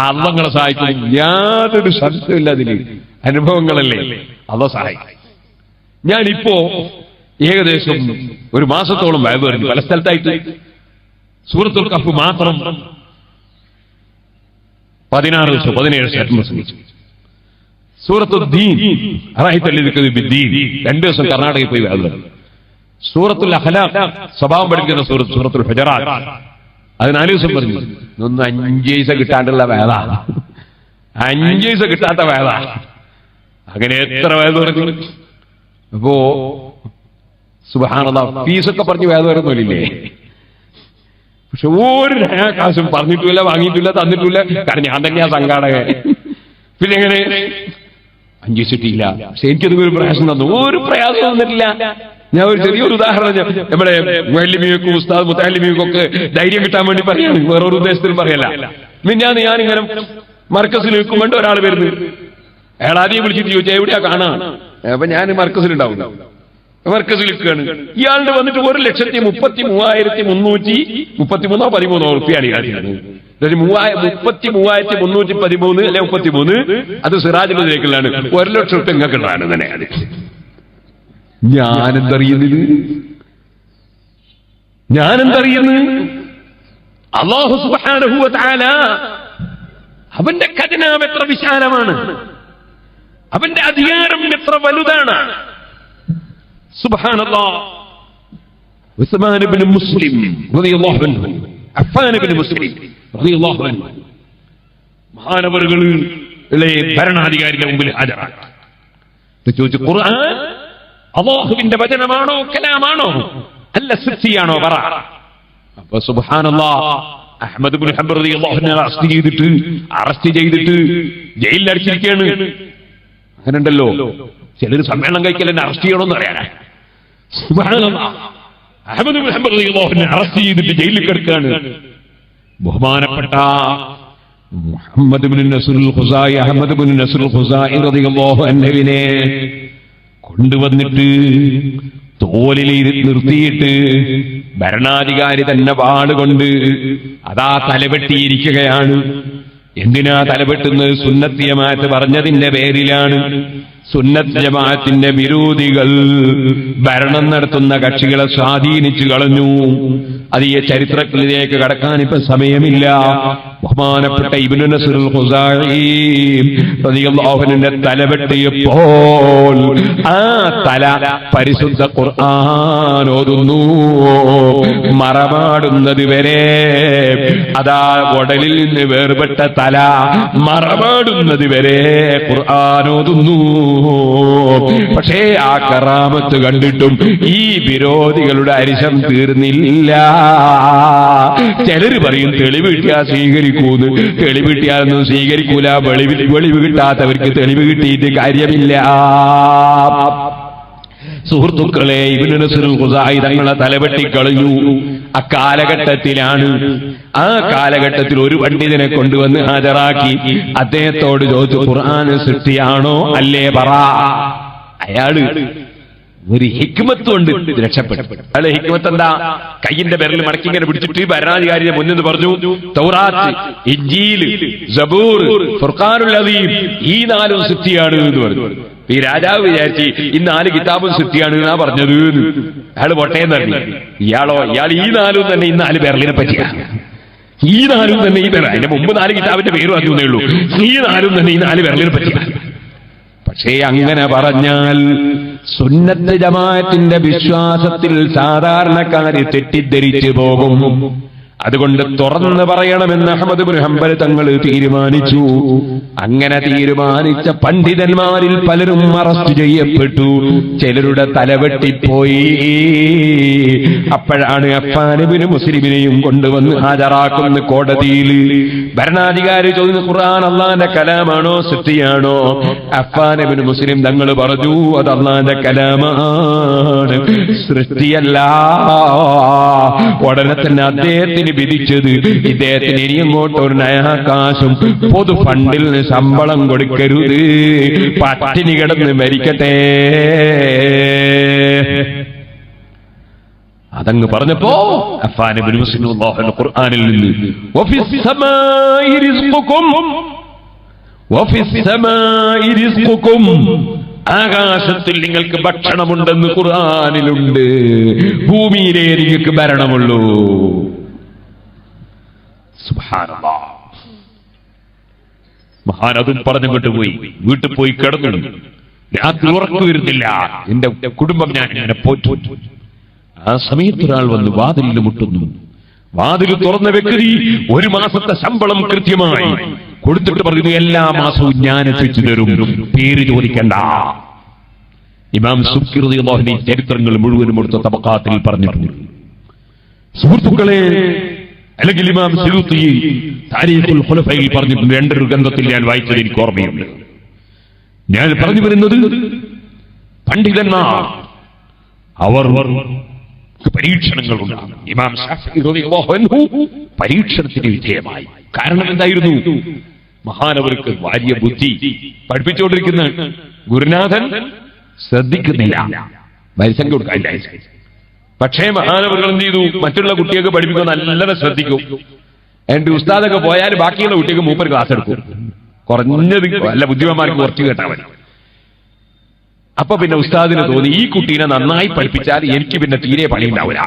അള്ളങ്ങളെ സഹായിക്കും. യാതൊരു സംശയമില്ല. അതിന് അനുഭവങ്ങളല്ലേ അള്ളാഹ് സഹായിക്കും. ഞാനിപ്പോ ഏകദേശം ഒരു മാസത്തോളം വയവ് പറഞ്ഞു പല സ്ഥലത്തായിട്ട്. സൂറത്തുൽ കഹ്ഫ് മാത്രം 16 ദിവസം 17 സ്ഥലം പ്രസംഗിച്ചു. സൂറത്തുൽ ദീൻ 2 ദിവസം കർണാടകയിൽ പോയി വയവ് പറഞ്ഞു. സൂറത്തുൽ അഖ്ലാഖ് സ്വഭാവം പഠിക്കുന്ന സൂറത്തുൽ ഹുജറാത്ത് അത് 4 ദിവസം പറഞ്ഞു. ഒന്ന് 5 പൈസ കിട്ടാണ്ടുള്ള വേദ, 5 പൈസ കിട്ടാത്ത വേദ. അങ്ങനെ എത്ര വേദ പറഞ്ഞു. അപ്പോ സുബ്ഹാനല്ലാഹ്, ഫീസൊക്കെ പറഞ്ഞ് വേദ വരുന്നില്ലേ? പക്ഷെ ഒരു കാശും പറഞ്ഞിട്ടില്ല, വാങ്ങിയിട്ടില്ല, തന്നിട്ടില്ല. കാരണം ഞാൻ തന്നെയാ സംഘാടകൻ. പിന്നെ എങ്ങനെ 5 പൈസ കിട്ടിയില്ല. പക്ഷെ എനിക്കത് ഒരു പ്രയാസം തന്നു, ഒരു പ്രയാസം തന്നിട്ടില്ല. ഞാൻ ഒരു ചെറിയൊരു ഉദാഹരണം നമ്മുടെ മുഅല്ലിമീക്കും ഉസ്താദ് മുതഅല്ലിമീക്കും ഒക്കെ ധൈര്യം കിട്ടാൻ വേണ്ടി പറയാണ്, വേറൊരു ഉദ്ദേശത്തിലും പറയല്ല. ഞാനിങ്ങനെ മർക്കസിൽ നിൽക്കുമ്പോൾ ഒരാൾ വരുന്നു. അയാൾ ആദ്യം വിളിച്ചിട്ട് ചോദിച്ചാൽ എവിടെയാ കാണാൻ? അപ്പൊ ഞാൻ മർക്കസിലുണ്ടാവും. മർക്കസിൽ നിൽക്കുകയാണ്. ഇയാളുടെ വന്നിട്ട് 1,33,333 ഉറുപ്പിയാണ് ഇയാൾ. 3313 അല്ലെ 33, അത് സിറാജുലേക്കുള്ളതാണ്. 1,00,000 റുപ്യ നിങ്ങൾക്കുള്ളതാണ്. തന്നെ അത് ഞാനെന്തറിയുന്നു? അല്ലാഹു സുബ്ഹാനഹു വ തആല അവന്റെ ഖജനാവ് എത്ര വിശാലമാണ്, അവന്റെ അധികാരം എത്ര വലുതാണ്. സുബ്ഹാനല്ലാഹ്. ഉസ്മാൻ ഇബ്നു മുസ്ലിം റളിയല്ലാഹു അൻഹു, അഫ്ഫാൻ ഇബ്നു മുസ്ലിം റളിയല്ലാഹു അൻഹു മഹാനവറുകളെ ഭരണാധികാരിയുടെ മുമ്പിൽ ഹാജരാക്കി ചോദിച്ചു, ഖുർആൻ അല്ലാഹുവിന്റെ വചനമാണോ കലാമാണോ അല്ല സൃഷ്ടിയാണോ പറ. അപ്പൊ സുബ്ഹാനല്ലാഹ്, അഹ്മദ് ഇബ്നു ഹംബൽ റളിയല്ലാഹു അൻഹു അറസ്റ്റ് ചെയ്തിട്ട് ജയിലിൽ അടച്ചിരിക്കുകയാണ്. അങ്ങനെ ഉണ്ടല്ലോ ചിലർ സമ്മേളനം കഴിക്കൽ എന്നെ അറസ്റ്റ് ചെയ്യണമെന്ന് പറയാനാ. സുബ്ഹാനല്ലാഹ്, അഹ്മദ് ഇബ്നു ഹംബൽ റളിയല്ലാഹു അൻഹു അറസ്റ്റ് ചെയ്തിട്ട് ജയിലിൽ കിടക്കുകയാണ്. ബഹുമാനപ്പെട്ട മുഹമ്മദ് ഇബ്നു നസ്റുൽ ഖുസായി, അഹ്മദ് ഇബ്നു നസ്റുൽ ഖുസായി റളിയല്ലാഹു അൻഹുവിനെ കൊണ്ടുവന്നിട്ട് തോലിൽ നിർത്തിയിട്ട് ഭരണാധികാരി തന്നെ വാളുകൊണ്ട് അതാ തലവെട്ടിയിരിക്കുകയാണ്. എന്തിനാ തലവെട്ടുന്നത്? സുന്നത്ത് ജമാഅത്ത് പറഞ്ഞതിന്റെ പേരിലാണ്. സുന്നത്ത് ജമാഅത്തിന്റെ വിരോധികൾ ഭരണം നടത്തുന്ന കക്ഷികളെ സ്വാധീനിച്ചു കളഞ്ഞു. അത് ഈ ചരിത്രത്തിലേക്ക് കടക്കാൻ ഇപ്പൊ സമയമില്ല. ബഹുമാനപ്പെട്ട ഇബ്നു നസ്റുൽ ഖുസാഇ റളിയല്ലാഹു അൻഹുവിന്റെ തലവെട്ടിയപ്പോൾ ആ തല പരിശുദ്ധ ഖുർആൻ ഓതുന്നു. മറമാടുന്നത് വരെ അതാ ഉടലിൽ നിന്ന് വേർപെട്ട തല മറമാടുന്നത് വരെ ഖുർആൻ ഓതുന്നു. പക്ഷേ ആ കറാമത്ത് കണ്ടിട്ടും ഈ വിരോധികളുടെ അരിശം തീർന്നില്ല. ചിലര് പറയും തെളിവ് കിട്ടിയാൽ സ്വീകരിക്കൂന്ന്. തെളിവ് കിട്ടിയാലൊന്നും സ്വീകരിക്കൂല. വെളിവ് കിട്ടാത്തവർക്ക് തെളിവ് കിട്ടിയിട്ട് കാര്യമില്ല. സുഹൃത്തുക്കളെ, ഇബ്നു നസ്റുൽ ഖുസാഇ തങ്ങളെ തലവെട്ടിക്കളഞ്ഞു. അക്കാലഘട്ടത്തിലാണ്. ആ കാലഘട്ടത്തിൽ ഒരു പണ്ഡിതനെ കൊണ്ടുവന്ന് ഹാജരാക്കി. അദ്ദേഹത്തോട് ചോദിച്ചു, ഖുർആൻ സൃഷ്ടിയാണോ അല്ലേ പറ. അയാള് ഒരു ഹിക്മത്ത് കൊണ്ട് രക്ഷപ്പെട്ടു. അയാളെ ഹിക്മത്ത് എന്താ? കയ്യിന്റെ വിരൽ മടക്കി ഇങ്ങനെ പിടിച്ചിട്ട് ഭരണാധികാരിയെ മുന്നിൽ പറഞ്ഞു, തൗറാത്ത്, ഇഞ്ചീൽ, സബൂർ, ഫുർഖാനുൽ അദീം ഈ 4 സൃഷ്ടിയാണ് എന്ന് പറഞ്ഞു. ഈ രാജാവ് വിചാരിച്ച് ഈ 4 കിതാബും സൃഷ്ടിയാണ് എന്നാ പറഞ്ഞത്. അയാൾ പൊട്ടേന്ന് പറഞ്ഞു. ഇയാൾ ഈ 4 തന്നെ ഈ 4 വിരലിനെ പറ്റിയാണ്. ഈ 4 തന്നെ ഈ വിരൽ. അതിന്റെ മുമ്പ് 4 കിതാബിന്റെ പേര് പറഞ്ഞേ ഉള്ളൂ. ഈ 4 തന്നെ ഈ 4 വിരലിനെ പറ്റിയാണ്. പക്ഷേ അങ്ങനെ പറഞ്ഞാൽ സുന്നത്ത് ജമാഅത്തിന്റെ വിശ്വാസത്തിൽ സാധാരണക്കാര് തെറ്റിദ്ധരിച്ചു പോകും. അതുകൊണ്ട് തുറന്ന് പറയണമെന്ന് അഹ്മദ് ഇബ്നു ഹംബൽ തങ്ങൾ തീരുമാനിച്ചു. അങ്ങനെ തീരുമാനിച്ച പണ്ഡിതന്മാരിൽ പലരും അറസ്റ്റ് ചെയ്യപ്പെട്ടു. ചിലരുടെ തലവെട്ടിപ്പോയി. അപ്പോഴാണ് അഫ്ഫാൻ ഇബ്നു മുസ്ലിമിനെയും കൊണ്ടുവന്ന് ഹാജരാക്കുന്ന കോടതിയിൽ. ഭരണാധികാരി ചോദിച്ചു, ഖുർആൻ അല്ലാഹുവിന്റെ കലാമാണോ സൃഷ്ടിയാണോ? അഫ്ഫാൻ ഇബ്നു മുസ്ലിം തങ്ങൾ പറഞ്ഞു, അത് അല്ലാഹുവിന്റെ കലാമാണ്, സൃഷ്ടിയല്ല. ഉടനെ തന്നെ അദ്ദേഹത്തിന് വിധിച്ചത്, ഇദ്ദേഹത്തിന് ഇനി അങ്ങോട്ട് ഒരു നയാകാശം പൊതു ഫണ്ടിൽ നിന്ന് ശമ്പളം കൊടുക്കരുത്, പട്ടിണി കിടന്ന് മരിക്കട്ടെ. അതങ്ങ് പറഞ്ഞപ്പോ അഫ്ഫാൻ ഇബ്നു മുസ്ലിം അല്ലാഹു ഖുർആനിൽ നിന്ന് വഫിസ് സമാഇ റിസ്ഖുകും വഫിസ് സമാഇ റിസ്ഖുകും, ആകാശത്തിൽ നിങ്ങൾക്ക് ഭക്ഷണമുണ്ടെന്ന് ഖുർആനിലുണ്ട്, ഭൂമിയിലേ നിങ്ങൾക്ക് ഭരണമുള്ളൂ. സുബ്ഹാനല്ലാഹ്. മഹാൻ അതും പറഞ്ഞങ്ങോട്ട് പോയി. വീട്ടിൽ പോയി കിടന്നു. രാത്രി ഉറക്കു വരുന്നില്ല. എന്റെ കുടുംബം ഞാൻ ഇങ്ങനെ പോറ്റു. ആ സമയത്ത് ഒരാൾ വന്ന് വാതിലിൽ മുട്ടുന്നു. വാതിൽ തുറന്ന വ്യക്തി 1 മാസത്തെ ശമ്പളം കൃത്യമായി കൊടുത്തിട്ട് പറയുന്നു, എല്ലാ മാസവും ഞാൻ എത്തിച്ചു തരും, പേര് ചോദിക്കണ്ട. ഇമാം സുബ്കി റളിയല്ലാഹു അൻഹു ചരിത്രങ്ങൾ മുഴുവനും എടുത്ത തബഖാത്തിൽ പറഞ്ഞിട്ടുണ്ട്. സുഹൃത്തുക്കളെ, അല്ലെങ്കിൽ ഇമാം സിയൂത്തി താരീഖുൽ ഖുലഫയിൽ പറഞ്ഞിട്ടുണ്ട്. 2 ഗ്രന്ഥത്തിൽ ഞാൻ വായിച്ചത് എനിക്ക് ഓർമ്മയുണ്ട്. ഞാൻ പറഞ്ഞു വരുന്നത്, പണ്ഡിതന്മാർ അവർ പരീക്ഷണങ്ങളുണ്ടാകും. ഇമാം ശാഫിഈ റളിയല്ലാഹു അൻഹു പരീക്ഷണത്തിന് വിധേയമായി. കാരണം എന്തായിരുന്നു? മഹാനവർക്ക് വലിയ ബുദ്ധി. പഠിപ്പിച്ചുകൊണ്ടിരിക്കുന്ന ഗുരുനാഥൻ ശ്രദ്ധിക്കുന്നില്ല, പരിസംഖ്യ കൊടുക്കാൻ. പക്ഷേ മഹാനവറുകൾ എന്ത് ചെയ്തു? മറ്റുള്ള കുട്ടികൾക്ക് പഠിപ്പിക്കാൻ നല്ലത് ശ്രദ്ധിക്കും. എന്നിട്ട് ഉസ്താദൊക്കെ പോയാൽ ബാക്കിയുള്ള കുട്ടിക്ക് മൂപ്പർ ക്ലാസ് എടുക്കും. കുറഞ്ഞത് അല്ല ബുദ്ധിമാന്മാർക്ക് കുറച്ച് കേട്ടാൽ മതി. അപ്പൊ പിന്നെ ഉസ്താദിന് തോന്നി ഈ കുട്ടീനെ നന്നായി പഠിപ്പിച്ചാൽ എനിക്ക് പിന്നെ തീരെ പണി ഉണ്ടാവില്ല,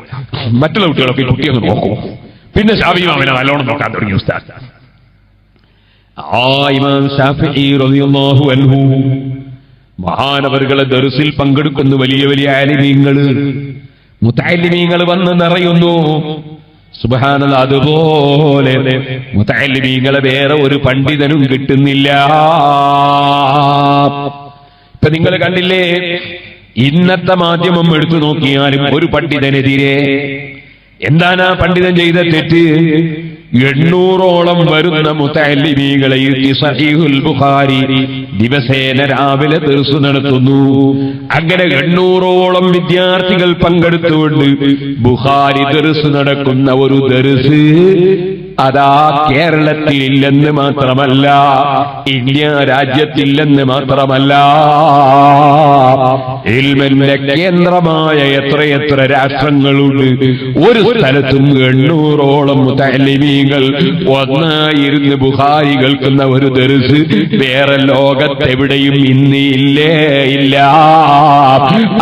മറ്റുള്ള കുട്ടികളൊക്കെ കുട്ടിയൊന്ന് നോക്കും. പിന്നെ ശാഫിഈ ഇമാമിനെ നല്ലോണം നോക്കാൻ തുടങ്ങി ഉസ്താദ്. ഇമാം ശാഫിഈ റളിയല്ലാഹു അൻഹു മഹാനവറുകളെ ദർസിൽ പങ്കെടുക്കുന്ന വലിയ വലിയ ആലിമീങ്ങള് മുതഅല്ലിമീങ്ങൾ വന്ന് നിറയുന്നു. സുബ്ഹാനല്ലാഹ്, അതുപോലെ മുതഅല്ലിമീങ്ങളെ വേറെ ഒരു പണ്ഡിതനും കിട്ടുന്നില്ല. ഇപ്പൊ നിങ്ങൾ കണ്ടില്ലേ, ഇന്നത്തെ മാധ്യമം എടുത്തു നോക്കിയാലും ഒരു പണ്ഡിതനെതിരെ എന്താണ് ആ പണ്ഡിതൻ ചെയ്ത തെറ്റ്? 800ഓളം വരുന്ന മുതഅല്ലിമീങ്ങളെ സഹീഹുൽ ബുഖാരി ദിവസേന രാവിലെ ദർസ് നടത്തുന്നു. അങ്ങനെ 800ഓളം വിദ്യാർത്ഥികൾ പങ്കെടുത്തുകൊണ്ട് ബുഖാരി ദർസ് നടക്കുന്ന ഒരു ദർസ് അതാ കേരളത്തിലില്ലെന്ന് മാത്രമല്ല, ഇന്ത്യ രാജ്യത്തില്ലെന്ന് മാത്രമല്ല, ഇൽമിന്റെ കേന്ദ്രമായ എത്രയെത്ര രാഷ്ട്രങ്ങളുണ്ട്. ഒരു സ്ഥലത്തും 800ഓളം മുതഅല്ലിമീങ്ങൾ ഒന്നായിരുന്ന് ബുഖാരി കേൾക്കുന്ന ഒരു ദർസ് വേറെ ലോകത്തെവിടെയും ഇന്ന് ഇല്ലേ ഇല്ല.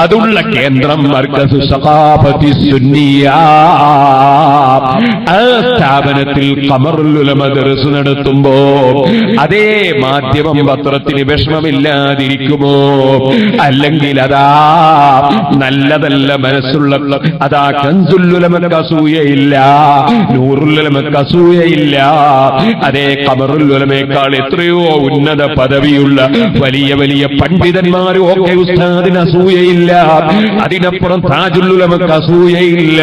അതുള്ള കേന്ദ്രം മർകസ് സഖാഫത്തി സുന്നിയ. ആ സ്ഥാപനത്തിൽ ഖമറുൽ ഉലമ ദർസ് നടത്തുമ്പോ അതേ മാധ്യമം പത്രത്തിന് വിഷമമില്ലാതിരിക്കുമോ? അല്ലെങ്കിൽ അതാ നല്ലതല്ല മനസ്സുള്ള അതാ കൻസുൽ ഉലമക്ക് അസൂയയില്ല, നൂറുൽ ഉലമക്ക് അസൂയയില്ല. അതേ ഖമറുൽ ഉലമയേക്കാൾ എത്രയോ ഉന്നത പദവിയുള്ള വലിയ വലിയ പണ്ഡിതന്മാരും ഒക്കെ ഉസ്താദിന് അസൂയയില്ല. അതിനപ്പുറം താജുൽ ഉലമക്ക് അസൂയയില്ല.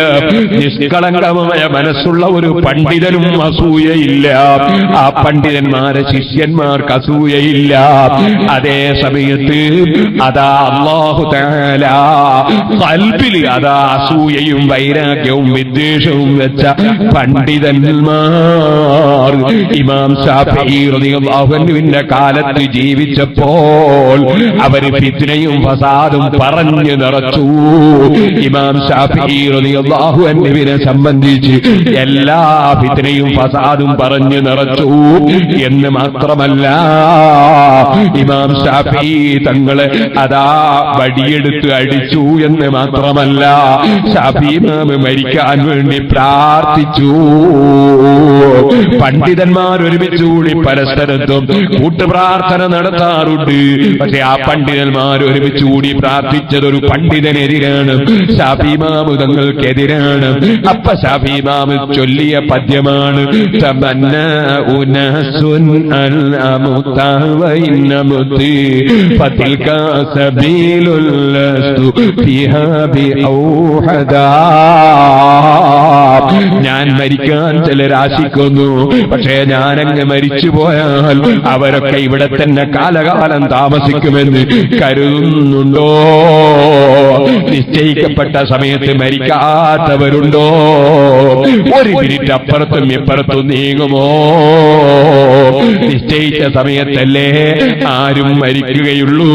നിഷ്കളങ്കമായ മനസ്സുള്ള ഒരു പണ്ഡിതനും അസൂയയില്ല. ആ പണ്ഡിതന്മാരെ ശിഷ്യന്മാർക്ക് അസൂയയില്ല. അതേ സമയത്ത് അതാ അല്ലാഹു തആല ഖൽബിൽ അതാ അസൂയയും വൈരാഗ്യവും വിദ്വേഷവും വെച്ച പണ്ഡിതന്മാർ ഇമാം ശാഫിഈ റളിയല്ലാഹു അൻഹുവിന്റെ കാലത്ത് ജീവിച്ചപ്പോൾ അവര് ഫിത്നയും ഫസാദും പറഞ്ഞു നിറച്ചു. ഇമാം ശാഫിഈ റളിയല്ലാഹു അൻഹുവിനെ സംബന്ധിച്ച് എല്ലാ ഫിത്നയും ഫസാദും പറഞ്ഞു നിറച്ചു എന്ന് മാത്രമല്ല, ഇമാം ശാഫിഈ തങ്ങളെ അതാ വടിയെടുത്ത് അടിച്ചു എന്ന് മാത്രമല്ല, ശാഫിഈ ഇമാം മരിക്കാൻ വേണ്ടി പ്രാർത്ഥിച്ചു. പണ്ഡിതന്മാർ ഒരുമിച്ചുകൂടി പരസ്പരത്തും കൂട്ടുപ്രാർത്ഥന നടത്താറുണ്ട്. പക്ഷെ ആ പണ്ഡിതന്മാർ ഒരുമിച്ചുകൂടി പ്രാർത്ഥിച്ചത് ഒരു പണ്ഡിതനെതിരാണ്, ശാഫിഈ ഇമാം തങ്ങൾക്കെതിരാണ്. അപ്പൊ ശാഫിഈ ഇമാം ചൊല്ലിയ പദ്യമാണ് തമന്നാ ഉനാസുൻ അൽ അമുത വഇന്ന മുതി ഫതിൽക സബീലുൽ ലസ്തു ഫിഹാ ബിഔഹദാ. ഞാൻ മരിക്കാൻ ചിലരാശിക്കുന്നു, പക്ഷേ ഞാനങ്ങ് മരിച്ചു പോയാൽ അവരൊക്കെ ഇവിടെ തന്നെ കാലകാലം താമസിക്കുമെന്ന് കരുതുന്നുണ്ടോ? നിശ്ചയിക്കപ്പെട്ട സമയത്ത് മരിക്കാത്തവരുണ്ടോ? ഒരു മിനിറ്റ് അപ്പുറത്തും ഇപ്പുറത്തും നീങ്ങുമോ? നിശ്ചയിച്ച സമയത്തല്ലേ ആരും മരിക്കുകയുള്ളൂ.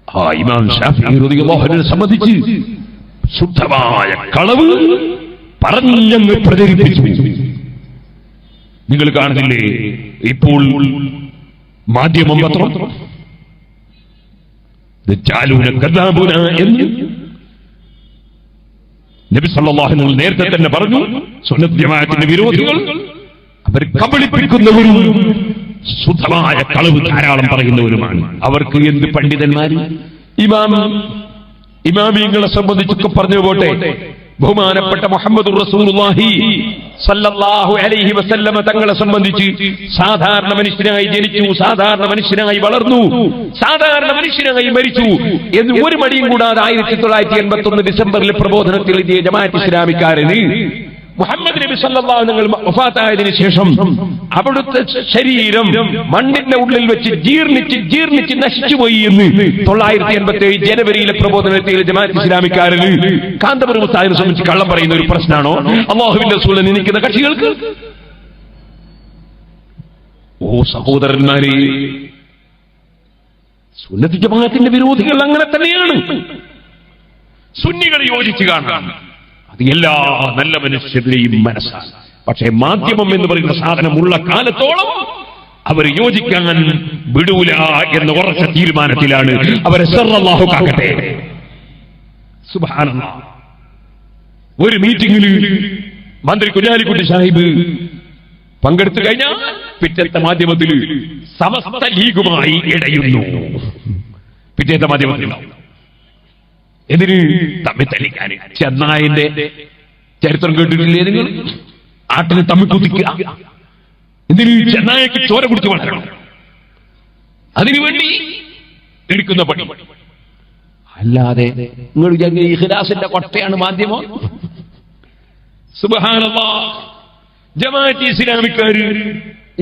ആ ഇമാം ശാഫിഈ റളിയല്ലാഹു അൻഹുവിനെ സംബന്ധിച്ച് ശുദ്ധമായ കളവ് പറഞ്ഞങ്ങ് പ്രചരിപ്പിച്ചു. നിങ്ങൾ കാണുന്നില്ലേ ഇപ്പോൾ മാധ്യമം പത്രം ദജ്ജാലൂന കദ്ദാബൂന എന്ന് നബി സല്ലല്ലാഹു അലൈഹി വസല്ലം നേരത്തെ തന്നെ പറഞ്ഞു. സുന്നത്ത് ജമാഅത്തിന്റെ വിരോധികൾ അവർ കബളിപ്പിക്കുന്നവരും ശുദ്ധമായ കളവ് ധാരാളം പറയുന്നവരുമാണ്. അവർക്ക് എന്ത് പണ്ഡിതന്മാര്? ഇമാമിങ്ങളെ സംബന്ധിച്ചൊക്കെ പറഞ്ഞു പോട്ടെ. ബഹുമാനപ്പെട്ട മുഹമ്മദുർ റസൂലുള്ളാഹി സല്ലല്ലാഹു അലൈഹി വസല്ലമ തങ്ങളെ സംബന്ധിച്ച് സാധാരണ മനുഷ്യനായി ജനിച്ചു, സാധാരണ മനുഷ്യനായി വളർന്നു, സാധാരണ മനുഷ്യനായി മരിച്ചു എന്ന് ഒരു മടിയും കൂടാതെ 1981 ഡിസംബറിലെ പ്രബോധനത്തിൽ എഴുതിയ ജമാഅത്ത് ഇസ്ലാമിക്കാരന് മുഹമ്മദ് നബി സല്ലല്ലാഹു അലൈഹി വസല്ലം വഫാത്തായതിനു ശേഷം അവിടുത്തെ ശരീരം മണ്ണിന്റെ ഉള്ളിൽ വെച്ച് ജീർണിച്ച് നശിച്ചുപോയി എന്ന് 1987 ജനുവരിയിലെ പ്രബോധനത്തിൽ ജമാഅത്ത് ഇസ്ലാമിക്കാരന് കാന്തപുരം ഉസ്താദിനെ സംബന്ധിച്ച് കള്ളം പറയുന്ന ഒരു പ്രശ്നമാണോ അല്ലാഹുവിന്റെ റസൂലിനെ നിന്ദിക്കുന്ന കക്ഷികൾക്ക്? ഓ സഹോദരന്മാരെ, സുന്നത്ത് ജമാഅത്തിന്റെ വിരോധികൾ അങ്ങനെ തന്നെയാണ്. സുന്നികൾ യോജിച്ച് കാണാം. അത് എല്ലാ നല്ല മനുഷ്യരുടെയും മനസ്സാണ്. പക്ഷേ മാധ്യമം എന്ന് പറയുന്ന സാധനമുള്ള കാലത്തോളം അവർ യോജിക്കാൻ വിടൂല എന്ന ഉറച്ച തീരുമാനത്തിലാണ്. അവരെ അല്ലാഹു കാക്കട്ടെ. സുബ്ഹാനല്ലാഹ്. ഒരു മീറ്റിംഗിൽ മന്ത്രി കുഞ്ഞാലിക്കുട്ടി സാഹിബ് പങ്കെടുത്തു കഴിഞ്ഞാൽ പിറ്റത്തെ മാധ്യമത്തിൽ സമസ്ത ലീഗുമായി ഇടയുന്നു. പിറ്റത്തെ മാധ്യമത്തിൽ എന്തിന്? തമ്മിൽ തല്ലിക്കാൻ. ചെന്നായന്റെ ചരിത്രം കേട്ടിട്ടില്ലേ നിങ്ങൾ? ആട്ടിന് തമ്മിൽ കുത്തിക്കുക. എന്തിന്? ചെന്നായക്ക് ചോര കുടിച്ച് വളരണം. അതിനുവേണ്ടി എടുക്കുന്ന പണി. അല്ലാതെ നിങ്ങൾ ഇഖ്ലാസിന്റെ കൊട്ടയാണ് മാധ്യമം. സുബ്ഹാനല്ലാഹ്. ജമാഅത്ത് ഇസ്ലാമിക്കാര്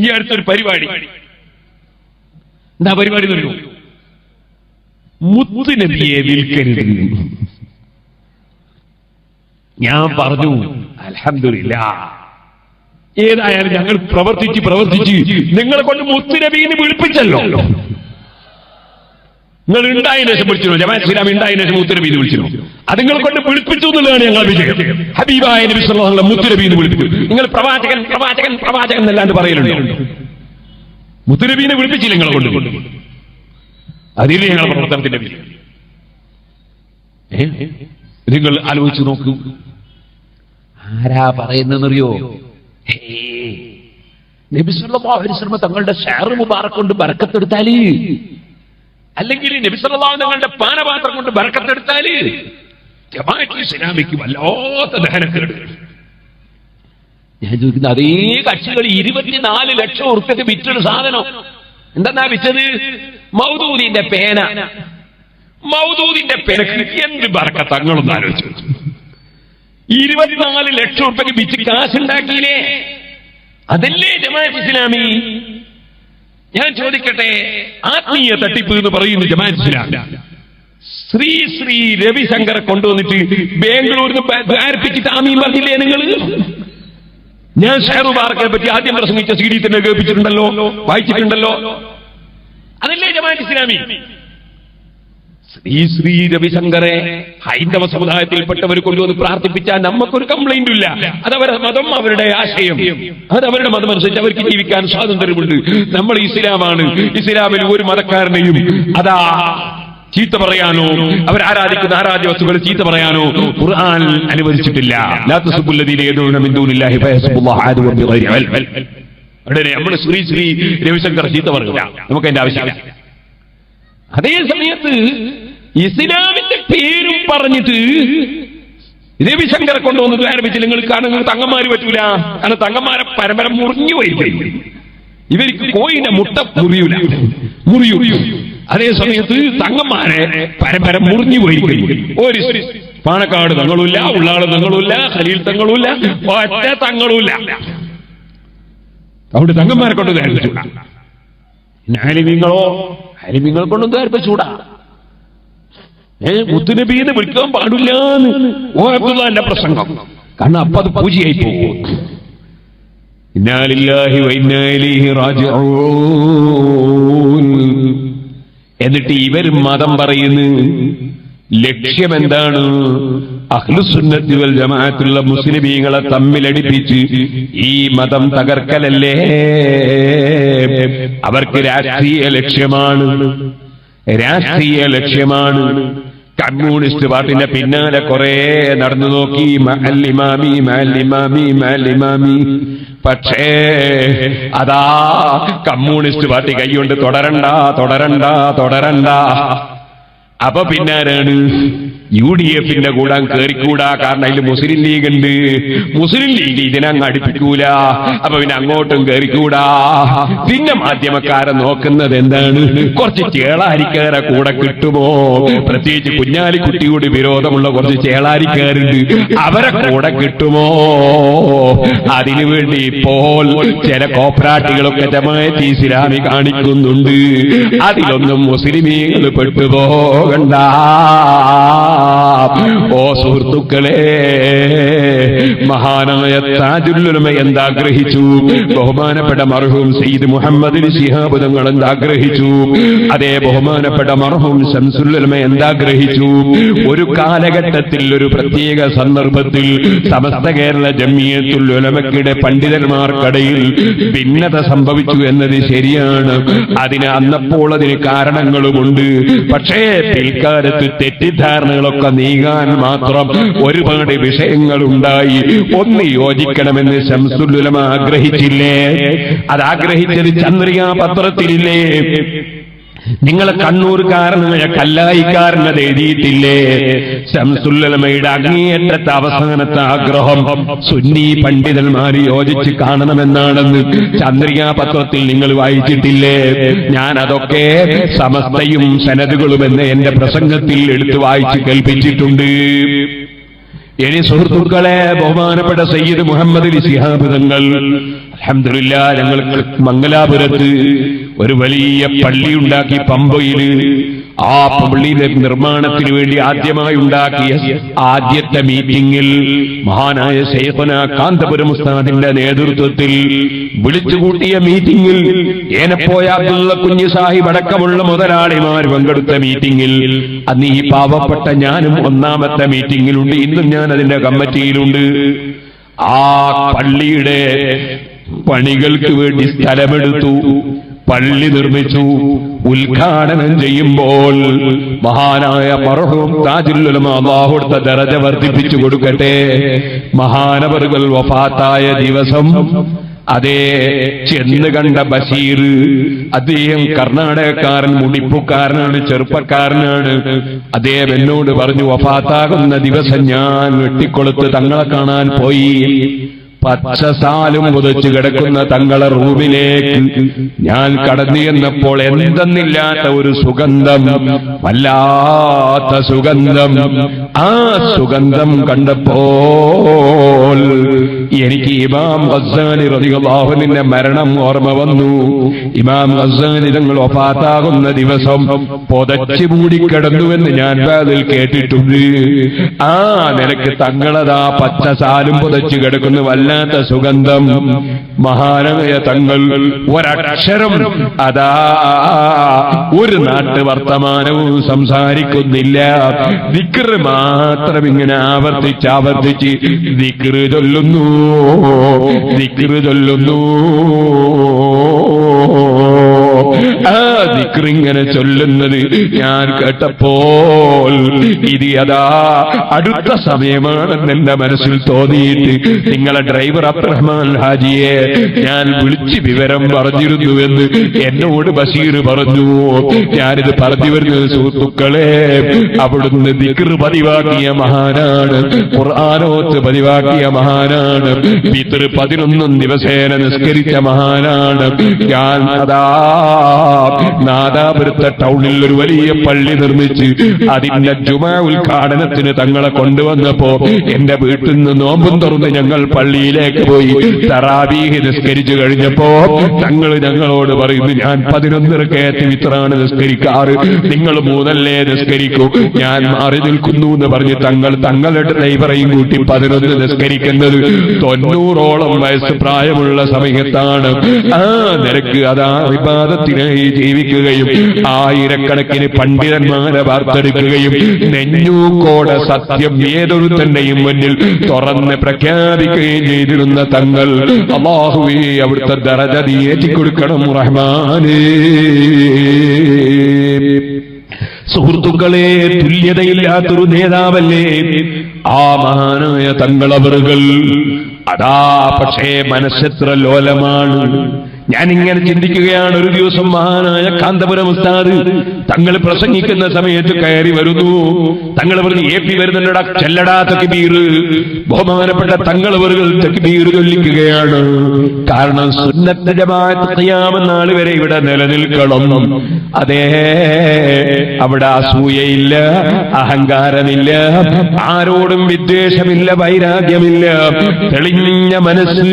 ഈ അടുത്തൊരു പരിപാടി, എന്താ പരിപാടി അറിയോ? മുത്ത് നബിയെ വിൽക്കരുത്. ഞാൻ പറഞ്ഞു അൽഹംദുലില്ലാഹ്, ഏതായാലും ഞങ്ങൾ പ്രവർത്തിച്ച് നിങ്ങളെ കൊണ്ട് മുത്ത് നബിയെ വിളിപ്പിച്ചല്ലോ. നിങ്ങൾ ഉണ്ടായതിനു ശേഷം വിളിച്ചിരുന്നു, ജമാഅത്ത് ഇസ്ലാമി ഉണ്ടായതിനു ശേഷം മുത്ത് നബിയെ വിളിച്ചിരുന്നു. അത് നിങ്ങളെ കൊണ്ട് വിളിപ്പിച്ചു എന്നുള്ളതാണ് ഞങ്ങളുടെ വിജയം. ഹബീബായ നബി സല്ലല്ലാഹു അലൈഹി വസല്ലം മുത്ത് നബിയെ വിളിപ്പിച്ചു. നിങ്ങൾ പ്രവാചകൻ പ്രവാചകൻ പ്രവാചകൻ എന്നല്ലാണ്ട് പറയലുണ്ടോ? മുത്ത് നബിയെ വിളിപ്പിച്ചില്ല നിങ്ങളെ കൊണ്ട്. അതിന് ഞങ്ങളുടെ പ്രവർത്തനത്തിന്റെ വിജയം. നിങ്ങൾ ആലോചിച്ച് നോക്കൂ, ആരാ പറയുന്നറിയോ? നബി സല്ലല്ലാഹു അലൈഹി വസല്ലം തങ്ങളുടെ ഷഅർ മുബാറക് കൊണ്ട് ബർക്കത്തെടുത്താല്, അല്ലെങ്കിൽ നബി സല്ലല്ലാഹു അലൈഹി വസല്ലം തങ്ങളുടെ പാനപാത്രം കൊണ്ട് ബർക്കത്തെടുത്താല് ജമാഅത്ത് ഇസ്ലാമിക്ക് വല്ലാത്ത ദഹനക്കേട്. ഞാൻ ചോദിക്കുന്നത്, അതേ കക്ഷികൾ 24 ലക്ഷം ഉറുപ്പിക വിറ്റൊരു സാധനം എന്താ വിറ്റത്? മൗദൂദിന്റെ പേന. മൗദൂദിന്റെ പേനക്ക് എന്ത് ബർക്കത്ത് തങ്ങളൊന്ന് ആലോചിച്ചു. 24 ലക്ഷം ഉറുപ്പിക വിറ്റ് കാശുണ്ടാക്കിയില്ലേ? അതല്ലേ ജമാഅത്ത് ഇസ്ലാമി? ഞാൻ ചോദിക്കട്ടെ, ആത്മീയ തട്ടിപ്പ് എന്ന് പറയുന്നു ജമാഅത്ത് ഇസ്ലാമി. ശ്രീ രവിശങ്കറെ കൊണ്ടുവന്നിട്ട് ബാംഗ്ലൂരിൽ ധാരിപ്പിച്ചിട്ട് ആമീൻ പറഞ്ഞില്ലേ നിങ്ങൾ? ഞാൻ ഷഹർ മുബാറക്കിനെ പറ്റി ആദ്യം പ്രസംഗിച്ച CD തന്നെ കേൾപ്പിച്ചിട്ടുണ്ടല്ലോ, വായിച്ചിട്ടുണ്ടല്ലോ. അതല്ലേ ജമാഅത്ത് ഇസ്ലാമി? ശ്രീ രവിശങ്കറെ ഹൈന്ദവ സമുദായത്തിൽപ്പെട്ടവർ കൊണ്ടുവന്ന് പ്രാർത്ഥിപ്പിച്ചാൽ നമുക്കൊരു കംപ്ലൈന്റും ഇല്ല. അതവരുടെ മതം, അവരുടെ ആശയം, അതവരുടെ മതം അനുസരിച്ച് അവർക്ക് ജീവിക്കാൻ സ്വാതന്ത്ര്യമുണ്ട്. നമ്മൾ ഇസ്ലാമാണ്. ഇസ്ലാമിൽ ഒരു മതക്കാരനെയും അതാ ചീത്ത പറയാനോ അവരാരാധിക്കുന്ന ആരാധ്യ വസ്തുക്കൾ ചീത്ത പറയാനോ ഖുർആൻ അനുവദിച്ചിട്ടില്ല. ലാ തസ്ബുല്ലദീന യദഊന മിൻ ദൂനില്ലാഹി ഫയസ്ബുല്ലാഹ അദുവൻ ബിഗൈരി ഇൽം. ഉടനെ നമ്മൾ ശ്രീ രവിശങ്കർ ചീത്ത പറയില്ല, നമുക്ക് അതിന്റെ ആവശ്യമില്ല. അതേ സമയത്ത് ഇസ്ലാമിന്റെ പേരും പറഞ്ഞിട്ട് രവിശങ്കറെ കൊണ്ടുവന്നിട്ട് ആരംഭിച്ച് നിങ്ങൾ കാണുന്നത് തങ്ങന്മാര് പറ്റൂല, കാരണം തങ്ങന്മാരെ പരമ്പര മുറിഞ്ഞു പോയിരിക്കും. ഇവർക്ക് കോയിന്റെ മുട്ട മുറിയൂ. അതേ സമയത്ത് തങ്ങന്മാരെ പരമ്പര മുറിഞ്ഞു പോയിരിക്കും. ഒരു പാണക്കാട് തങ്ങളുമില്ല, ഉള്ളാള് തങ്ങളുമില്ല, ഖലീൽ തങ്ങളുമില്ല, ഒറ്റ തങ്ങളുമില്ല. അവിടെ തങ്ങന്മാരെ കൊണ്ട് ധാരിപ്പിച്ചൂടാ. ആലിമീങ്ങൾ കൊണ്ടൊന്നും ധാരിപ്പിച്ചൂടാ. മുത്തുനബീന്ന് വിളിക്കാൻ പാടില്ല എന്റെ പ്രസംഗം, കാരണം അപ്പൊ അത് പൂജയായി പോകും. ഇന്നാ ലില്ലാഹി വ ഇന്നാ ഇലൈഹി റാജിഊൻ. എന്നിട്ട് ഇവർ മതം പറയുന്നു. ലക്ഷ്യം എന്താണ്? അഹ്ലുസുന്നത്തി വൽ ജമാഅത്തുള്ള മുസ്ലിമീങ്ങളെ തമ്മിലടിപ്പിച്ച് ഈ മതം തകർക്കലല്ലേ? അവർക്ക് രാഷ്ട്രീയ ലക്ഷ്യമാണ്. കമ്മ്യൂണിസ്റ്റ് പാർട്ടിന്റെ പിന്നാലെ കുറെ നടന്നു നോക്കി, മഅല്ലിമാമി. പക്ഷേ അതാ കമ്മ്യൂണിസ്റ്റ് പാർട്ടി കൈകൊണ്ട് തുടരണ്ട. അപ്പൊ പിന്നാരാണ്? UDFന്റെ കൂടാൻ കേറിക്കൂടാ, കാരണം അതിൽ മുസ്ലിം ലീഗ് ഉണ്ട്. മുസ്ലിം ലീഗ് ഇതിനങ്ങ് അടുപ്പിക്കൂല, അപ്പൊ പിന്നെ അങ്ങോട്ടും കേറിക്കൂടാ. പിന്നെ മാധ്യമക്കാരെ നോക്കുന്നത് എന്താണ്? കുറച്ച് ചേളാരിക്കാരെ കൂടെ കിട്ടുമോ? പ്രത്യേകിച്ച് കുഞ്ഞാലിക്കുട്ടിയോട് വിരോധമുള്ള കുറച്ച് ചേളാരിക്കാരുണ്ട്, അവരെ കൂടെ കിട്ടുമോ? അതിനുവേണ്ടി ഇപ്പോൾ ചില കോപ്രാട്ടികളൊക്കെ ജമാഅത്ത് ഇസ്ലാമി കാണിക്കുന്നുണ്ട്. അതിലൊന്നും മുസ്ലിമീങ്ങൾ പെട്ടുപോകരുത്. പോകണ്ട. ഓ സുഹൃത്തുക്കളെ, മഹാനായ താജുൽ ഉലമ എന്താഗ്രഹിച്ചു? ബഹുമാനപ്പെട്ട മർഹൂം സയ്യിദ് മുഹമ്മദ് ശിഹാബ് തങ്ങൾ എന്താഗ്രഹിച്ചു? അതേ ബഹുമാനപ്പെട്ട മർഹൂം ശംസുൽ ഉലമ എന്താഗ്രഹിച്ചു? ഒരു കാലഘട്ടത്തിൽ, ഒരു പ്രത്യേക സന്ദർഭത്തിൽ സമസ്ത കേരള ജംഇയ്യത്തുൽ ഉലമയുടെ പണ്ഡിതന്മാർക്കിടയിൽ ഭിന്നത സംഭവിച്ചു എന്നത് ശരിയാണ്. അന്നപ്പോൾ അതിന് കാരണങ്ങളുമുണ്ട്. പക്ഷേ പിൽക്കാലത്ത് തെറ്റിദ്ധാരണകളൊക്കെ നീങ്ങാൻ മാത്രം ഒരുപാട് വിഷയങ്ങളുണ്ടായി. ഒന്ന് യോജിക്കണമെന്ന് ശംസുൽ ഉലമ ആഗ്രഹിച്ചില്ലേ? അതാഗ്രഹിച്ചത് ചന്ദ്രികാ പത്രത്തിലില്ലേ? നിങ്ങൾ കണ്ണൂർക്കാരനായ കല്ലായിക്കാരനത് എഴുതിയിട്ടില്ലേ? ശംസുൽ ഉലമയുടെ അങ്ങേയറ്റത്തെ അവസാനത്തെ ആഗ്രഹം സുന്നി പണ്ഡിതന്മാർ യോജിച്ച് കാണണമെന്നാണെന്ന് ചന്ദ്രികാ പത്രത്തിൽ നിങ്ങൾ വായിച്ചിട്ടില്ലേ? ഞാൻ അതൊക്കെ സമസ്തയും സനദുകളും എന്ന എന്റെ പ്രസംഗത്തിൽ എടുത്തു വായിച്ച് കേൾപ്പിച്ചിട്ടുണ്ട്. ഇനി സുഹൃത്തുക്കളെ, ബഹുമാനപ്പെട്ട സയ്യിദ് മുഹമ്മദ് ശിഹാബ് തങ്ങൾ അൽഹംദുലില്ലാ ഞങ്ങൾ മംഗലാപുരത്ത് ഒരു വലിയ പള്ളിയുണ്ടാക്കി പമ്പയില്. ആ പള്ളിയുടെ നിർമ്മാണത്തിന് വേണ്ടി ആദ്യമായി ഉണ്ടാക്കിയ ആദ്യത്തെ മീറ്റിംഗിൽ മഹാനായ ശൈഖുനാ കാന്തപുരം ഉസ്താദിന്റെ നേതൃത്വത്തിൽ വിളിച്ചുകൂട്ടിയ മീറ്റിംഗിൽ ഏനപ്പോയ അബ്ദുള്ള കുഞ്ഞി സാഹിബ് അടക്കമുള്ള മുതലാളിമാർ പങ്കെടുത്ത മീറ്റിംഗിൽ അന്ന് ഈ പാവപ്പെട്ട ഞാനും ഒന്നാമത്തെ മീറ്റിംഗിലുണ്ട്. ഇന്നും ഞാൻ അതിന്റെ കമ്മിറ്റിയിലുണ്ട്. ആ പള്ളിയുടെ പണികൾക്ക് വേണ്ടി സ്ഥലമെടുത്തു, പള്ളി നിർമ്മിച്ചു. ഉദ്ഘാടനം ചെയ്യുമ്പോൾ മഹാനായ മർഹൂം താജുൽ ഉലമ അല്ലാഹു കൊടുത്ത ദറജ വർദ്ധിപ്പിച്ചു കൊടുക്കട്ടെ, മഹാനവറുകൾ വഫാത്തായ ദിവസം അതേ ചെന്ന് കണ്ട ബഷീർ, അദ്ദേഹം കർണാടകക്കാരൻ, മുടിപ്പുകാരനാണ്, ചെറുപ്പക്കാരനാണ്. അദ്ദേഹം എന്നോട് പറഞ്ഞു, വഫാത്താകുന്ന ദിവസം ഞാൻ വെട്ടിക്കൊളുത്ത് തങ്ങളെ കാണാൻ പോയി. പച്ചസാലും പുതച്ചു കിടക്കുന്ന തങ്ങളെ റൂമിലേക്ക് ഞാൻ കടന്നു ചെന്നപ്പോൾ എന്തെന്നില്ലാത്ത ഒരു സുഗന്ധം, വല്ലാത്ത സുഗന്ധം. ആ സുഗന്ധം കണ്ടപ്പോൾ എനിക്ക് ഇമാം ഗസ്സാലി റളിയല്ലാഹു അൻഹുവിന്റെ മരണം ഓർമ്മ വന്നു. ഇമാം ഗസ്സാലി തങ്ങൾ വഫാത്താകുന്ന ദിവസം പുതച്ചു മൂടിക്കിടന്നുവെന്ന് ഞാൻ അതിൽ കേട്ടിട്ടുണ്ട്. ആ നിലക്ക് തങ്ങളതാ പച്ചസാലും പുതച്ചു കിടക്കുന്നു, വല്ലാത്ത സുഗന്ധം. മഹാനായ തങ്ങൾ ഒരക്ഷരം അതാ ഒരു നാട്ടു വർത്തമാനവും സംസാരിക്കുന്നില്ല. ദിക്ർ മാത്രം ഇങ്ങനെ ആവർത്തിച്ച് ദിക്ർ ചൊല്ലുന്നു, ദിക്ർ ചൊല്ലുന്നു. ആ ദിക്ർ ഇങ്ങനെ ചൊല്ലുന്നത് ഞാൻ കേട്ടപ്പോൾ ഇത് അതാ അടുത്ത സമയമാണെന്ന് എന്റെ മനസ്സിൽ തോന്നിയിട്ട് നിങ്ങളെ ഡ്രൈവർ അബ്ദുറഹ്മാൻ ഹാജിയെ ഞാൻ വിളിച്ച് വിവരം പറഞ്ഞിരുന്നുവെന്ന് എന്നോട് ബഷീർ പറഞ്ഞു. ഞാനിത് പറഞ്ഞു വരുന്നത് സുഹൃത്തുക്കളെ, അവിടുന്ന് ദിക്ർ പതിവാക്കിയ മഹാനാണ്, ഖുർആനോത്ത് പതിവാക്കിയ മഹാനാണ്, ഫിത്ർ 11 ദിവസേന നിസ്കരിച്ച മഹാനാണ്. ഞാൻ അതാ നാദാപുരത്തെ ടൗണിൽ ഒരു വലിയ പള്ളി നിർമ്മിച്ച് അതിന്റെ ജുമാ ഉദ്ഘാടനത്തിന് തങ്ങളെ കൊണ്ടുവന്നപ്പോ എന്റെ വീട്ടിൽ നിന്ന് നോമ്പും തുറന്ന് ഞങ്ങൾ പള്ളിയിലേക്ക് പോയി. തറാവീഹ് നിസ്കരിച്ചു കഴിഞ്ഞപ്പോ തങ്ങൾ ഞങ്ങളോട് പറയുന്നു, ഞാൻ 11 റക്അത്ത് വിത്റാണ് നിസ്കരിക്കാറ്, നിങ്ങൾ 3 നിസ്കരിക്കൂ, ഞാൻ മാറി നിൽക്കുന്നു എന്ന് പറഞ്ഞ് തങ്ങളുടെ ഡ്രൈവറെയും കൂട്ടി 11 നിസ്കരിക്കുന്നത് 90ഓളം വയസ്സ് പ്രായമുള്ള സമയത്താണ്. ആ നിരക്ക് അതാ ഇബാദത്തിനായി ജീവിക്കുകയും ആയിരക്കണക്കിന് പണ്ഡിതന്മാരെ വാർത്തെടുക്കുകയും നെഞ്ഞൂക്കോടെ സത്യം ഏതൊരുത്തന്റെയും മുന്നിൽ തുറന്ന് പ്രഖ്യാപിക്കുകയും ചെയ്തിരുന്ന തങ്ങൾ. അല്ലാഹുവേ, അവിടുത്തെ ദറജ നീ ഏറ്റിക്കൊടുക്കണം റഹ്മാനേ. സുഹൃത്തുക്കളെ, തുല്യതയില്ലാത്തൊരു നേതാവല്ലേ ആ മഹാനായ തങ്ങളവറുകൾ. അതാ പക്ഷേ മനസ്സെത്ര ലോലമാണ്. ഞാനിങ്ങനെ ചിന്തിക്കുകയാണ്. ഒരു ദിവസം മഹാനായ കാന്തപുരം ഉസ്താദ് തങ്ങൾ പ്രസംഗിക്കുന്ന സമയത്ത് കയറി വരുന്നു. തങ്ങൾ പറഞ്ഞു, AP വരുന്നുണ്ടടാ, ചെല്ലടാ തക്ബീർ. ബഹുമാനപ്പെട്ട തങ്ങളവറുകൾ തക്ബീർ ചൊല്ലിക്കുകയാണ്. കാരണം സുന്നത്ത് ജമാഅത്ത് ഖിയാമത്ത് നാൾ വരെ ഇവിടെ നിലനിൽക്കണം. അതേ, അവിടെ അസൂയയില്ല, അഹങ്കാരമില്ല, ആരോടും വിദ്വേഷമില്ല, വൈരാഗ്യമില്ല, തെളിഞ്ഞ മനസ്സ്.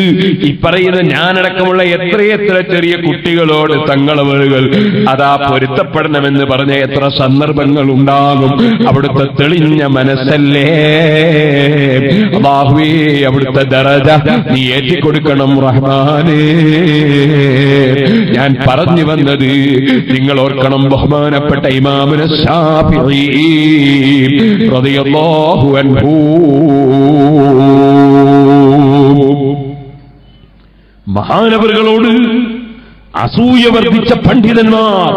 ഈ പറയുന്ന ഞാനടക്കമുള്ള എത്രയെത്ര ഇത്ര ചെറിയ കുട്ടികളോട് തങ്ങളവറുകൾ അതാ പൊരുത്തപ്പെടണമെന്ന് പറഞ്ഞ എത്ര സന്ദർഭങ്ങൾ ഉണ്ടാകും. അവിടുത്തെ തെളിഞ്ഞ മനസ്സല്ലേ അല്ലാഹുവേ, അവിടുത്തെ ദറജ നീ ഏറ്റിക്കൊടുക്കണം റഹ്മാനേ. ഞാൻ പറഞ്ഞു വന്നത് നിങ്ങൾ ഓർക്കണം, ബഹുമാനപ്പെട്ട ഇമാമുന ശാഫിഈ റളിയല്ലാഹു അൻഹു മഹാനവറുകളോട് അസൂയ വർദ്ധിച്ച പണ്ഡിതന്മാർ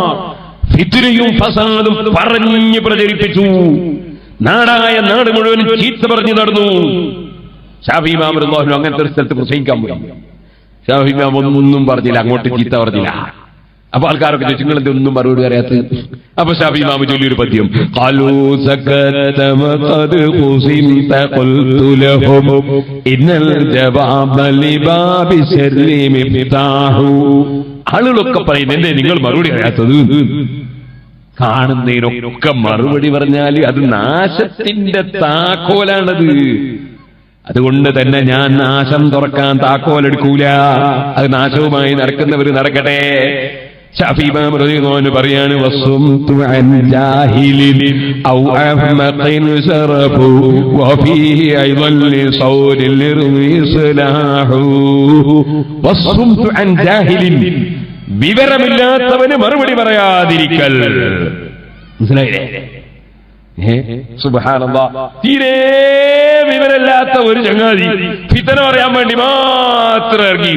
ഫിത്നയും ഫസാദും പറഞ്ഞു പ്രചരിപ്പിച്ചു. നാടായ നാട് മുഴുവൻ ചീത്ത പറഞ്ഞു നടന്നു. ശാഫിഈ ഇമാം റളിയല്ലാഹു അൻഹു അങ്ങനത്തെ ഒരു സ്ഥലത്ത് പ്രസംഗിക്കാൻ പോയി. ശാഫിഈ ഇമാം ഒന്നും പറഞ്ഞില്ല, അങ്ങോട്ട് ചീത്ത പറഞ്ഞില്ല. അപ്പൊ ആൾക്കാരൊക്കെ ചോദിച്ചു, നിങ്ങൾ എന്തൊന്നും മറുപടി പറയാത്തത്? അപ്പൊ ശാഫിഈ ഇമാം ചൊല്ലിയൊരു പദ്യം, ഖാലൂ സകത വഖദ് ഖുസിംത ഖുൽതു ലഹും ഇന്നൽ ജവാബ ലിബാബി ശർരി മിഫ്താഹു. ആളുകളൊക്കെ പറയും, എന്തേ നിങ്ങൾ മറുപടി പറയാത്തത്? കാണുന്നതിനൊക്കെ മറുപടി പറഞ്ഞാൽ അത് നാശത്തിന്റെ താക്കോലാണത്. അതുകൊണ്ട് തന്നെ ഞാൻ നാശം തുറക്കാൻ താക്കോലെടുക്കൂല. അത് നാശവുമായി നടക്കുന്നവർ നടക്കട്ടെ. ശാഫിഈ ഇമാം റളിയല്ലാഹു അൻഹു പറയാണ്, വസ്സുംതു അൻ ജാഹിലിൻ ഔ അഹ്മഖിൻ സറഫു വഫീഹി അയ്ദൻ ലിസൗരിൽ ഇസ്ലാഹു. വസ്സുംതു അൻ ജാഹിലിൻ, വിവരമില്ലാത്തവന് മറുപടി പറയാതിരിക്കൽ. മനസ്സിലായില്ലേ? സുബ്ഹാനല്ലാഹ്, തീരെ വിവരമില്ലാത്ത ഒരു ചങ്ങാതി ഫിത്ന പറയാൻ വേണ്ടി മാത്രം ഇറങ്ങി.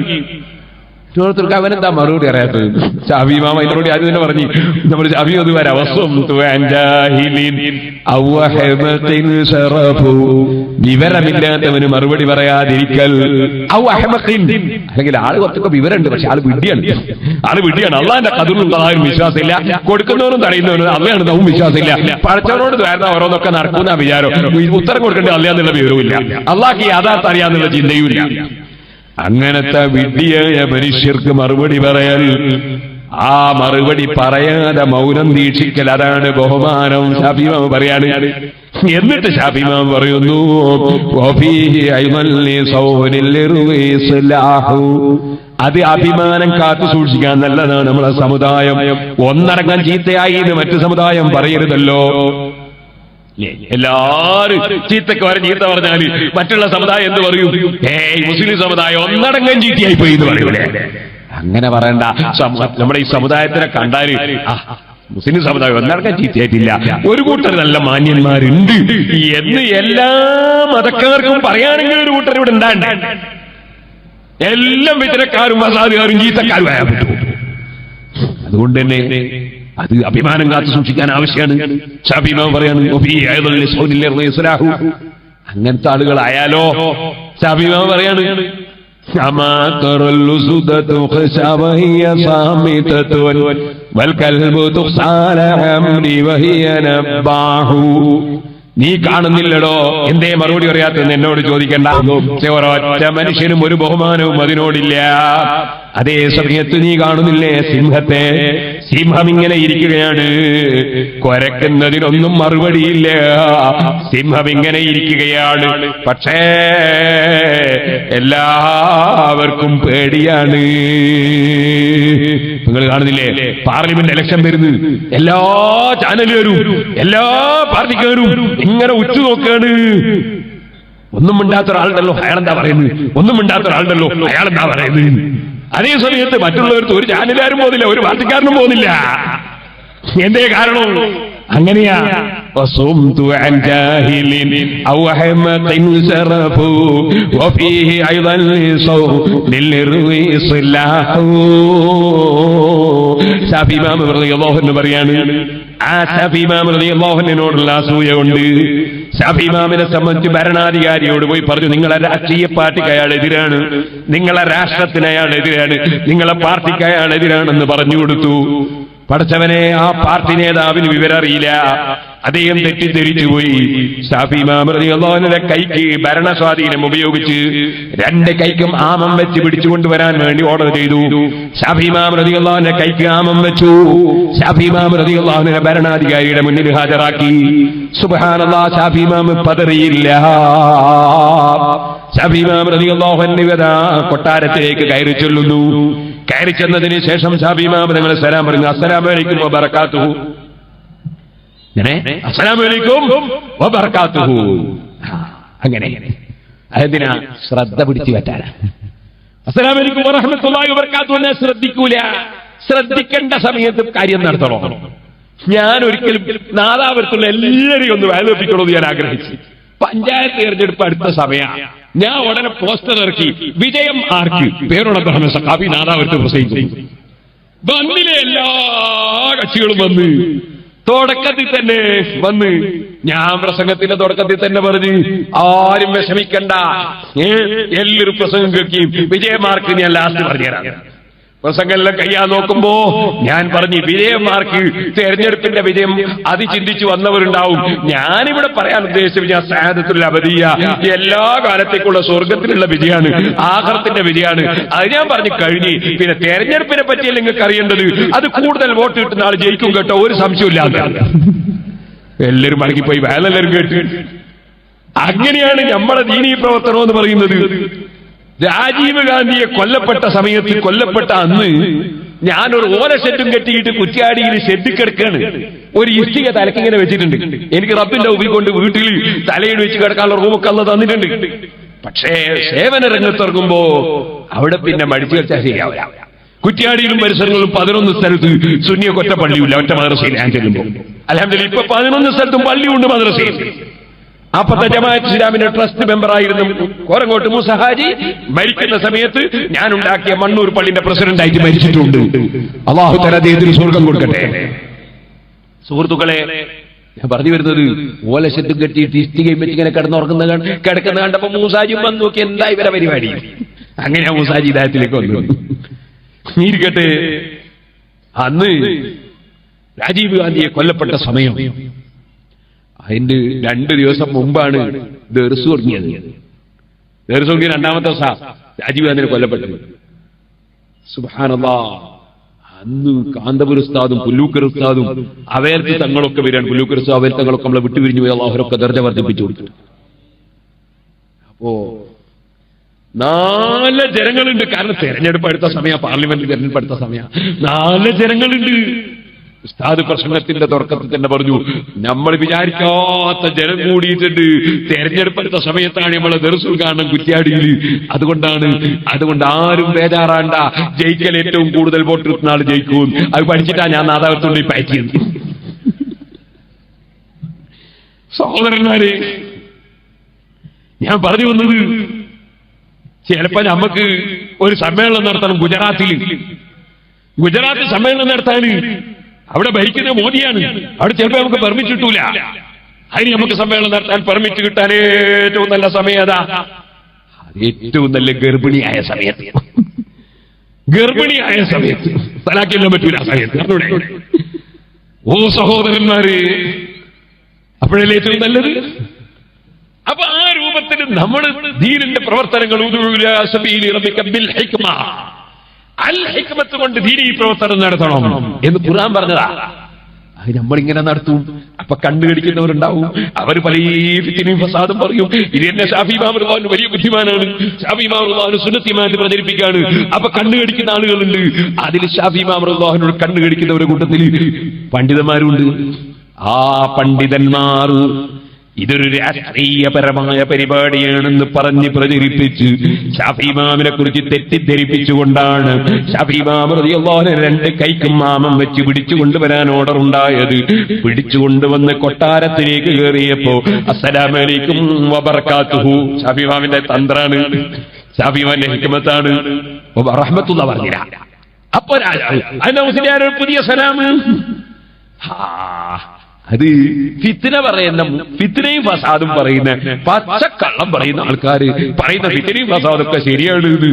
ചോദിച്ചവർക്ക് അവനെന്താ മറുപടി അറിയാത്തത്? ശാഫിഈ ഇമാം അതിനോട് ആദ്യം തന്നെ പറഞ്ഞു, നമ്മൾ ശാഫിഈ ഒന്ന് വരാം, വിവരമില്ലാത്തവന് മറുപടി പറയാതിരിക്കൽ. അല്ലെങ്കിൽ ആള് കുറച്ചൊക്കെ വിവരമുണ്ട്, പക്ഷെ ആള് വിഡ്ഢിയാണ്. അള്ളാന്റെ ഖദറിലും ഖദാറിലും വിശ്വാസമില്ല, കൊടുക്കുന്നവനും തടയുന്നവനും അള്ളയാണെന്നവും വിശ്വാസമില്ല. പടച്ചവനോട് ദ്വാരുന്ന ഓരോന്നൊക്കെ നടക്കുന്ന വിചാരം, ഉത്തരം കൊടുക്കേണ്ട അല്ലാന്നുള്ള വിവരവുമില്ല, അള്ളാഹ്ക്ക് യാഥാർത്ഥ്യം അറിയാന്നുള്ള ചിന്തയുമില്ല. അങ്ങനത്തെ വിഡ്ഢിയായ മനുഷ്യർക്ക് മറുപടി പറയൽ, ആ മറുപടി പറയാതെ മൗനം ദീക്ഷിക്കൽ, അതാണ് ബഹുമാനം. ശാഫിഈ ഇമാം പറയാണ്. എന്നിട്ട് ശാഫിഈ ഇമാം പറയുന്നു, അത് അഭിമാനം കാത്തു സൂക്ഷിക്കാൻ നല്ലതാണ് നമ്മളെ സമുദായം. ഒന്നടങ്കം ചീത്തയായി എന്ന് മറ്റു സമുദായം പറയരുതല്ലോ. എല്ലാരും ചീത്തക്കാരൻ ചീത്ത പറഞ്ഞാല് മറ്റുള്ള സമുദായം എന്ത് പറയും? മുസ്ലിം സമുദായം ഒന്നടങ്കം ചീത്തയായി പോയി എന്ന് പറയൂലേ. അങ്ങനെ പറയണ്ട. നമ്മുടെ ഈ സമുദായത്തിനെ കണ്ടാല് മുസ്ലിം സമുദായം ഒന്നടങ്കം ചീത്തയായിട്ടില്ല, ഒരു കൂട്ടർ നല്ല മാന്യന്മാരുണ്ട് എന്ന് എല്ലാ മതക്കാർക്കും പറയാനെങ്കിൽ ഒരു കൂട്ടർ ഇവിടെ ഉണ്ടാണ്ട്. എല്ലാം വിതരക്കാരും വസാദുകാരും ചീത്തക്കാരും ആയാൽ പറ്റും. അതുകൊണ്ട് തന്നെ അത് അഭിമാനം കാത്തു സൂക്ഷിക്കാൻ ആവശ്യമാണ്. ശാഫിഈ ഇമാം പറയാണ്, അങ്ങനത്തെ ആളുകളായാലോ. ശാഫിഈ ഇമാം പറയാണ്, നീ കാണുന്നില്ലടോ, എന്തേ മറുപടി പറയാത്തെന്ന് എന്നോട് ചോദിക്കണ്ട. ഒരൊറ്റ മനുഷ്യനും ഒരു ബഹുമാനവും അതിനോടില്ല. അതേ സമയത്ത് നീ കാണുന്നില്ലേ സിംഹത്തെ? സിംഹം ഇങ്ങനെ ഇരിക്കുകയാണ്, കൊരക്കുന്നതിനൊന്നും മറുപടിയില്ല. സിംഹം ഇങ്ങനെ ഇരിക്കുകയാണ്, പക്ഷേ എല്ലാവർക്കും പേടിയാണ്. നിങ്ങൾ കാണുന്നില്ലേ, പാർലമെന്റ് ഇലക്ഷൻ വരുന്നത്, എല്ലാ ചാനലുകാരും എല്ലാ പാർട്ടിക്കാരും ഇങ്ങനെ ഉറ്റുനോക്കാണ്. ഒന്നും മിണ്ടാത്ത ഒരാളുണ്ടല്ലോ, അയാളെന്താ പറയുന്നത്? ഒന്നും മിണ്ടാത്ത ഒരാളുണ്ടല്ലോ, അയാളെന്താ പറയുന്നത്? അതേ സമയത്ത് മറ്റുള്ളവർക്ക് ഒരു ചാനലുകാരും പോകുന്നില്ല, ഒരു പാർട്ടിക്കാരനും പോകുന്നില്ല. എന്തേ കാരണം? അങ്ങനെയാ. ശാഫിഈ ഇമാം റളിയല്ലാഹു അൻഹു പറയാണ്, ആ ശാഫിഈ ഇമാം റളിയല്ലാഹു അൻഹുവിനോടുള്ള അസൂയ കൊണ്ട് ശാഫിഈ ഇമാമിനെ സംബന്ധിച്ച് ഭരണാധികാരിയോട് പോയി പറഞ്ഞു, നിങ്ങളെ രാഷ്ട്രീയ പാർട്ടിക്ക് അയാൾ എതിരാണ്, നിങ്ങളെ രാഷ്ട്രത്തിന് അയാൾ എതിരാണ്, നിങ്ങളെ പാർട്ടിക്ക് അയാൾ എതിരാണെന്ന് പറഞ്ഞു കൊടുത്തു. പടച്ചവനെ, ആ പാർട്ടി നേതാവിന് വിവരറിയില്ല, അദ്ദേഹം തെറ്റിദ്ധരിച്ചുപോയി. ശാഫിഈ ഇമാം റളിയല്ലാഹു അൻഹുവിന്റെ കൈക്ക് ഭരണസ്വാധീനം ഉപയോഗിച്ച് രണ്ട് കൈക്കും ആമം വെച്ച് പിടിച്ചുകൊണ്ടുവരാൻ വേണ്ടി ഓർഡർ ചെയ്തു. ശാഫിഈ ഇമാം റളിയല്ലാഹു അൻഹുവിന്റെ കൈക്ക് ആമം വെച്ചു. ശാഫിഈ ഇമാം റളിയല്ലാഹു അൻഹുവിനെ ഭരണാധികാരിയുടെ മുന്നിൽ ഹാജരാക്കി. സുബ്ഹാനല്ലാഹ്, ശാഫിഈ ഇമാം പതറിയില്ല. ശാഫിഈ ഇമാം റളിയല്ലാഹു അൻഹു കൊട്ടാരത്തിലേക്ക് കയറി ചെല്ലുന്നു. കയറി ചെന്നതിന് ശേഷം ഷാഫി ഇമാം തങ്ങൾ സലാം പറഞ്ഞു, അസ്സലാമു അലൈക്കും വബറകാതുഹു. അങ്ങനെ അസ്സലാമു അലൈക്കും വബറകാതുഹു. അങ്ങനെ അതെന്തിനാ? ശ്രദ്ധ പിടിച്ചു പറ്റാനാ. അസ്സലാമു അലൈക്കും വറഹ്മത്തുള്ളാഹി വബറകാതുഹു എന്നെ ശ്രദ്ധിക്കൂല. ശ്രദ്ധിക്കേണ്ട സമയത്ത് കാര്യം നടത്തണോ? ഞാൻ ഒരിക്കലും നാദാപുരത്തുള്ള എല്ലാവരെയും ഒന്ന് വേദനിപ്പിക്കണമെന്ന് ഞാൻ ആഗ്രഹിച്ചു. പഞ്ചായത്ത് തെരഞ്ഞെടുപ്പ് അടുത്ത സമയമാണ്. ഞാൻ ഉടനെ പോസ്റ്റർ ഇറക്കി, വിജയം ആർക്ക്? പേരോട് അബ്ദുറഹ്മാൻ സഖാഫി നാദാപുരത്ത് പ്രസംഗിക്കും. വന്നിലെ എല്ലാ കക്ഷികളും വന്ന് തുടക്കത്തിൽ തന്നെ വന്ന് ഞാൻ പ്രസംഗത്തിന്റെ തുടക്കത്തിൽ തന്നെ പറഞ്ഞ് ആരും വിഷമിക്കണ്ട, എല്ലാവരും പ്രസംഗം കേൾക്കുകയും വിജയമാർക്ക് ഞാൻ ലാസ്റ്റ് പറഞ്ഞുതരാം. പ്രസംഗമെല്ലാം കഴിയാൻ നോക്കുമ്പോ ഞാൻ പറഞ്ഞു, വിജയമാർക്ക് തെരഞ്ഞെടുപ്പിന്റെ വിജയം അത് ചിന്തിച്ചു വന്നവരുണ്ടാവും. ഞാനിവിടെ പറയാൻ ഉദ്ദേശിച്ച വിജയം സഅദത്തുൽ അബദിയ്യ, എല്ലാ കാലത്തേക്കുള്ള സ്വർഗത്തിലുള്ള വിജയമാണ്, ആഖിറത്തിന്റെ വിജയമാണ്. അത് ഞാൻ പറഞ്ഞു കഴിഞ്ഞ്. പിന്നെ തെരഞ്ഞെടുപ്പിനെ പറ്റിയല്ല നിങ്ങൾക്ക് അറിയേണ്ടത്, അത് കൂടുതൽ വോട്ട് കിട്ടുന്ന ആൾ ജയിക്കും കേട്ടോ, ഒരു സംശയമില്ലാതെ. എല്ലാവരും മടങ്ങിപ്പോയി വേലെല്ലാവരും കേട്ട്. അങ്ങനെയാണ് നമ്മളെ ദീനീ പ്രവർത്തനം എന്ന് പറയുന്നത്. രാജീവ് ഗാന്ധിയെ കൊല്ലപ്പെട്ട സമയത്ത്, കൊല്ലപ്പെട്ട അന്ന് ഞാനൊരു ഓല ഷെഡും കെട്ടിയിട്ട് കുറ്റ്യാടിയിൽ ഷെഡ് കിടക്കാണ്. ഒരു ഇഷ്ടിക തലക്കിങ്ങനെ വെച്ചിട്ടുണ്ട്. എനിക്ക് റബ്ബിന്റെ ഉബി കൊണ്ട് വീട്ടിൽ തലയിൽ വെച്ച് കിടക്കാനുള്ള റൂമൊക്കെ അന്ന് തന്നിട്ടുണ്ട്. പക്ഷേ സേവന രംഗത്തിറങ്ങുമ്പോ അവിടെ പിന്നെ മടിച്ചു വെച്ചാൽ ശരിയാവില്ല. കുറ്റ്യാടിയിലും പരിസരങ്ങളിലും 11 സ്ഥലത്ത് സുന്നിയ കൊറ്റ പള്ളിയില്ല, ഒറ്റ മദ്രസയിൽ ഞാൻ ചെല്ലുമ്പോൾ. അൽഹംദുലില്ലാഹ് ഇപ്പൊ 11 സ്ഥലത്തും പള്ളിയുണ്ട്, മദ്രസയിൽ. അപ്പത്തെ ജമാഅത്ത് ഇസ്ലാമിന്റെ ട്രസ്റ്റ് മെമ്പറായിരുന്നു കോരങ്ങോട്ട് മൂസ ഹാജി. മരിക്കുന്ന സമയത്ത് ഞാൻ ഉണ്ടാക്കിയ മണ്ണൂർ പള്ളിന്റെ പ്രസിഡന്റായിട്ട് മരിച്ചിട്ടുണ്ട്. അല്ലാഹു തആല അദ്ദേഹത്തിന് സ്വർഗ്ഗം കൊടുക്കട്ടെ. സുഹൃത്തുക്കളെ, ഞാൻ പറഞ്ഞു വരുന്നത്, ഓല ഷെഡ് കെട്ടിയിട്ട് ഇഷ്ടികയും വെച്ച് ഇങ്ങനെ കിടക്കുന്ന കണ്ടപ്പോ മൂസാജിയും വന്ന് നോക്കി, എന്താ ഇവരെ പരിപാടി? അങ്ങനെ മൂസാജി ഹിദായത്തിലേക്ക് വന്നു. ഇരിക്കട്ടെ, അന്ന് രാജീവ് ഗാന്ധിയെ കൊല്ലപ്പെട്ട സമയം, അതിന്റെ 2 ദിവസം മുമ്പാണ് ദർസ് തുടങ്ങിയത്. ദർസ് തുടങ്ങിയ 2ാമത്തെ ദിവസം രാജീവ് ഗാന്ധിനെ കൊല്ലപ്പെട്ടത്. സുബ്ഹാനല്ലാഹ്. അന്ന് കാന്തപുര ഉസ്താദും പുല്ലൂക്കർ ഉസ്താദും അവർക്ക് തങ്ങളൊക്കെ വരികയാണ്. പുല്ലൂക്കർ ഉസ്താദ് അവർ തങ്ങളൊക്കെ നമ്മളെ വിട്ടുപിരിഞ്ഞു പോയി. അല്ലാഹുവൊക്കെ ദർജ വർദ്ധിപ്പിച്ചു കൊടുത്തു. അപ്പോ 4 ജനങ്ങളുണ്ട്. കാരണം തെരഞ്ഞെടുപ്പ് അടുത്ത സമയം, പാർലമെന്റ് തെരഞ്ഞെടുപ്പ് അടുത്ത സമയം, 4 ജനങ്ങളുണ്ട്. ഉസ്താദ് പ്രസംഗത്തിന്റെ തുടക്കത്തിൽ തന്നെ പറഞ്ഞു, നമ്മൾ വിചാരിക്കാത്ത ജനം കൂടിയിട്ടുണ്ട്. തെരഞ്ഞെടുപ്പ് അടുത്ത സമയത്താണ് നമ്മളെ ദർസുൽ കാണണം കുറ്റ്യാടിയിൽ. അതുകൊണ്ട് ആരും ബേജാറാണ്ട, ജയിക്കൽ ഏറ്റവും കൂടുതൽ വോട്ട് കിട്ടുന്ന ആൾ ജയിക്കും. അത് പഠിച്ചിട്ടാ ഞാൻ നാദാപുരത്തുകൊണ്ട് പയറ്റിയത്. സഹോദരന്മാരെ, ഞാൻ പറഞ്ഞു വന്നത്, ചിലപ്പോ നമുക്ക് ഒരു സമ്മേളനം നടത്തണം ഗുജറാത്തിൽ സമ്മേളനം നടത്താൻ. അവിടെ ഭരിക്കുന്ന മോദിയാണ്. അവിടെ ചിലപ്പോ നമുക്ക് പെർമിറ്റ് കിട്ടൂല. അതിന് നമുക്ക് സമ്മേളനം നടത്താൻ പെർമിറ്റ് കിട്ടാൻ ഏറ്റവും നല്ല സമയം അതാ. ഏറ്റവും നല്ല ഗർഭിണിയായ സമയത്ത് തലാക്കില്ലാൻ പറ്റൂല ആ സമയത്ത്. ഓ സഹോദരന്മാര്, അപ്പോഴല്ലേ ഏറ്റവും നല്ലത്. അപ്പൊ ആ രൂപത്തിൽ നമ്മൾ ദീനിന്റെ പ്രവർത്തനങ്ങൾ അൽ ഹിക്മത്ത് കൊണ്ട് ദീനീ പ്രവർത്തനം നടത്തണം എന്ന് ഖുർആൻ പറഞ്ഞതാ. അത് നമ്മളിങ്ങനെ നടത്തും. അപ്പൊ കണ്ടുകടിക്കുന്നവരുണ്ടാവും, അവർ പല ഫിത്നയും ഫസാദും പറയും. ഇത് തന്നെ ഷാഫി ഇമാം റളിയല്ലാഹു വലിയ ബുദ്ധിമാനാണ്. ഷാഫി ഇമാം റളിയല്ലാഹു സുന്നത്തിമായിട്ട് പ്രചരിപ്പിക്കാണ്. അപ്പൊ കണ്ടുകടിക്കുന്ന ആളുകളുണ്ട്. അതിൽ ഷാഫി ഇമാം റളിയല്ലാഹുവിനോട് കണ്ടുകടിക്കുന്നവരുടെ കൂട്ടത്തിൽ പണ്ഡിതന്മാരുണ്ട്. ആ പണ്ഡിതന്മാർ ഇതൊരു രാഷ്ട്രീയപരമായ പരിപാടിയാണെന്ന് പറഞ്ഞ് പ്രചരിപ്പിച്ച് ഷാഫി ഇമാമിനെ കുറിച്ച് തെറ്റിദ്ധരിപ്പിച്ചുകൊണ്ടാണ് ഷാഫി ഇമാം റളിയല്ലാഹു അൻഹു 2 കൈക്കും മാമം വെച്ച് പിടിച്ചുകൊണ്ടുവരാൻ ഓർഡർ ഉണ്ടായത്. പിടിച്ചുകൊണ്ടുവന്ന് കൊട്ടാരത്തിലേക്ക് കയറിയപ്പോ അസ്സലാമു അലൈക്കും വബറകാതുഹു ഷാഫി ഇമാമിന്റെ തന്ത്രാണ്, ഷാഫി ഇമാമിന്റെ ഹിക്മത്താണ്. റഹ്മത്തുള്ളാഹി പറഞ്ഞില്ല. അപ്പൊ രാജാവ് പുതിയ സലാം. അത് ഫിത്ന പറയുന്ന, ഫിത്നയും ഫസാദും പറയുന്ന, പച്ചക്കള്ളം പറയുന്ന ആൾക്കാര് പറയുന്ന ഫിത്നയും ഫസാദൊക്കെ ശരിയാണ് എന്ന്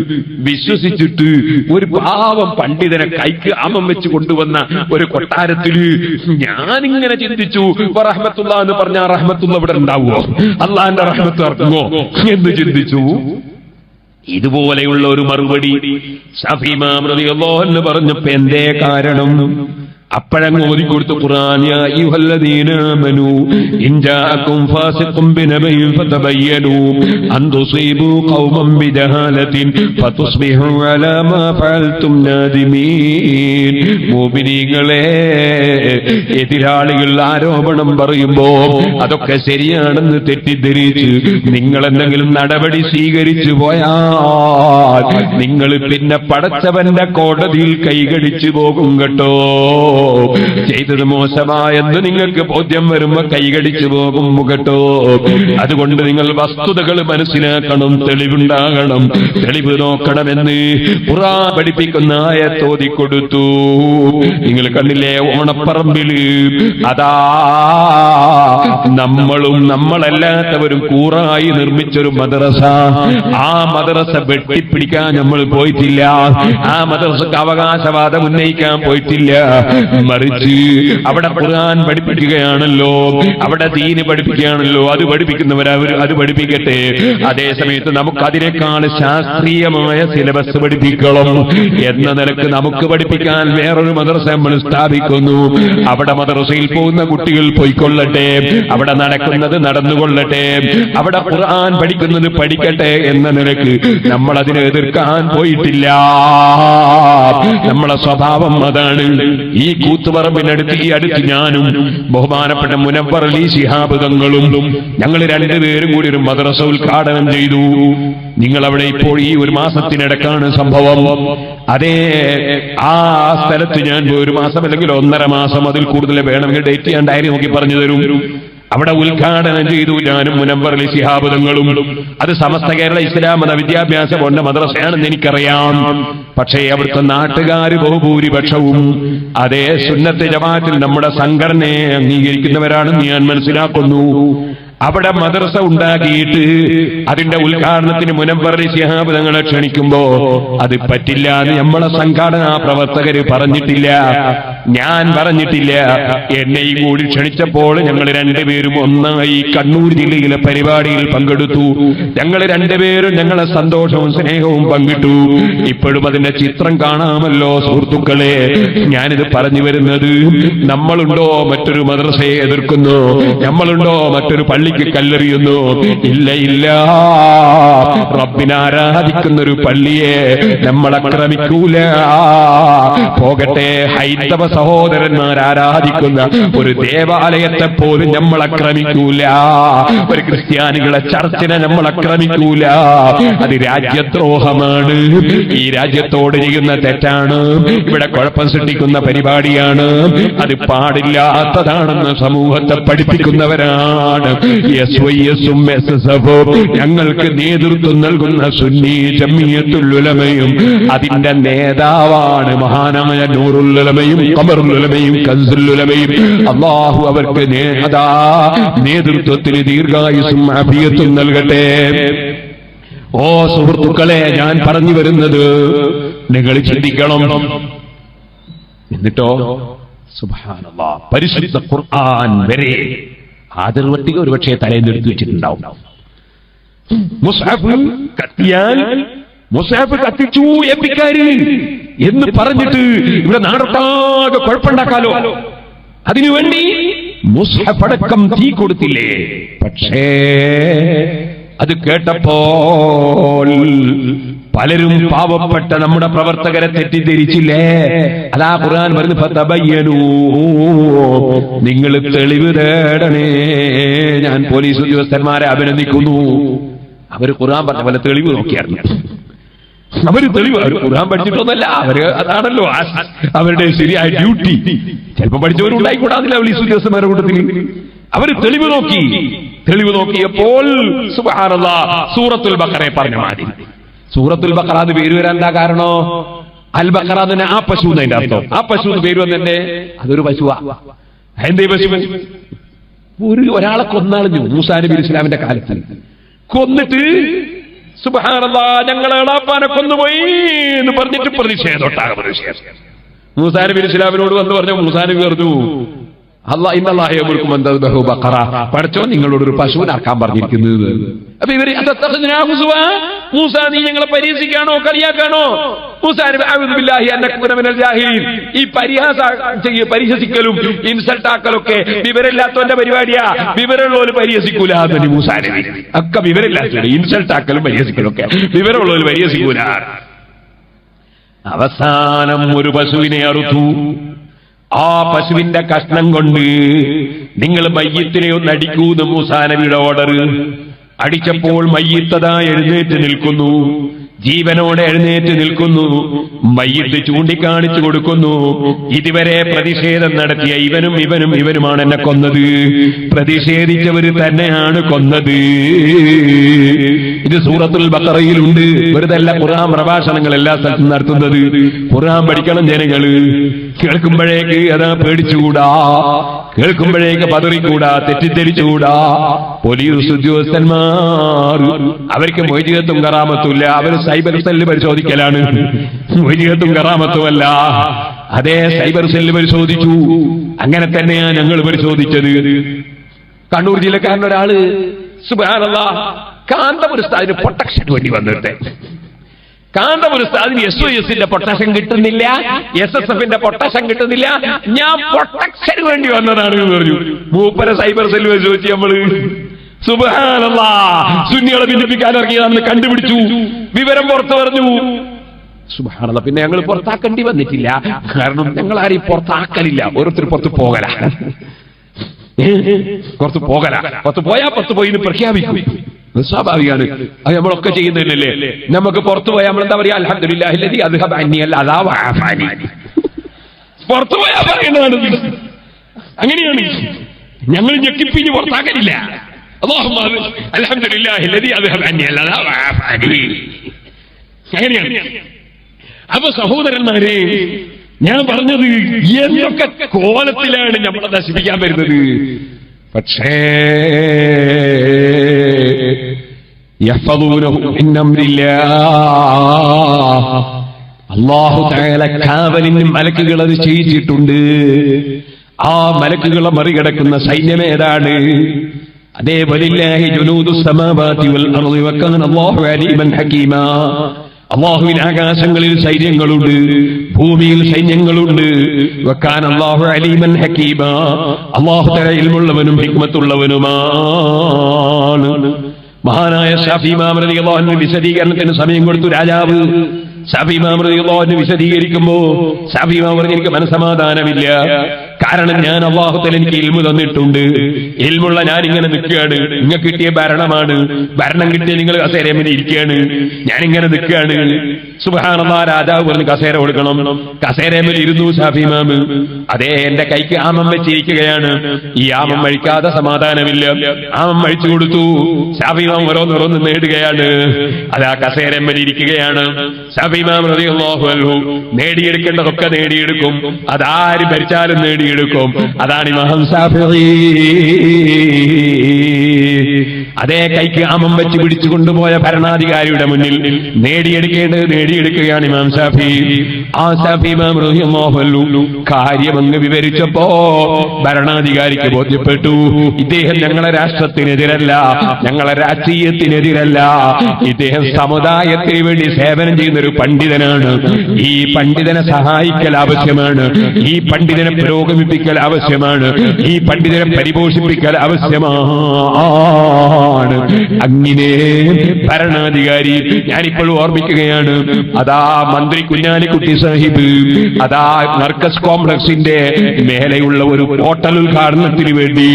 വിശ്വസിച്ചിട്ട് ഒരു പാവം പണ്ഡിതനെ കൈക്ക് ആമം വെച്ച് കൊണ്ടുവന്ന ഒരു കൊട്ടാരത്തില് ഞാനിങ്ങനെ ചിന്തിച്ചു, റഹ്മത്തുള്ളാഹി എന്ന് പറഞ്ഞാൽ റഹ്മത്തുള്ളാഹി ഇവിടെ ഉണ്ടാവുമോ, അള്ളാഹിന്റെ റഹ്മത്ത് ഇറക്കുമോ എന്ന് ചിന്തിച്ചു. ഇതുപോലെയുള്ള ഒരു മറുപടി ഷാഫി ഇമാം റളിയല്ലാഹു അൻഹു പറഞ്ഞപ്പോ എന്തേ കാരണം? അപ്പോഴങ്ങ് ഓതിക്കൊടുത്തു ഖുർആൻ, യാ അയ്യുഹല്ലദീന ആമനൂ ഇൻ ജാഅകും ഫാസിഖുൻ ബിനബഇൻ ഫതബയ്യനൂ അൻ തുസീബൂ ഖൗമൻ ബിജഹാലത്തിൻ ഫതുസ്ബിഹൂ അലാ മാ ഫഅൽതും നാദിമീൻ. മുഅ്മിനീങ്ങളെ, എതിരാളികൾ ആരോപണം പറയുമ്പോൾ അതൊക്കെ ശരിയാണെന്ന് തെറ്റിദ്ധരിച്ച് നിങ്ങൾ എന്തെങ്കിലും നടപടി സ്വീകരിച്ചു പോയാൽ നിങ്ങൾ പിന്നെ പടച്ചവന്റെ കോടതിയിൽ കൈകടിച്ചു പോകും കേട്ടോ. ചെയ്തത് മോശമായെന്ന് നിങ്ങൾക്ക് ബോധ്യം വരുമ്പോ കൈകടിച്ചു പോകും കേട്ടോ. അതുകൊണ്ട് നിങ്ങൾ വസ്തുതകൾ മനസ്സിലാക്കണം, തെളിവുണ്ടാകണം, തെളിവ് നോക്കണമെന്ന് ഖുർആൻ പഠിപ്പിക്കുന്ന ആയത്ത് ഓതിക്കൊടുത്തു. നിങ്ങൾ കണ്ടില്ലേ ഓണപ്പറമ്പില് അതാ നമ്മളും നമ്മളല്ലാത്തവരും കൂറായി നിർമ്മിച്ചൊരു മദ്രസ. ആ മദ്രസ വെട്ടിപ്പിടിക്കാൻ നമ്മൾ പോയിട്ടില്ല, ആ മദ്രസക്ക് അവകാശവാദം ഉന്നയിക്കാൻ പോയിട്ടില്ല. മറിച്ച് അവിടെ ഖുർആൻ പഠിപ്പിക്കുകയാണല്ലോ, അവിടെ ദീന് പഠിപ്പിക്കുകയാണല്ലോ. അത് പഠിപ്പിക്കുന്നവരവർ അത് പഠിപ്പിക്കട്ടെ. അതേ സമയത്ത് നമുക്ക് അതിനേക്കാൾ ശാസ്ത്രീയമായ സിലബസ് പഠിപ്പിക്കണം എന്ന നിലക്ക് നമുക്ക് പഠിപ്പിക്കാൻ വേറൊരു മദ്രസ നമ്മൾ സ്ഥാപിക്കുന്നു. അവിടെ മദ്രസയിൽ പോകുന്ന കുട്ടികൾ പോയിക്കൊള്ളട്ടെ, അവിടെ നടക്കുന്നത് നടന്നുകൊള്ളട്ടെ, അവിടെ ഖുർആൻ പഠിക്കുന്നത് പഠിക്കട്ടെ എന്ന നിലക്ക് നമ്മൾ അതിനെ എതിർക്കാൻ പോയിട്ടില്ല. നമ്മളെ സ്വഭാവം അതാണ്. ഈ കൂത്തുപറമ്പിനടുത്ത് ഈ അടുത്ത് ഞാനും ബഹുമാനപ്പെട്ട മുനവ്വർ അലി ശിഹാബ് തങ്ങളും ഞങ്ങൾ രണ്ടുപേരും കൂടി ഒരു മദ്രസ ഉദ്ഘാടനം ചെയ്തു. നിങ്ങൾ അവിടെ ഇപ്പോൾ ഈ ഒരു മാസത്തിനിടക്കാണ് സംഭവം. അതേ ആ സ്ഥലത്ത് ഞാൻ ഒരു മാസം അല്ലെങ്കിൽ 1.5 മാസം അതിൽ കൂടുതൽ വേണമെങ്കിൽ ഡേറ്റ് ഞാൻ ഡയറി നോക്കി പറഞ്ഞു തരും. അവിടെ ഉദ്ഘാടനം ചെയ്തു ഞാനും മുനവ്വർ അലി ശിഹാബ് തങ്ങളും. അത് സമസ്ത കേരള ഇസ്ലാം മത വിദ്യാഭ്യാസ ബോർഡിന്റെ മദ്രസയാണെന്ന് എനിക്കറിയാം. പക്ഷേ അവിടുത്തെ നാട്ടുകാര് ബഹുഭൂരിപക്ഷവും അതേ സുന്നത്ത് ജമാഅത്തിൽ നമ്മുടെ സംഘടനയെ അംഗീകരിക്കുന്നവരാണെന്ന് ഞാൻ മനസ്സിലാക്കുന്നു. അവിടെ മദ്രസ ഉണ്ടാക്കിയിട്ട് അതിന്റെ ഉദ്ഘാടനത്തിന് മുനവ്വർ അലി ശിഹാബ് തങ്ങളെ ക്ഷണിക്കുമ്പോ അത് പറ്റില്ല എന്ന് നമ്മളെ സംഘടനാ പ്രവർത്തകര് പറഞ്ഞിട്ടില്ല, ഞാൻ പറഞ്ഞിട്ടില്ല. എന്നെയും കൂടി ക്ഷണിച്ചപ്പോൾ ഞങ്ങൾ രണ്ടുപേരും ഒന്നായി കണ്ണൂർ ജില്ലയിലെ പരിപാടിയിൽ പങ്കെടുത്തു. ഞങ്ങൾ രണ്ടുപേരും ഞങ്ങളെ സന്തോഷവും സ്നേഹവും പങ്കിട്ടു. ഇപ്പോഴും അതിന്റെ ചിത്രം കാണാമല്ലോ സുഹൃത്തുക്കളെ. ഞാനിത് പറഞ്ഞു വരുന്നത്, നമ്മളുണ്ടോ മറ്റൊരു മദ്രസയെ എതിർക്കുന്നു, നമ്മളുണ്ടോ മറ്റൊരു പള്ളിക്ക് കല്ലെറിയുന്നു? ഇല്ല ഇല്ല. റബ്ബിനെ ആരാധിക്കുന്ന ഒരു പള്ളിയെ നമ്മൾ ആക്രമിക്കൂല. പോകട്ടെ, ഹൈന്ദവ സഹോദരന്മാർ ആരാധിക്കുന്ന ഒരു ദേവാലയത്തെ പോലും നമ്മൾ ആക്രമിക്കൂല. ഒരു ക്രിസ്ത്യാനികളെ ചർച്ചിനെ നമ്മൾ ആക്രമിക്കൂല. അത് രാജ്യദ്രോഹമാണ്, ഈ രാജ്യത്തോട് ചെയ്യുന്ന തെറ്റാണ്, ഇവിടെ കുഴപ്പം സൃഷ്ടിക്കുന്ന പരിപാടിയാണ്, അത് പാടില്ലാത്തതാണെന്ന് സമൂഹത്തെ പഠിപ്പിക്കുന്നവരാണ് SYS-ഉം SSF-ഉം. ഞങ്ങൾക്ക് നേതൃത്വം നൽകുന്ന സുന്നി ജമിയത്തുൽ ഉലമയും അതിന്റെ നേതാവാണ് മഹാനായ നൂറുൽ ഉലമയും ഖമറുൽ ഉലമയും കൻസുൽ ഉലമയും. അല്ലാഹു അവർക്ക് നേതൃത്വത്തിന് ദീർഘായുസ്സും ആഫിയത്തും നൽകട്ടെ. ഓ സുഹൃത്തുക്കളെ, ഞാൻ പറഞ്ഞു വരുന്നത് നിങ്ങൾ ചിന്തിക്കണം. എന്നിട്ടോ സുബ്ഹാനല്ലാഹ്, പരിശുദ്ധ ഖുർആൻ വരെ ആദർവട്ടിക ഒരുപക്ഷെ തലേന്ന് എടുത്തു വെച്ചിട്ടുണ്ടാവും. മുസ്ഹഫ് കത്തിയാൽ മുസ്ഹഫ് കത്തിച്ചു എപ്പിക്കാര് എന്ന് പറഞ്ഞിട്ട് ഇവിടെ നാടൊട്ടാകെ കുഴപ്പമുണ്ടാക്കാലോ. അതിനുവേണ്ടി മുസ്ഹഫ് അടക്കം തീ കൊടുത്തില്ലേ? പക്ഷേ അത് കേട്ടപ്പോൾ പലരും പാവപ്പെട്ട നമ്മുടെ പ്രവർത്തകരെ തെറ്റിദ്ധരിച്ചില്ലേ? അതാ ഖുർആൻ പറഞ്ഞു, ഫതബയ്യനൂ, നിങ്ങൾ തെളിവ് തേടണേ. ഞാൻ പോലീസ് ഉദ്യോഗസ്ഥന്മാരെ അഭിനന്ദിക്കുന്നു. അവര് ഖുർആൻ പറഞ്ഞ പോലെ തെളിവ് നോക്കിയായിരുന്നു. അവര് തെളിവ്, അവർ ഖുർആൻ പഠിച്ചിട്ടൊന്നല്ല, അവര് അതാണല്ലോ അവരുടെ ശരിയായ ഡ്യൂട്ടി. ചിലപ്പോൾ പഠിച്ചവരുണ്ടായിക്കൂടാതില്ല പോലീസ് ഉദ്യോഗസ്ഥന്മാരുടെ കൂട്ടത്തിൽ. അവര് തെളിവ് നോക്കി. തെളിവ് നോക്കിയപ്പോൾ സുബ്ഹാനല്ലാഹ്, സൂറത്തുൽ ബഖറയെ പറഞ്ഞ മാതിരി. സൂറത്തുൽ ബഖറ എന്ന് പേര് വരാൻ എന്താ കാരണോ? അൽ ബഖറ തന്നെ ആ പശു എന്നതിന്റെ അർത്ഥം. ആ പശു എന്ന് പേര് വന്നെ അതൊരു പശുവാ. എന്തേ പശു? ഒരാളെ കൊന്നളഞ്ഞു മൂസാ നബി ഇസ്ലാമിന്റെ കാലത്ത്. കൊന്നിട്ട് സുബ്ഹാനല്ലാഹ്, ഞങ്ങളെ എളാപ്പാനെ കൊന്നുപോയി എന്ന് പറഞ്ഞിട്ട് പ്രതിഷേധം. മൂസാ നബി ഇസ്ലാമിനോട് വന്ന് പറഞ്ഞു, മൂസാ നബി പറഞ്ഞു, പഠിച്ചോ നിങ്ങളോടൊരു പശുവിനാക്കാൻ പറഞ്ഞിരിക്കുന്നത്. അപ്പൊ ഇവര് മൂസ നീ ഞങ്ങളെ പരിഹസിക്കാണോ കളിയാക്കാണോ? ഈ പരിഹസിക്കലും ഇൻസൾട്ടാക്കലൊക്കെ വിവരമില്ലാത്തവന്റെ പരിപാടിയാ. വിവരമുള്ളവര് പരിഹസിക്കൂല. മൂസാ നബി ഒക്കെ വിവരമില്ലാത്തവര് ഇൻസൾട്ടാക്കലും പരിഹസിക്കലും ഒക്കെ വിവരമുള്ളവര് പരിഹസിക്കൂല. അവസാനം ഒരു പശുവിനെ അറുത്തു. ആ പശുവിന്റെ കഷ്ണം കൊണ്ട് നിങ്ങൾ മയ്യത്തിനെ ഒന്ന് അടിക്കൂന്ന് മൂസാ നബിയുടെ ഓർഡർ. അടിച്ചപ്പോൾ മയ്യത്തതാ എഴുന്നേറ്റ് നിൽക്കുന്നു, ജീവനോടെ എഴുന്നേറ്റ് നിൽക്കുന്നു. മയ്യത്ത് ചൂണ്ടിക്കാണിച്ചു കൊടുക്കുന്നു, ഇതുവരെ പ്രതിഷേധം നടത്തിയ ഇവനുമാണ് എന്നെ കൊന്നത്. പ്രതിഷേധിച്ചവര് തന്നെയാണ് കൊന്നത്. ഇത് സൂറത്തുൽ ബഖറയിലുണ്ട്. വെറുതല്ല ഖുർആൻ പ്രഭാഷണങ്ങൾ എല്ലാ സ്ഥലത്തും നടത്തുന്നത്. ഖുർആൻ പഠിക്കണം ജനങ്ങള്. കേൾക്കുമ്പോഴേക്ക് അതാ പേടിച്ചുകൂടാ, കേൾക്കുമ്പോഴേക്ക് പതറിക്കൂടാ, തെറ്റിദ്ധരിച്ചുകൂടാ. പോലീസ് ഉദ്യോഗസ്ഥന്മാർ അവർക്ക് മൊയ്ജിയത്തും കറാമത്തുമില്ല. അവർ സൈബർ സെല്ല് പരിശോധിക്കലാണ്. മൊയ്ജിയത്തും കറാമത്തുമല്ല. അതേ സൈബർ സെല്ല് പരിശോധിച്ചു. അങ്ങനെ തന്നെയാ ഞങ്ങൾ പരിശോധിച്ചത്. കണ്ണൂർ ജില്ലക്കാരനൊരാള് സുബ്ഹാനല്ലാഹ് കാന്തപുരസ്ഥാദിന് പ്രൊട്ടക്ഷൻ വേണ്ടി വന്നിട്ട് കാന്തപുരസ്ഥാദിന് SOSന്റെ പ്രൊട്ടക്ഷൻ കിട്ടുന്നില്ല, SSFന്റെ പ്രൊട്ടക്ഷൻ കിട്ടുന്നില്ല, ഞാൻ പ്രൊട്ടക്ഷൻ വേണ്ടി വന്നതാണ് എന്ന് പറഞ്ഞു. മൂപ്പര സൈബർ സെല്ല് പരിശോധിച്ച് നമ്മള് സുബ്ഹാനല്ലാഹ് സുന്നികളെ ഭിന്നിപ്പിക്കാൻ ഇറങ്ങിയതാണെന്ന് കണ്ടുപിടിച്ചു. വിവരം പുറത്തു പറഞ്ഞു. സുബ്ഹാനല്ലാഹ് പിന്നെ ഞങ്ങൾ പുറത്താക്കേണ്ടി വന്നിട്ടില്ല. കാരണം ഞങ്ങൾ ആരെയും പുറത്താക്കലില്ല. ഓരോരുത്തർ പുറത്ത് പോകല, പുറത്ത് പോകല. പുറത്ത് പോയാ പുറത്ത് പോയി പ്രഖ്യാപിക്കും. സ്വാഭാവികമാണ്. അത് നമ്മളൊക്കെ ചെയ്യുന്നതല്ലേ. നമുക്ക് പുറത്തു പോയാൽ നമ്മൾ എന്താ പറയാ? അൽഹംദുലില്ലാഹി അല്ലദീ അദ്ഹബ അന്നി അൽ-അദാ വഅഫാനി. പുറത്തു പോയാൽ പറയുന്നതാണ്. അങ്ങനെയാണ്. ഞങ്ങൾ ഞെക്കിപ്പിഞ്ഞ് പുറത്താക്കലില്ല. അല്ലാഹുമ്മ അൽഹംദുലില്ലാഹി അല്ലദീ അദ്ഹബ അന്നി അൽ-അദാ വഅഫാനി. അങ്ങനെയാണ്. അപ്പൊ സഹോദരന്മാരെ, ഞാൻ പറഞ്ഞത് എന്തൊക്കെ കോലത്തിലാണ് നമ്മളെ നശിപ്പിക്കാൻ വരുന്നത്. പക്ഷേ അല്ലാഹു തആല കാവലിന് മലക്കുകൾ അത് ചെയ്യിച്ചിട്ടുണ്ട്. ആ മലക്കുകളെ മറികടക്കുന്ന സൈന്യം ഏതാണ്? അതേ വലില്ലാഹി ജുനൂദുസ് സമാവാതി വൽ അർളി വകാന അല്ലാഹു അലീമൻ ഹകീമാ. അല്ലാഹുവിന് ആകാശങ്ങളിൽ സൈന്യങ്ങളുണ്ട്, ഭൂമിയിൽ സൈന്യങ്ങളുണ്ട്. വകാന അല്ലാഹു അലീമൻ ഹകീമാ. അല്ലാഹു തആല ഇൽമുള്ളവനും ഹിക്മത്തുള്ളവനുമാണ്. മഹാനായ ശാഫി ഇമാം റളിയല്ലാഹു അൻഹു വിശദീകരണത്തിന് സമയം കൊടുത്തു. രാജാവ് ശാഫി ഇമാം റളിയല്ലാഹു അൻഹു വിശദീകരിക്കുമ്പോ ശാഫി ഇമാം പറഞ്ഞു, എനിക്ക് മനസ്സമാധാനമില്ല. കാരണം ഞാൻ അല്ലാഹു തആല എനിക്ക് ഇൽമു തന്നിട്ടുണ്ട്. ഇൽമുള്ള ഞാൻ ഇങ്ങനെ നിൽക്കുകയാണ്. നിങ്ങൾക്ക് കിട്ടിയ ഭരണമാണ്. ഭരണം കിട്ടിയ നിങ്ങൾ കസേരയിൽ ഇരിക്കുകയാണ്. ഞാനിങ്ങനെ നിൽക്കുകയാണ്. സുബ്ഹാനല്ലാഹ്. രാജാവ് പറഞ്ഞു കസേര കൊടുക്കണം. കസേരയിൽ ഇരുന്നു ശാഫി ഇമാം. അതേ എന്റെ കൈക്ക് ആമം വെച്ചിരിക്കുകയാണ്. ഈ ആമം കഴിക്കാതെ സമാധാനമില്ല. ആമം കഴിച്ചു കൊടുത്തു. ശാഫി ഇമാം ഓരോന്നോരോന്ന് നേടുകയാണ്. അതാ കസേരയിൽ ഇരിക്കുകയാണ്. ശാഫി ഇമാം റളിയല്ലാഹു അൻഹു നേടിയെടുക്കേണ്ടതൊക്കെ നേടിയെടുക്കും. അതാര് ഭരിച്ചാലും നേടിയെടുക്കും. അതാണ് ഇമാം ശാഫിഈ. അതേ കൈക്ക് ആമം വെച്ച് പിടിച്ചു കൊണ്ടുപോയ ഭരണാധികാരിയുടെ മുന്നിൽ നേടിയെടുക്കേണ്ടത് നേടിയെടുക്കുകയാണ് ഇമാം ശാഫി. ആ ശാഫി ഇമാം റളിയല്ലാഹു അൻഹു കാര്യമങ്ങ് വിവരിച്ചപ്പോ ഭരണാധികാരിക്ക് ബോധ്യപ്പെട്ടു, ഇദ്ദേഹം ഞങ്ങളെ രാഷ്ട്രത്തിനെതിരല്ല, ഞങ്ങളെ രാഷ്ട്രീയത്തിനെതിരല്ല. ഇദ്ദേഹം സമുദായത്തിന് വേണ്ടി സേവനം ചെയ്യുന്ന ഒരു പണ്ഡിതനാണ്. ഈ പണ്ഡിതനെ സഹായിക്കൽ ആവശ്യമാണ്. ഈ പണ്ഡിതനെ പുരോഗമിപ്പിക്കൽ ആവശ്യമാണ്. ഈ പണ്ഡിതനെ പരിപോഷിപ്പിക്കൽ ആവശ്യമാണ്. അങ്ങനെ ഭരണാധികാരി, ഞാനിപ്പോഴും ഓർമ്മിക്കുകയാണ്, അതാ മന്ത്രി കുഞ്ഞാലിക്കുട്ടി സാഹിബ് അതാ മർക്കസ് കോംപ്ലക്സിന്റെ മേലെയുള്ള ഒരു ഹോട്ടൽ ഉദ്ഘാടനത്തിന് വേണ്ടി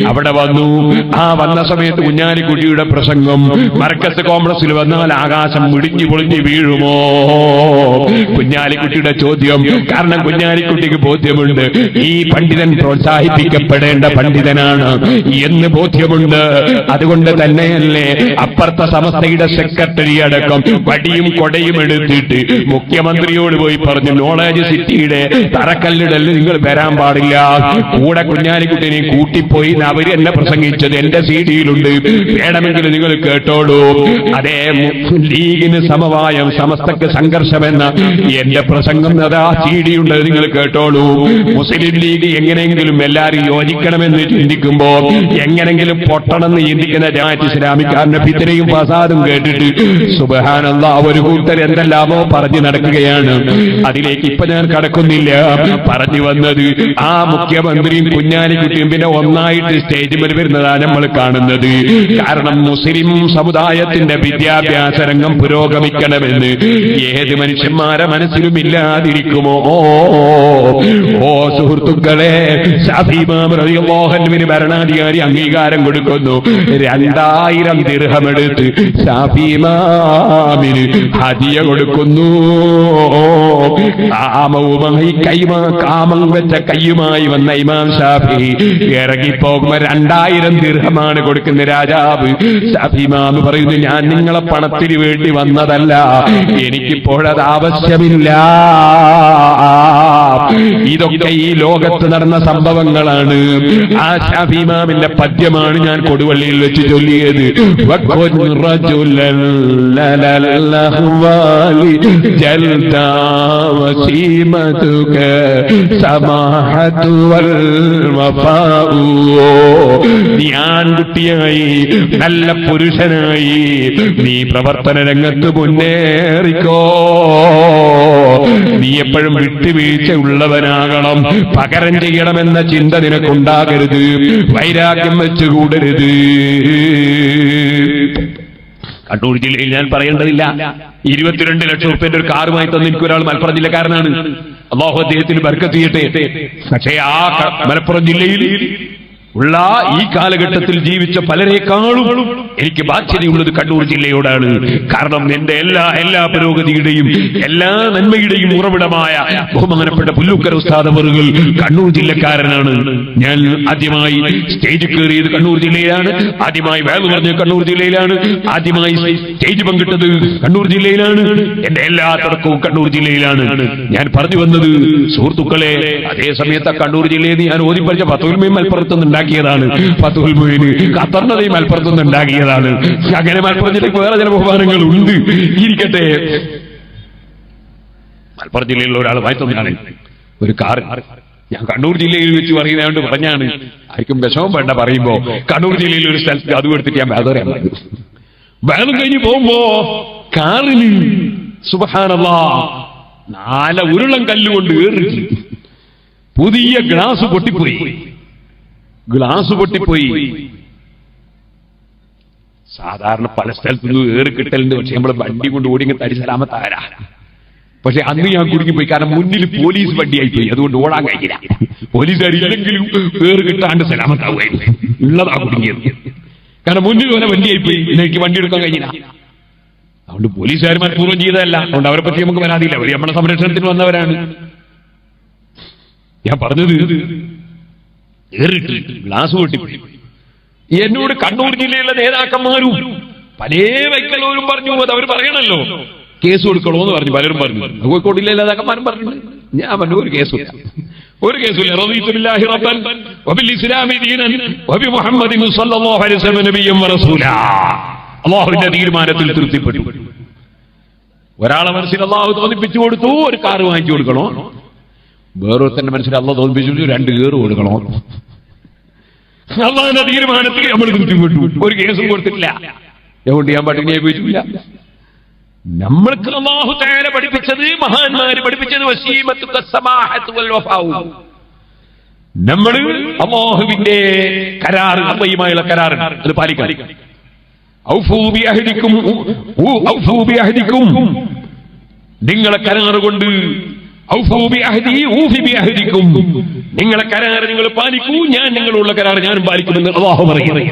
അവിടെ വന്നു. ആ വന്ന സമയത്ത് കുഞ്ഞാലിക്കുട്ടിയുടെ പ്രസംഗം മർക്കസ് കോംപ്ലക്സിൽ വന്നാൽ ആകാശം മുടിഞ്ഞു പൊളിഞ്ഞു വീഴുമോ? കുഞ്ഞാലിക്കുട്ടിയുടെ ചോദ്യം. കാരണം കുഞ്ഞാലിക്കുട്ടിക്ക് ബോധ്യമുണ്ട് ഈ പണ്ഡിതൻ പ്രോത്സാഹിപ്പിക്കപ്പെടേണ്ട പണ്ഡിതനാണ് എന്ന് ബോധ്യമുണ്ട്. അതുകൊണ്ട് തന്നെയല്ലേ അപ്പുറത്തെ സമസ്തയുടെ സെക്രട്ടറി അടക്കം വടിയും കൊടയും എടുത്തിട്ട് മുഖ്യമന്ത്രിയോട് പോയി പറഞ്ഞു, നോളേജ് സിറ്റിയുടെ തറക്കല്ലിടൽ നിങ്ങൾ വരാൻ പാടില്ല. കൂടെ കുഞ്ഞാലിക്കുട്ടിനെ കൂട്ടിപ്പോയി അവര് എന്നെ പ്രസംഗിച്ചത് എന്റെ CD-യിലുണ്ട്, വേണമെങ്കിൽ നിങ്ങൾ കേട്ടോളൂ. അതേ ലീഗിന് സമവായം സമസ്തക്ക് സംഘർഷമെന്ന എന്റെ പ്രസംഗം അതാ CD-യുണ്ട്, നിങ്ങൾ കേട്ടോളൂ. മുസ്ലിം ലീഗ് എങ്ങനെയെങ്കിലും എല്ലാവരും യോജിക്കണമെന്ന് ചിന്തിക്കുമ്പോ എങ്ങനെങ്കിലും പൊട്ടണമെന്ന് ചിന്തിക്കുന്ന ജമാഅത്ത് ഇസ്ലാമിക്കാരന്റെ ഫിത്നയും ഫസാദും കേട്ടിട്ട് സുബ്ഹാനല്ലാഹ് ഒരു കൂട്ടർ എന്തെല്ലാമോ പറഞ്ഞു നടക്കുകയാണ്. അതിലേക്ക് ഇപ്പൊ ഞാൻ കടക്കുന്നില്ല. പറഞ്ഞു വന്നത് ആ മുഖ്യമന്ത്രിയും കുഞ്ഞാലിക്കുട്ടിയും പിന്നെ ഒന്നായിട്ട് സ്റ്റേജിൽ വരുന്നതാണ് നമ്മൾ കാണുന്നത്. കാരണം മുസ്ലിം സമുദായത്തിന്റെ വിദ്യാഭ്യാസ രംഗം പുരോഗമിക്കണമെന്ന് ഏത് മനുഷ്യന്മാരെ മനസ്സിലും ഇല്ലാതിരിക്കുമോ? ഓ സുഹൃത്തുക്കളെ, ശാഫി ഇമാം റളിയല്ലാഹു അൻഹുവിന് ഭരണാധികാരി അംഗീകാരം കൊടുക്കുന്നു. 2000 ദിർഹമെടുത്ത് ശാഫി ഇമാമിന് ഹദിയ കൊടുക്കുന്നു. കാമം വെച്ച കയ്യുമായി വന്ന ഇമാം ഷാഫി ഇറങ്ങിപ്പോകുമ്പോ 2000 ദിർഹമാണ് കൊടുക്കുന്ന രാജാവ്. ശാഫി ഇമാം പറയുന്നു, ഞാൻ നിങ്ങളെ പണത്തിന് വേണ്ടി വന്നതല്ല, എനിക്കിപ്പോഴത് ആവശ്യമില്ല. ഇതൊക്കെ ഈ ലോകത്ത് നടന്ന സംഭവങ്ങളാണ്. ആ ശാഫി ഇമാമിന്റെ പദ്യമാണ് ഞാൻ കൊടുവള്ളിയിൽ വെച്ച് ചൊല്ലിയത്. നീ ആൺകുട്ടിയായി നല്ല പുരുഷനായി നീ പ്രവർത്തന രംഗത്ത് മുന്നേറിക്കോ. നീ എപ്പോഴും വിട്ടുവീഴ്ച ഉള്ളവനാകണം. പകരം ചെയ്യണമെന്ന ചിന്ത നിനക്കുണ്ടാകരുത്. വൈരാഗ്യം വെച്ചുകൂടരുത്. കണ്ണൂർ ജില്ലയിൽ ഞാൻ പറയേണ്ടതില്ല, 22 ലക്ഷം റുപ്യന്റെ ഒരു കാറുമായി തന്ന എനിക്കൊരാൾ മലപ്പുറം ജില്ലക്കാരനാണ്. അല്ലാഹു അദ്ദേഹത്തിന് ബർക്കത്ത് ചെയ്യട്ടെ. പക്ഷേ ആ മലപ്പുറം ജില്ലയിൽ ഉള്ള ഈ കാലഘട്ടത്തിൽ ജീവിച്ച പലരെക്കാളും എനിക്ക് ബാധ്യതയുള്ളത് കണ്ണൂർ ജില്ലയോടാണ്. കാരണം എന്റെ എല്ലാ പുരോഗതിയുടെയും എല്ലാ നന്മയുടെയും ഉറവിടമായ ബഹുമാനപ്പെട്ട പുല്ലൂക്കര ഉസ്താദ് അവറുകൾ കണ്ണൂർ ജില്ലക്കാരനാണ്. ഞാൻ ആദ്യമായി സ്റ്റേജ് കയറിയത് കണ്ണൂർ ജില്ലയിലാണ്. ആദ്യമായി വേള് പറഞ്ഞത് കണ്ണൂർ ജില്ലയിലാണ്. ആദ്യമായി സ്റ്റേജ് പങ്കിട്ടത് കണ്ണൂർ ജില്ലയിലാണ്. എന്റെ എല്ലാ തുടക്കവും കണ്ണൂർ ജില്ലയിലാണ്. ഞാൻ പറഞ്ഞു വന്നത് സുഹൃത്തുക്കളെ, അതേ സമയത്ത് കണ്ണൂർ ജില്ലയിൽ ഞാൻ ഓതിപ്പറിച്ച ഫതുൽ മുഈൻ മലപ്പുറത്തുനിന്ന് ഉണ്ടാക്കിയതാണ്. ഫതുൽ മുഈൻ ഖത്തറിനെയും മലപ്പുറത്തുനിന്ന് ഉണ്ടാക്കിയതാണ്. അങ്ങനെ മലപ്പുറം ജില്ലയ്ക്ക് വേറെ ചില ബഹുമാനങ്ങൾ ഉണ്ട്. ഇരിക്കട്ടെ, മലപ്പുറം ജില്ലയിലുള്ള ഒരാൾ വായിത്തന്നാണ് ഒരു കാർ. ഞാൻ കണ്ണൂർ ജില്ലയിൽ വെച്ച് പറയുന്നതുകൊണ്ട് പറഞ്ഞാണ്, ആർക്കും വിഷമം വേണ്ട പറയുമ്പോ. കണ്ണൂർ ജില്ലയിൽ ഒരു സ്ഥലത്ത് അതും എടുത്തിട്ട് ഞാൻ വേദറിയാൻ പറഞ്ഞു. വേദം കഴിഞ്ഞ് പോകുമ്പോ കാറിന് സുബ്ഹാനല്ലാഹ് 4 ഉരുളം കല്ലുകൊണ്ട് ഏറി പുതിയ ഗ്ലാസ് പൊട്ടിപ്പോയി. സാധാരണ പല സ്ഥലത്തുനിന്ന് ഏറി കിട്ടലുണ്ട്. പക്ഷെ നമ്മൾ വണ്ടി കൊണ്ട് ഓടിങ്ങ് തടി സലാമത്താരാ. പക്ഷെ അന്ന് ഞാൻ കുടുങ്ങിപ്പോയി. കാരണം മുന്നിൽ പോലീസ് വണ്ടിയായിപ്പോയി. അതുകൊണ്ട് ഓടാൻ കഴിയില്ല. പോലീസുകാരില്ലെങ്കിലും ഏറ് കിട്ടാണ്ട് സലാമത്താവുകയായിരുന്നു. ഉള്ളതാ കുടുങ്ങിയത്. കാരണം മുന്നിൽ പോലെ വണ്ടിയായിപ്പോയി. എനിക്ക് വണ്ടി എടുക്കാൻ കഴിഞ്ഞില്ല. അതുകൊണ്ട് പോലീസുകാർ മനഃപൂർവ്വം ചെയ്തതല്ല. അതുകൊണ്ട് അവരെ പറ്റി നമുക്ക് വരാതില്ല. അവർ നമ്മുടെ സംരക്ഷണത്തിന് വന്നവരാണ്. ഞാൻ പറഞ്ഞത് ഏറിട്ട് ഗ്ലാസ് പൊട്ടിപ്പോയി. എന്നോട് കണ്ണൂർ ജില്ലയിലെ നേതാക്കന്മാരും പല വൈക്കലോരും പറഞ്ഞു. അത് അവർ പറയണല്ലോ, കേസ് കൊടുക്കണോ എന്ന് പറഞ്ഞു. പലരും പറഞ്ഞു. കോഴിക്കോട് ജില്ലയിലെ നേതാക്കന്മാരും പറഞ്ഞു. ഞാൻ പറഞ്ഞു, ഒരു കേസുമില്ല. റളീതു ബില്ലാഹി റബ്ബൻ വബിൽ ഇസ്ലാമി ദീനൻ വബി മുഹമ്മദിൻ സ്വല്ലല്ലാഹു അലൈഹി വസല്ലം നബിയ്യൻ വറസൂലാ. അല്ലാഹുവിന്റെ തീരുമാനത്തിൽ തൃപ്തിപ്പെട്ടു. ഒരാളെ മനസ്സിൽ അല്ലാഹു തോന്നിപ്പിച്ചു കൊടുത്തു, ഒരു കാറ് വാങ്ങിച്ചു കൊടുക്കണോ. വേറൊരുത്തന്റെ മനസ്സിൽ അല്ലാഹു തോന്നിപ്പിച്ചു 2 ഏറ് കൊടുക്കണോ. അല്ലാഹുവിന്റെ തീരുമാനത്തിൽ നമ്മൾ തൃപ്തിപ്പെട്ടു. ഒരു കേസും കൊടുത്തിട്ടില്ല. അതുകൊണ്ട് ഞാൻ പട്ടിണിയെ പോയിട്ടില്ല. നമ്മൾക്ക് അല്ലാഹു തആല പഠിപ്പിച്ചത്, മഹാന്മാര് പഠിപ്പിച്ചത് വസീമത്തുക സമാഹത്തു വൽ വഫാഉ. നമ്മൾ അല്ലാഹുവിന്റെ കരാർ, അള്ളയുമായുള്ള കരാർ അത് പാലിക്കണം. ഔഫൂ ബിഅഹദിക്കും, നിങ്ങളെ കരാർ കൊണ്ട് ഔഫൂ ബിഅഹദി ഊഫി ബിഅഹദിക്കും, നിങ്ങളെ കരാർ നിങ്ങൾ പാലിക്കൂ, ഞാൻ നിങ്ങളുള്ള കരാർ ഞാനും പാലിക്കുമെന്ന് അല്ലാഹു പറയുന്നു.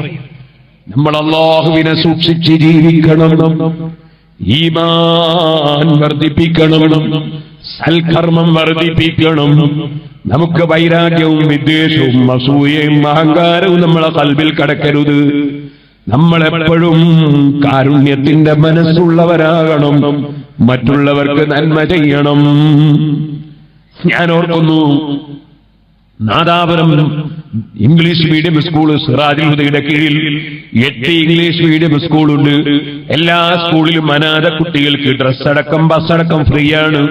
നമ്മൾ അല്ലാഹുവിനെ സൂക്ഷിച്ച് ജീവിക്കണം. ഈമാൻ വർദ്ധിപ്പിക്കണം. സൽക്കർമ്മം വർദ്ധിപ്പിക്കണം. നമുക്ക് വൈരാഗ്യവും വിദ്വേഷവും അസൂയയും അഹങ്കാരവും നമ്മളെ ഖൽബിൽ കടക്കരുത്. നമ്മളെപ്പോഴും കാരുണ്യത്തിന്റെ മനസ്സുള്ളവരാകണം. മറ്റുള്ളവർക്ക് നന്മ ചെയ്യണം. ഞാൻ ഓർക്കുന്നു, Nadapuram English medium school Sirajul ഹുദയുടെ കീഴിൽ 8 ഇംഗ്ലീഷ് മീഡിയം സ്കൂളുണ്ട്. എല്ലാ സ്കൂളിലും അനാഥ കുട്ടികൾക്ക് ഡ്രസ്സടക്കം ബസ്സടക്കം ഫ്രീ ആണ്.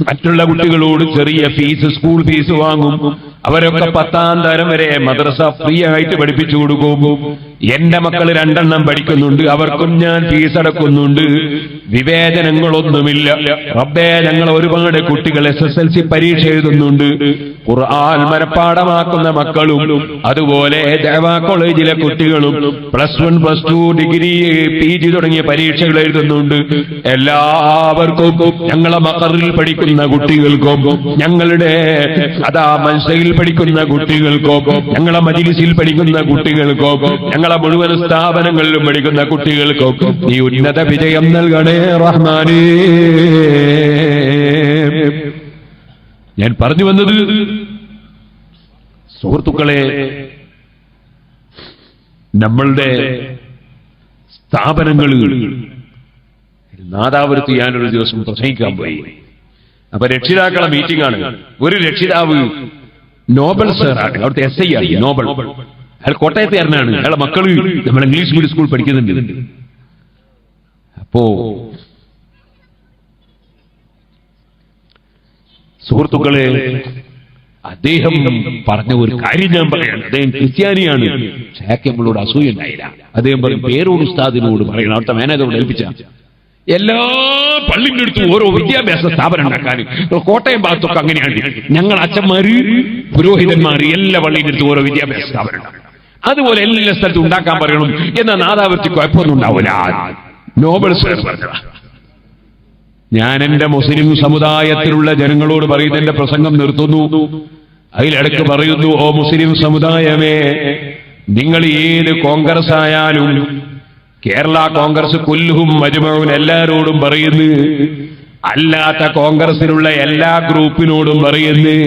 മറ്റുള്ള കുട്ടികളോട് ചെറിയ ഫീസ്, സ്കൂൾ ഫീസ് വാങ്ങും. അവരൊക്കെ 10ാം തരം വരെ മദ്രസ ഫ്രീ ആയിട്ട് പഠിപ്പിച്ചു കൊടുക്കും. എന്റെ മക്കൾ 2 എണ്ണം പഠിക്കുന്നുണ്ട്, അവർക്കും ഞാൻ ഫീസ് അടക്കുന്നുണ്ട്. വിവേചനങ്ങളൊന്നുമില്ല. റബ്ബേ, ഞങ്ങൾ ഒരുപാട് കുട്ടികൾ SSLC പരീക്ഷ എഴുതുന്നുണ്ട്. ഖുർആൻ മനഃപ്പാഠമാക്കുന്ന മക്കളും അതുപോലെ ദഅവാ കോളേജിലെ കുട്ടികളും +1, +2, ഡിഗ്രി, PG തുടങ്ങിയ പരീക്ഷകൾ എഴുതുന്നുണ്ട്. എല്ലാവർക്കും, ഞങ്ങളെ മഖറിൽ പഠിക്കുന്ന കുട്ടികൾക്കും, ഞങ്ങളുടെ മൻസയിൽ പഠിക്കുന്ന കുട്ടികൾക്കും, ഞങ്ങളെ മജ്‌ലിസിൽ പഠിക്കുന്ന കുട്ടികൾക്കും, ഞങ്ങളെ മുഴുവൻ സ്ഥാപനങ്ങളിലും പഠിക്കുന്ന കുട്ടികൾക്കും നീ ഉന്നത വിജയം നൽകണേ റഹ്മാനേ. ഞാൻ പറഞ്ഞു വന്നത്, സുഹൃത്തുക്കളെ, നമ്മളുടെ സ്ഥാപനങ്ങളിൽ നാദാപുരത്ത് ഞാനൊരു ദിവസം പ്രസംഗിക്കാൻ പോയി. അപ്പൊ രക്ഷിതാക്കളെ മീറ്റിംഗ് ആണ്. ഒരു രക്ഷിതാവ് നോബൽ സാറാണ്, അവിടുത്തെ SI ആണ്, നോബൽ. അയാൾ കോട്ടയത്തുകാരനാണ്. അയാളെ മക്കള് നമ്മൾ ഇംഗ്ലീഷ് മീഡിയം സ്കൂൾ പഠിക്കുന്നുണ്ട്. അപ്പോ സുഹൃത്തുക്കളെ, അദ്ദേഹം പറഞ്ഞ ഒരു കാര്യം ഞാൻ പറയാണ്. അദ്ദേഹം ക്രിസ്ത്യാനിയാണ്. ഷേഖ് നമ്മളോട് അസൂയ ഉണ്ടായില്ല. അദ്ദേഹം പറയും, പേരോട് ഉസ്താദിനോട് പറയണം, അവിടുത്തെ മാനേജറോട് ഏൽപ്പിച്ച എല്ലാ പള്ളിന്റെ അടുത്തും ഓരോ വിദ്യാഭ്യാസ സ്ഥാപനം ഉണ്ടാക്കാൻ. കോട്ടയം ഭാഗത്തൊക്കെ അങ്ങനെയാണ്. ഞങ്ങൾ അച്ഛന്മാര്, പുരോഹിതന്മാര് എല്ലാ പള്ളിന്റെ അടുത്തും ഓരോ വിദ്യാഭ്യാസ സ്ഥാപനം, അതുപോലെ എല്ലാ സ്ഥലത്തും ഉണ്ടാക്കാൻ പറയണം. എന്നാൽ നാദാപുരത്തിൽ കുഴപ്പമൊന്നും ഉണ്ടാവില്ല. നോബൽ സാർ പറഞ്ഞതാ. ഞാൻ എന്റെ മുസ്ലിം സമുദായത്തിലുള്ള ജനങ്ങളോട് പറയുന്ന എന്റെ പ്രസംഗം നിർത്തുന്നു. അതിലിടക്ക് പറയുന്നു, ഓ മുസ്ലിം സമുദായമേ, നിങ്ങൾ ഏത് കോൺഗ്രസ് ആയാലും, കേരള കോൺഗ്രസ് കുല്ലുഹും മജ്മഉൻ, എല്ലാരോടും പറയുന്നു, അല്ലാത്ത കോൺഗ്രസിലുള്ള എല്ലാ ഗ്രൂപ്പിനോടും പറയുന്നു,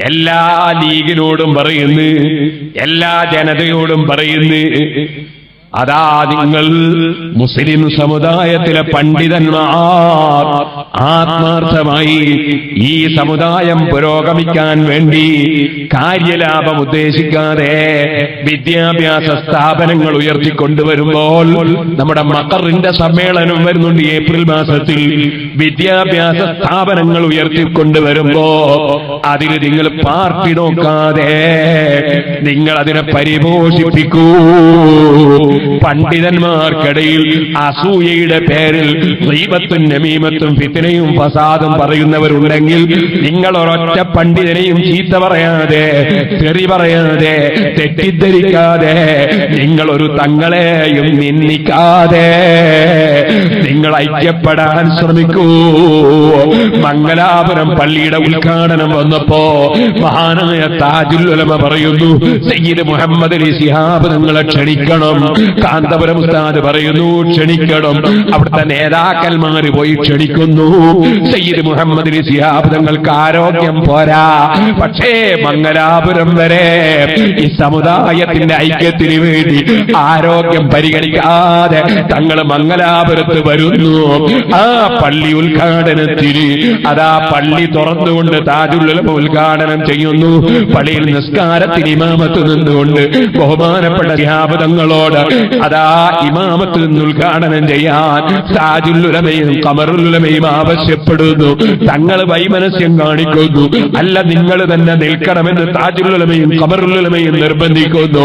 എല്ലാ ലീഗിനോടും പറയുന്നു, എല്ലാ ജനതയോടും പറയുന്നു, അതാ നിങ്ങൾ മുസ്ലിം സമുദായത്തിലെ പണ്ഡിതന്മാർ ആത്മാർത്ഥമായി ഈ സമുദായം പുരോഗമിക്കാൻ വേണ്ടി കാര്യലാഭം ഉദ്ദേശിക്കാതെ വിദ്യാഭ്യാസ സ്ഥാപനങ്ങൾ ഉയർത്തിക്കൊണ്ടുവരുമ്പോൾ, നമ്മുടെ മഖറിന്റെ സമ്മേളനം വരുന്നുണ്ട് ഏപ്രിൽ മാസത്തിൽ, വിദ്യാഭ്യാസ സ്ഥാപനങ്ങൾ ഉയർത്തിക്കൊണ്ടുവരുമ്പോ അതിൽ നിങ്ങൾ പാർട്ടി നോക്കാതെ നിങ്ങൾ അതിനെ പരിപോഷിപ്പിക്കൂ. പണ്ഡിതന്മാർക്കിടയിൽ അസൂയയുടെ പേരിൽ ഗീബത്തും നമീമത്തും ഫിത്നയും ഫസാദും പറയുന്നവരുണ്ടെങ്കിൽ നിങ്ങൾ ഒരൊറ്റ പണ്ഡിതനെയും ചീത്ത പറയാതെ, തെറി പറയാതെ, തെറ്റിദ്ധരിക്കാതെ, നിങ്ങൾ ഒരു തങ്ങളെയും നിന്ദിക്കാതെ നിങ്ങൾ ഐക്യപ്പെടാൻ ശ്രമിക്കൂ. മംഗലാപുരം പള്ളിയുടെ ഉദ്ഘാടനം വന്നപ്പോ മഹാനായ താജുൽ ഉലമ പറയുന്നു, സയ്യിദ് മുഹമ്മദ് അലി ശിഹാബ് നിങ്ങളെ ക്ഷണിക്കണം. കാന്തപുരം ഉസ്താദ് പറയുന്നു, ക്ഷണിക്കണം. അവിടുത്തെ നേതാക്കന്മാര് പോയി ക്ഷണിക്കുന്നു. സയ്യിദ് മുഹമ്മദ് അലി ശിഹാബ് തങ്ങൾക്ക് ആരോഗ്യം പോരാ, പക്ഷേ മംഗലാപുരം വരെ ഈ സമുദായത്തിന്റെ ഐക്യത്തിന് വേണ്ടി ആരോഗ്യം പരിഗണിക്കാതെ തങ്ങൾ മംഗലാപുരത്ത് വരുന്നു. ആ പള്ളി ഉദ്ഘാടനത്തിന് അതാ പള്ളി തുറന്നുകൊണ്ട് താജുൽ ഉലമ ഉദ്ഘാടനം ചെയ്യുന്നു. പള്ളിയിൽ നിസ്കാരത്തിന് ഇമാമത്ത് നിന്നുകൊണ്ട് ബഹുമാനപ്പെട്ട ശിഹാബ് തങ്ങളോട് അതാ ഇമാമത്ത് നിന്ന് ഉദ്ഘാടനം ചെയ്യാൻ താജുൽ ഉലമയും ഖമറുൽ ഉലമയും ആവശ്യപ്പെടുന്നു. തങ്ങൾ വൈമനസ്യം കാണിക്കുന്നു. അല്ല, നിങ്ങൾ തന്നെ നിൽക്കണമെന്ന് താജുൽ ഉലമയും ഖമറുൽ ഉലമയും നിർബന്ധിക്കുന്നു.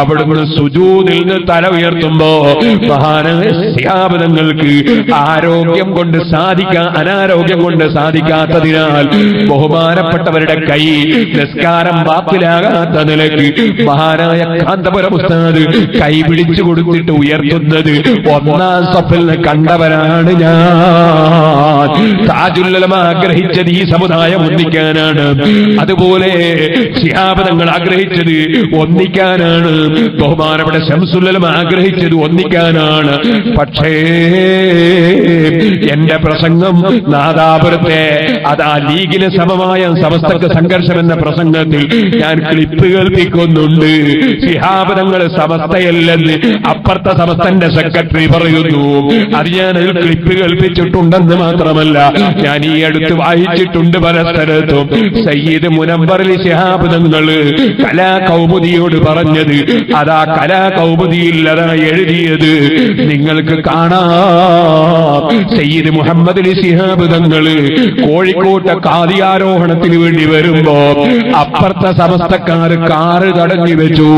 അവിടുന്ന് സുജൂദിൽ നിന്ന് തല ഉയർത്തുമ്പോ മഹാനായ ശിഹാബ് തങ്ങൾക്ക് ആരോഗ്യം കൊണ്ട് അനാരോഗ്യം കൊണ്ട് സാധിക്കാത്തതിനാൽ ബഹുമാനപ്പെട്ടവരുടെ കൈ നിസ്കാരം ബാത്തിലാകാത്ത നിലയ്ക്ക് മഹാനായ കാന്തപുരം ഉസ്താദ് കൈ പിടിച്ചു കൊടുത്തിട്ട് ഉയർത്തുന്നത് 1ാം സഫിൽ കണ്ടവരാണ് ഞാൻ. താജുൽ ഉലമ ആഗ്രഹിച്ചത് ഈ സമുദായം ഒന്നിക്കാനാണ്. അതുപോലെ ശിഹാബ് തങ്ങൾ ആഗ്രഹിച്ചത് ഒന്നിക്കാനാണ്. ബഹുമാനപ്പെട്ട ശംസുൽ ഉലമ ആഗ്രഹിച്ചത് ഒന്നിക്കാനാണ്. പക്ഷേ എന്റെ പ്രസംഗം നാദാപുരത്തെ അതാ ലീഗിന് സമമായ സമസ്തക്ക് സംഘർഷം എന്ന പ്രസംഗത്തിൽ ഞാൻ ക്ലിപ്പ് കേൾപ്പിക്കുന്നുണ്ട്. ശിഹാബ് തങ്ങൾ സമസ്തയല്ലെന്ന് അപ്പുറത്തെ സമസ്തന്റെ സെക്രട്ടറി പറയുന്നു. അത് ഞാനൊരു ക്ലിപ്പ് കേൾപ്പിച്ചിട്ടുണ്ടെന്ന് മാത്രമല്ല, ഞാൻ ഈ അടുത്ത് വായിച്ചിട്ടുണ്ട് പല സ്ഥലത്തും. സയ്യിദ് മുനവ്വർ അലി ശിഹാബ് തങ്ങൾ കലാകൗമുദിയോട് പറഞ്ഞത്, അതാ കലാകൗമുദിയിൽ അതാ എഴുതിയത് നിങ്ങൾക്ക് കാണാം. സയ്യിദ് മുഹമ്മദ് അലി ശിഹാബ് തങ്ങൾ കോഴിക്കോട്ടെ ഖാദിയാരോഹണത്തിന് വേണ്ടി വരുമ്പോ അപ്പുറത്തെ സമസ്തക്കാര് കാറ് തടഞ്ഞു വെച്ചു.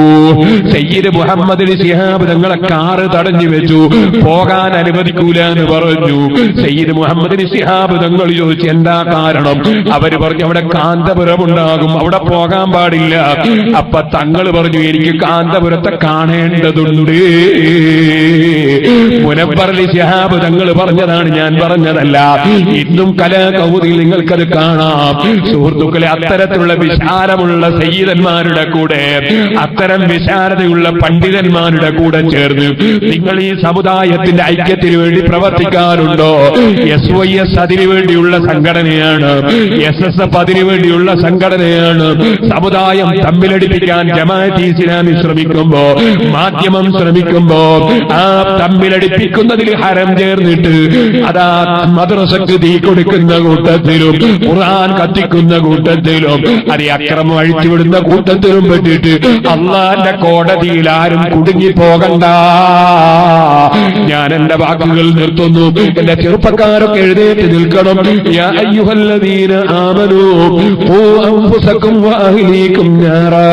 സയ്യിദ് മുഹമ്മദ് അലി ശിഹാബ് തങ്ങളെ കാറ് തടഞ്ഞു വെച്ചു, പോകാൻ അനുവദിക്കൂല എന്ന് പറഞ്ഞു. സയ്യിദ് മുഹമ്മദ് അലി ശിഹാബ് തങ്ങൾ ചോദിച്ചു എന്താ കാരണം? അവര് പറഞ്ഞു അവിടെ കാന്തപുരമുണ്ടാകും, അവിടെ പോകാൻ പാടില്ല. അപ്പൊ തങ്ങൾ പറഞ്ഞു എനിക്ക് കാന്തപുരത്തെ കാണേണ്ടതുണ്ട്. മുനവ്വർ അലി ശിഹാബ് തങ്ങൾ പറഞ്ഞതാണ്, ഞാൻ പറഞ്ഞതല്ല. ഇന്നും കലാകൗമുദിയിൽ നിങ്ങൾക്കത് കാണാം. സുഹൃത്തുക്കളെ, അത്തരത്തിലുള്ള വിശാലമുള്ള സയ്യിദന്മാരുടെ കൂടെ, അത്തരം വിശാലതയുള്ള പണ്ഡിതന്മാരുടെ കൂടെ ചേർന്ന് നിങ്ങൾ ഈ സമുദായത്തിന്റെ ഐക്യത്തിന് വേണ്ടി പ്രവർത്തിക്കാറുണ്ടോ? SYS അതിനു വേണ്ടിയുള്ള സംഘടനയാണ്, SSF അതിനു വേണ്ടിയുള്ള സംഘടനയാണ്. സമുദായം തമ്മിലടിപ്പിക്കാൻ ജമാഅത്തെ ഇസ്ലാമി ശ്രമിക്കുമ്പോ, മാധ്യമം ശ്രമിക്കുമ്പോ, ആ തമ്മിലടിപ്പിക്കുന്നതിൽ ഹരം ചേർന്നിട്ട് അതാ മദ്രസക്ക് തീ കൊടുക്കുന്ന കൂട്ടത്തിലും ഖുർആൻ കത്തിക്കുന്ന കൂട്ടത്തിലും അതേ അക്രമം അഴിച്ചുവിടുന്ന കൂട്ടത്തിലും പെട്ടിട്ട് അള്ളാന്റെ കോടതിയിൽ ആരും കുടുങ്ങിപ്പോകണ്ട. ഞാൻ എന്റെ വാക്കുകൾ നിർത്തുന്നു. എന്റെ ചെറുപ്പക്കാരൊക്കെ എഴുന്നേറ്റ് നിൽക്കണം. യാ അയ്യുഹല്ലദീന ആമനൂ ഖൂ അൻഫുസകും വഅഹ്ലീകും നാറാ.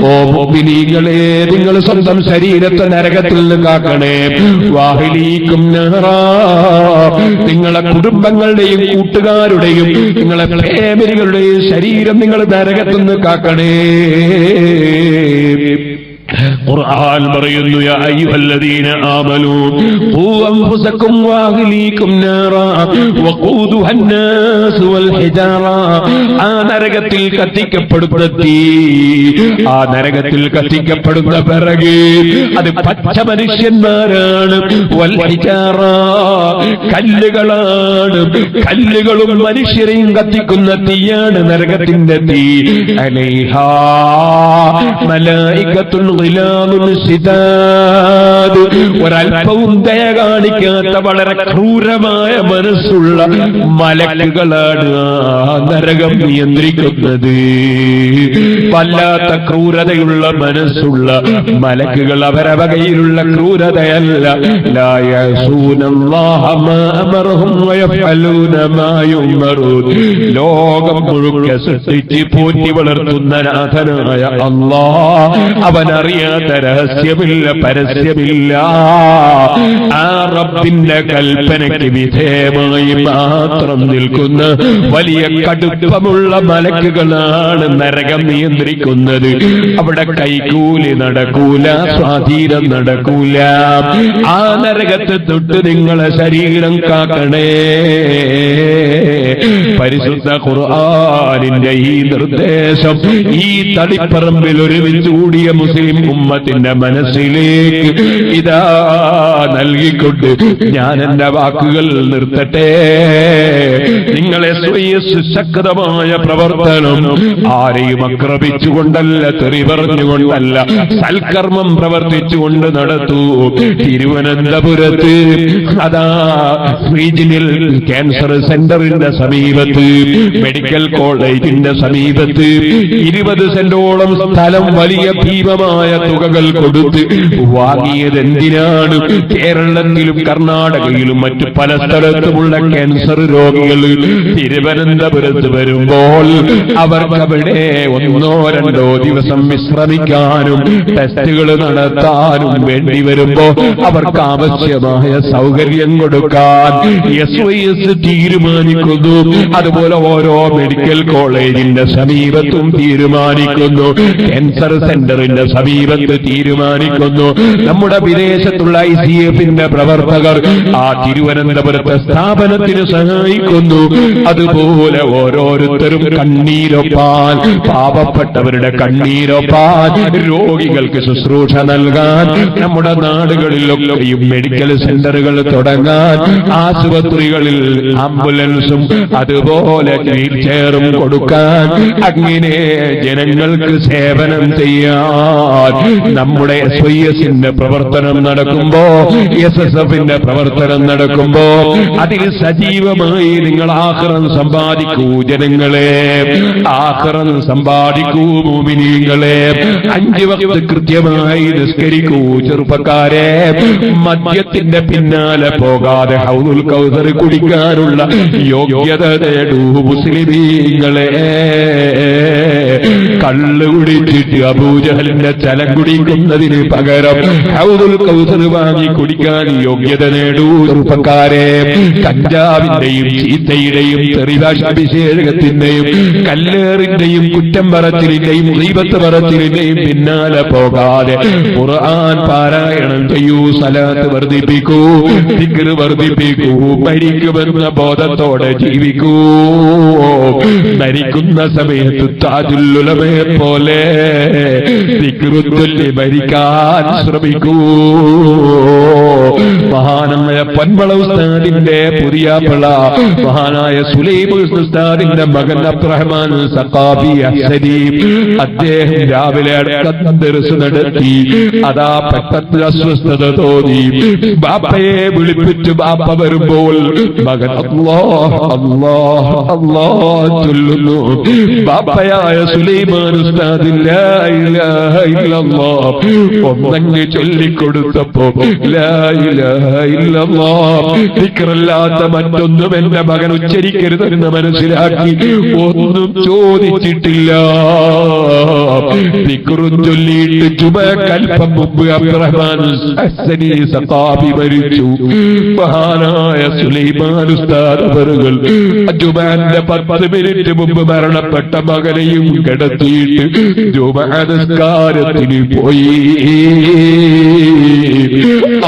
ഓ മുഅ്മിനീങ്ങളെ, നിങ്ങൾ സ്വന്തം ശരീരത്തെ നരകത്തിൽ നിന്ന് കാക്കണേ. വഅഹ്ലീകും നാറാ, നിങ്ങളെ കുടുംബങ്ങളുടെയും കൂട്ടുകാരുടെയും നിങ്ങളെ ഫാമിലികളുടെയും ശരീരം നിങ്ങൾ നരകത്തിൽ നിന്ന് കാക്കണേ. ഖുർആൻ പറയുന്നു യാ അയ്യുഹല്ലദീന ആമനൂ ഖൂ അൻഫുസകും വഅഹ്ലീകും നാറാ വഖൂദുഹാ അന്നാസ് വൽ ഹിജാറ. ആ നരകത്തിൽ കത്തിക്കപ്പെടുന്ന തീ, ആ നരകത്തിൽ കത്തിക്കപ്പെടുന്ന വിറക്, അത് പച്ച മനുഷ്യന്മാരാണ്. വൽ ഹിജാറ, കല്ലുകളാണ്. കല്ലുകളും മനുഷ്യരെയും കത്തിക്കുന്ന തീയാണ് നരകത്തിന്റെ തീ. അലൈഹാ മലായികത്തുൻ ഒരൽപ്പവും ദയ കാണിക്കാത്ത വളരെ ക്രൂരമായ മനസ്സുള്ള മലക്കുകളാണ് ആ നരകം നിയന്ത്രിക്കുന്നത്. വല്ലാത്ത ക്രൂരതയുള്ള മനസ്സുള്ള മലക്കുകൾ അവരവകയിലുള്ള ക്രൂരതയല്ല. ലാ യഅസൂനല്ലാഹ മാ അമറഹും വയഫഅലൂന മാ യുമറൂൻ. ലോകം മുഴുവൻ സൃഷ്ടിച്ച് പോറ്റി വളർത്തുന്ന നാഥനായ അല്ലാഹ് അവനറിയാത്ത രഹസ്യമില്ല, പരസ്യമില്ല. ആ റബ്ബിന്റെ കൽപ്പനയ്ക്ക് വിധേയമായി മാത്രം നിൽക്കുന്ന വലിയ കടുപ്പമുള്ള മലക്കുകളാണ് നരകം നിയന്ത്രിക്കുന്നത്. അവിടെ കൈകൂലി നടക്കൂല, സ്വാധീനം നടക്കൂല. ആ നരകത്തെ തൊട്ട് നിങ്ങളെ ശരീരം കാക്കണേ. പരിശുദ്ധ ഖുർആനിന്റെ ഈ നിർദ്ദേശം ഈ തളിപ്പറമ്പിൽ ഒരുമിച്ച് കൂടിയ മുസ്ലിം ഉമ്മത്തിന്റെ മനസ്സിലേക്ക് ഇതാ നൽകിക്കൊണ്ട് ഞാൻ എന്റെ വാക്കുകൾ നിർത്തട്ടെ. നിങ്ങളെ ശക്തമായ പ്രവർത്തനം ആരെയും ആക്രമിച്ചുകൊണ്ടല്ല, തെറി പറഞ്ഞുകൊണ്ടല്ല, സൽക്കർമ്മം പ്രവർത്തിച്ചുകൊണ്ട് നടത്തൂ. തിരുവനന്തപുരത്ത് അതാ റീജിയണൽ ക്യാൻസർ സെന്ററിന്റെ സമീപത്ത്, മെഡിക്കൽ കോളേജിന്റെ സമീപത്ത് 20 സെന്റോളം സ്ഥലം വലിയ ഭീമമായ തുകകൾ കൊടുത്ത് വാങ്ങിയത് എന്തിനാണ്? കേരളത്തിലും കർണാടകയിലും മറ്റു പല സ്ഥലത്തുമുള്ള ക്യാൻസർ രോഗികൾ തിരുവനന്തപുരത്ത് വരുമ്പോൾ അവർക്കവിടെ 1-2 ദിവസം വിശ്രമിക്കാനും ടെസ്റ്റുകൾ നടത്താനും വേണ്ടി വരുമ്പോ അവർക്ക് ആവശ്യമായ സൗകര്യം കൊടുക്കാൻ SYS തീരുമാനിക്കുന്നു. അതുപോലെ ഓരോ മെഡിക്കൽ കോളേജിന്റെ സമീപത്തും തീരുമാനിക്കുന്നു, ക്യാൻസർ സെന്ററിന്റെ സമീപത്ത് തീരുമാനിക്കുന്നു. നമ്മുടെ വിദേശത്തുള്ള ICFന്റെ പ്രവർത്തകർ ആ തിരുവനന്തപുരത്തെ സ്ഥാപനത്തിന് സഹായിക്കുന്നു. അതുപോലെ ഓരോരുത്തരും കണ്ണീരൊപ്പാൻ, പാവപ്പെട്ടവരുടെ കണ്ണീരൊപ്പാൻ, രോഗികൾക്ക് ശുശ്രൂഷ നൽകാൻ നമ്മുടെ നാടുകളിലൊക്കെയും മെഡിക്കൽ സെന്ററുകൾ തുടങ്ങാൻ, ആശുപത്രികളിൽ ആംബുലൻസും അതുപോലെ വീൽ ചെയറും കൊടുക്കാൻ, അങ്ങനെ ജനങ്ങൾക്ക് സേവനം ചെയ്യാൻ നമ്മുടെ SYS-ന്റെ പ്രവർത്തനം നടക്കുമ്പോ, SSF-ന്റെ പ്രവർത്തനം നടക്കുമ്പോ അതിൽ സജീവമായി നിങ്ങൾ ആഖിറം സമ്പാദിക്കൂ ജനങ്ങളെ, ആഖിറം സമ്പാദിക്കൂ മുഅ്മിനീങ്ങളെ. 5 വഖ്ത് കൃത്യമായി നിസ്കരിക്കൂ ചെറുപ്പക്കാരെ. മദ്യത്തിന്റെ പിന്നാലെ പോകാതെ ഹൗദുൽ കൗസർ കുടിക്കാനുള്ള യോഗ്യത നേടൂ മുസ്ലിമീങ്ങളെ. കള്ള് കുടിച്ചിട്ട് അബൂജഹലിന്റെ ചലം കുടിക്കുന്നതിന് പകരം ഹൗദുൽ കൗസർ വാങ്ങി കുടിക്കാൻ യോഗ്യത നേടൂ ചെറുപ്പക്കാരെ. കഞ്ചാവിന്റെയും ചീത്തയുടെയും തെറിഭാഷാഭിഷേകത്തിന്റെയും കല്ലേറിന്റെയും കുറ്റം പറച്ചിലിന്റെയും ഗീബത്ത് പറച്ചിലിന്റെയും പിന്നാലെ പോകാതെ ഖുർആൻ പാരായണം ചെയ്യൂ, സലാത്ത് വർദ്ധിപ്പിക്കൂ, ദിക്ർ വർദ്ധിപ്പിക്കൂ, മരിക്കുമെന്ന ബോധത്തോടെ ജീവിക്കൂ. മരിക്കുന്ന സമയത്ത് താജുൽ ഉലമയെ പോലെ ദിക്ർ ചൊല്ലി മരിക്കാൻ ശ്രമിക്കൂ. മഹാനായ പൊന്മള ഉസ്താദിന്റെ പുതിയാപ്പിള മഹാനായ സുലൈമാൻ ഉസ്താദിന്റെ മകൻ അബ്ദുറഹ്മാൻ സഖാഫി അഹ്സനി, അദ്ദേഹം രാവിലെ അടക്കം ദർസ് നടത്തി. അതാ പെട്ടെന്ന് അസ്വസ്ഥത തോന്നി. ബാപ്പയെ വിളിപ്പിച്ചു. ബാപ്പ വരുമ്പോൾ മകൻ അല്ലാഹ് അല്ലാഹ് അല്ലാഹ് ചൊല്ലുന്നു. ബാപ്പയായ സുലൈമാൻ ഉസ്താദ് ലാ ഇലാഹ ഇല്ലല്ലാഹ് ഒന്നങ്ങ് ചൊല്ലിക്കൊടുത്തപ്പോ ലാ ഇലാഹ ഇല്ലല്ലാഹ് ദിക്റല്ലാത്ത മറ്റൊന്നും എന്റെ മകൻ ഉച്ചരിക്കരുതെന്ന് മനസ്സിലാക്കി ഒന്നും ചോദിച്ചിട്ടില്ല. ദിക്റും ചൊല്ലിയിട്ട് ജുമഅൽപ്പം മുമ്പ് അബ്ദുറഹ്മാൻ അഹ്സനി സഖാഫി മരിച്ചു. മഹാനായ സുലൈമാൻ ഉസ്താദ് അവറുകൾ ജുമഅന്റെ 10 മിനിറ്റ് മുമ്പ് മരണപ്പെട്ട മകനെയും കിടത്തിയിട്ട് ജുമഅ നിസ്കാരത്തിന് പോയി.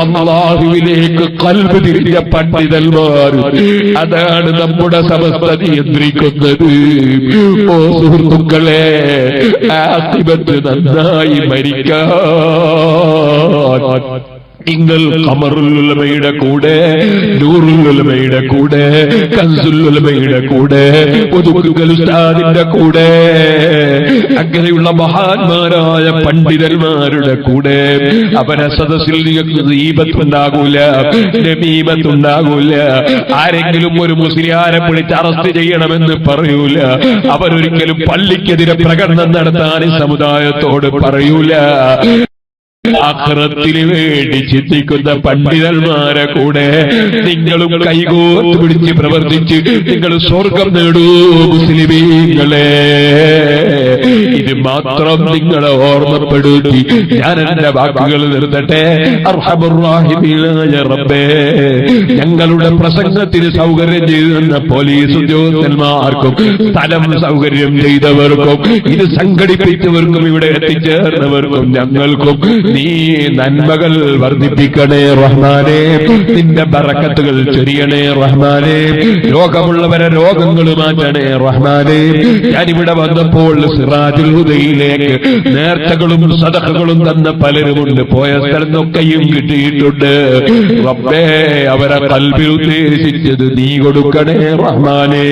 അല്ലാഹുവിലേക്ക് ഖൽബ് തിരിഞ്ഞ പണ്ഡിതന്മാർ, അതാണ് നമ്മുടെ സമസ്ത നിയന്ത്രിക്കുന്നത്. ഓ സുഹൃത്തുക്കളെ, ആഖിബത്ത് നന്നായി മരിക്കാൻ നിങ്ങൾ ഖമറുൽ ഉലമയുടെ കൂടെ, നൂറുൽ ഉലമയുടെ കൂടെ, കൻസുൽ ഉലമയുടെ കൂടെ, ഉദുൽ ഉസ്താദിന്റെ കൂടെ, അങ്ങനെയുള്ള മഹാന്മാരായ പണ്ഡിതന്മാരുടെ കൂടെ അവരെ സദസ്സിൽ നിങ്ങൾക്ക് ഗീബത്തുണ്ടാകൂല, നമീമത്തുണ്ടാകൂല. ആരെങ്കിലും ഒരു മുസ്ലിയാരെ പിടിച്ച് അറസ്റ്റ് ചെയ്യണമെന്ന് പറയൂല. അവരൊരിക്കലും പള്ളിക്കെതിരെ പ്രകടനം നടത്താൻ സമുദായത്തോട് പറയൂല. ആഖിറത്തിന് വേണ്ടി ചിന്തിക്കുന്ന പണ്ഡിതന്മാരെ കൂടെ നിങ്ങളും കൈകോർത്ത് പിടിച്ച് പ്രവർത്തിച്ച് നിങ്ങൾ സ്വർഗം നേടൂ മുസ്ലിമീങ്ങളെ. ഇത് മാത്രം നിങ്ങളെ ഓർമ്മപ്പെടുത്തി ഞാൻ എന്റെ വാക്കുകൾ നിർത്തട്ടെ. അർഹമുർ റഹീമായ റബ്ബേ, ഞങ്ങളുടെ പ്രസംഗത്തിന് സൗകര്യം ചെയ്തു തന്ന പോലീസ് ഉദ്യോഗസ്ഥന്മാർക്കും സ്ഥലം സൗകര്യം ചെയ്തവർക്കും ഇത് സംഘടിപ്പിച്ചവർക്കും ഇവിടെ എത്തിച്ചേർന്നവർക്കും ഞങ്ങൾക്കും നീ നന്മകൾ വർദ്ധിപ്പിക്കണേ റഹ്മാനേ. നിന്റെ ബറക്കത്തുകൾ ചൊരിയണേ റഹ്മാനേ. രോഗമുള്ളവരെ രോഗങ്ങൾ മാറ്റണേ റഹ്മാനേ. ഞാനിവിടെ വന്നപ്പോൾ സിറാജുൽ ഹുദയിലേക്ക് നേർച്ചകളും സദഖകളും തന്ന പലരുമുണ്ട്. പോയ സ്ഥലത്തൊക്കെയും കിട്ടിയിട്ടുണ്ട്. റബ്ബേ, അവരെ ഖൽബിൽ ഉദ്ദേശിച്ചത് നീ കൊടുക്കണേ റഹ്മാനേ.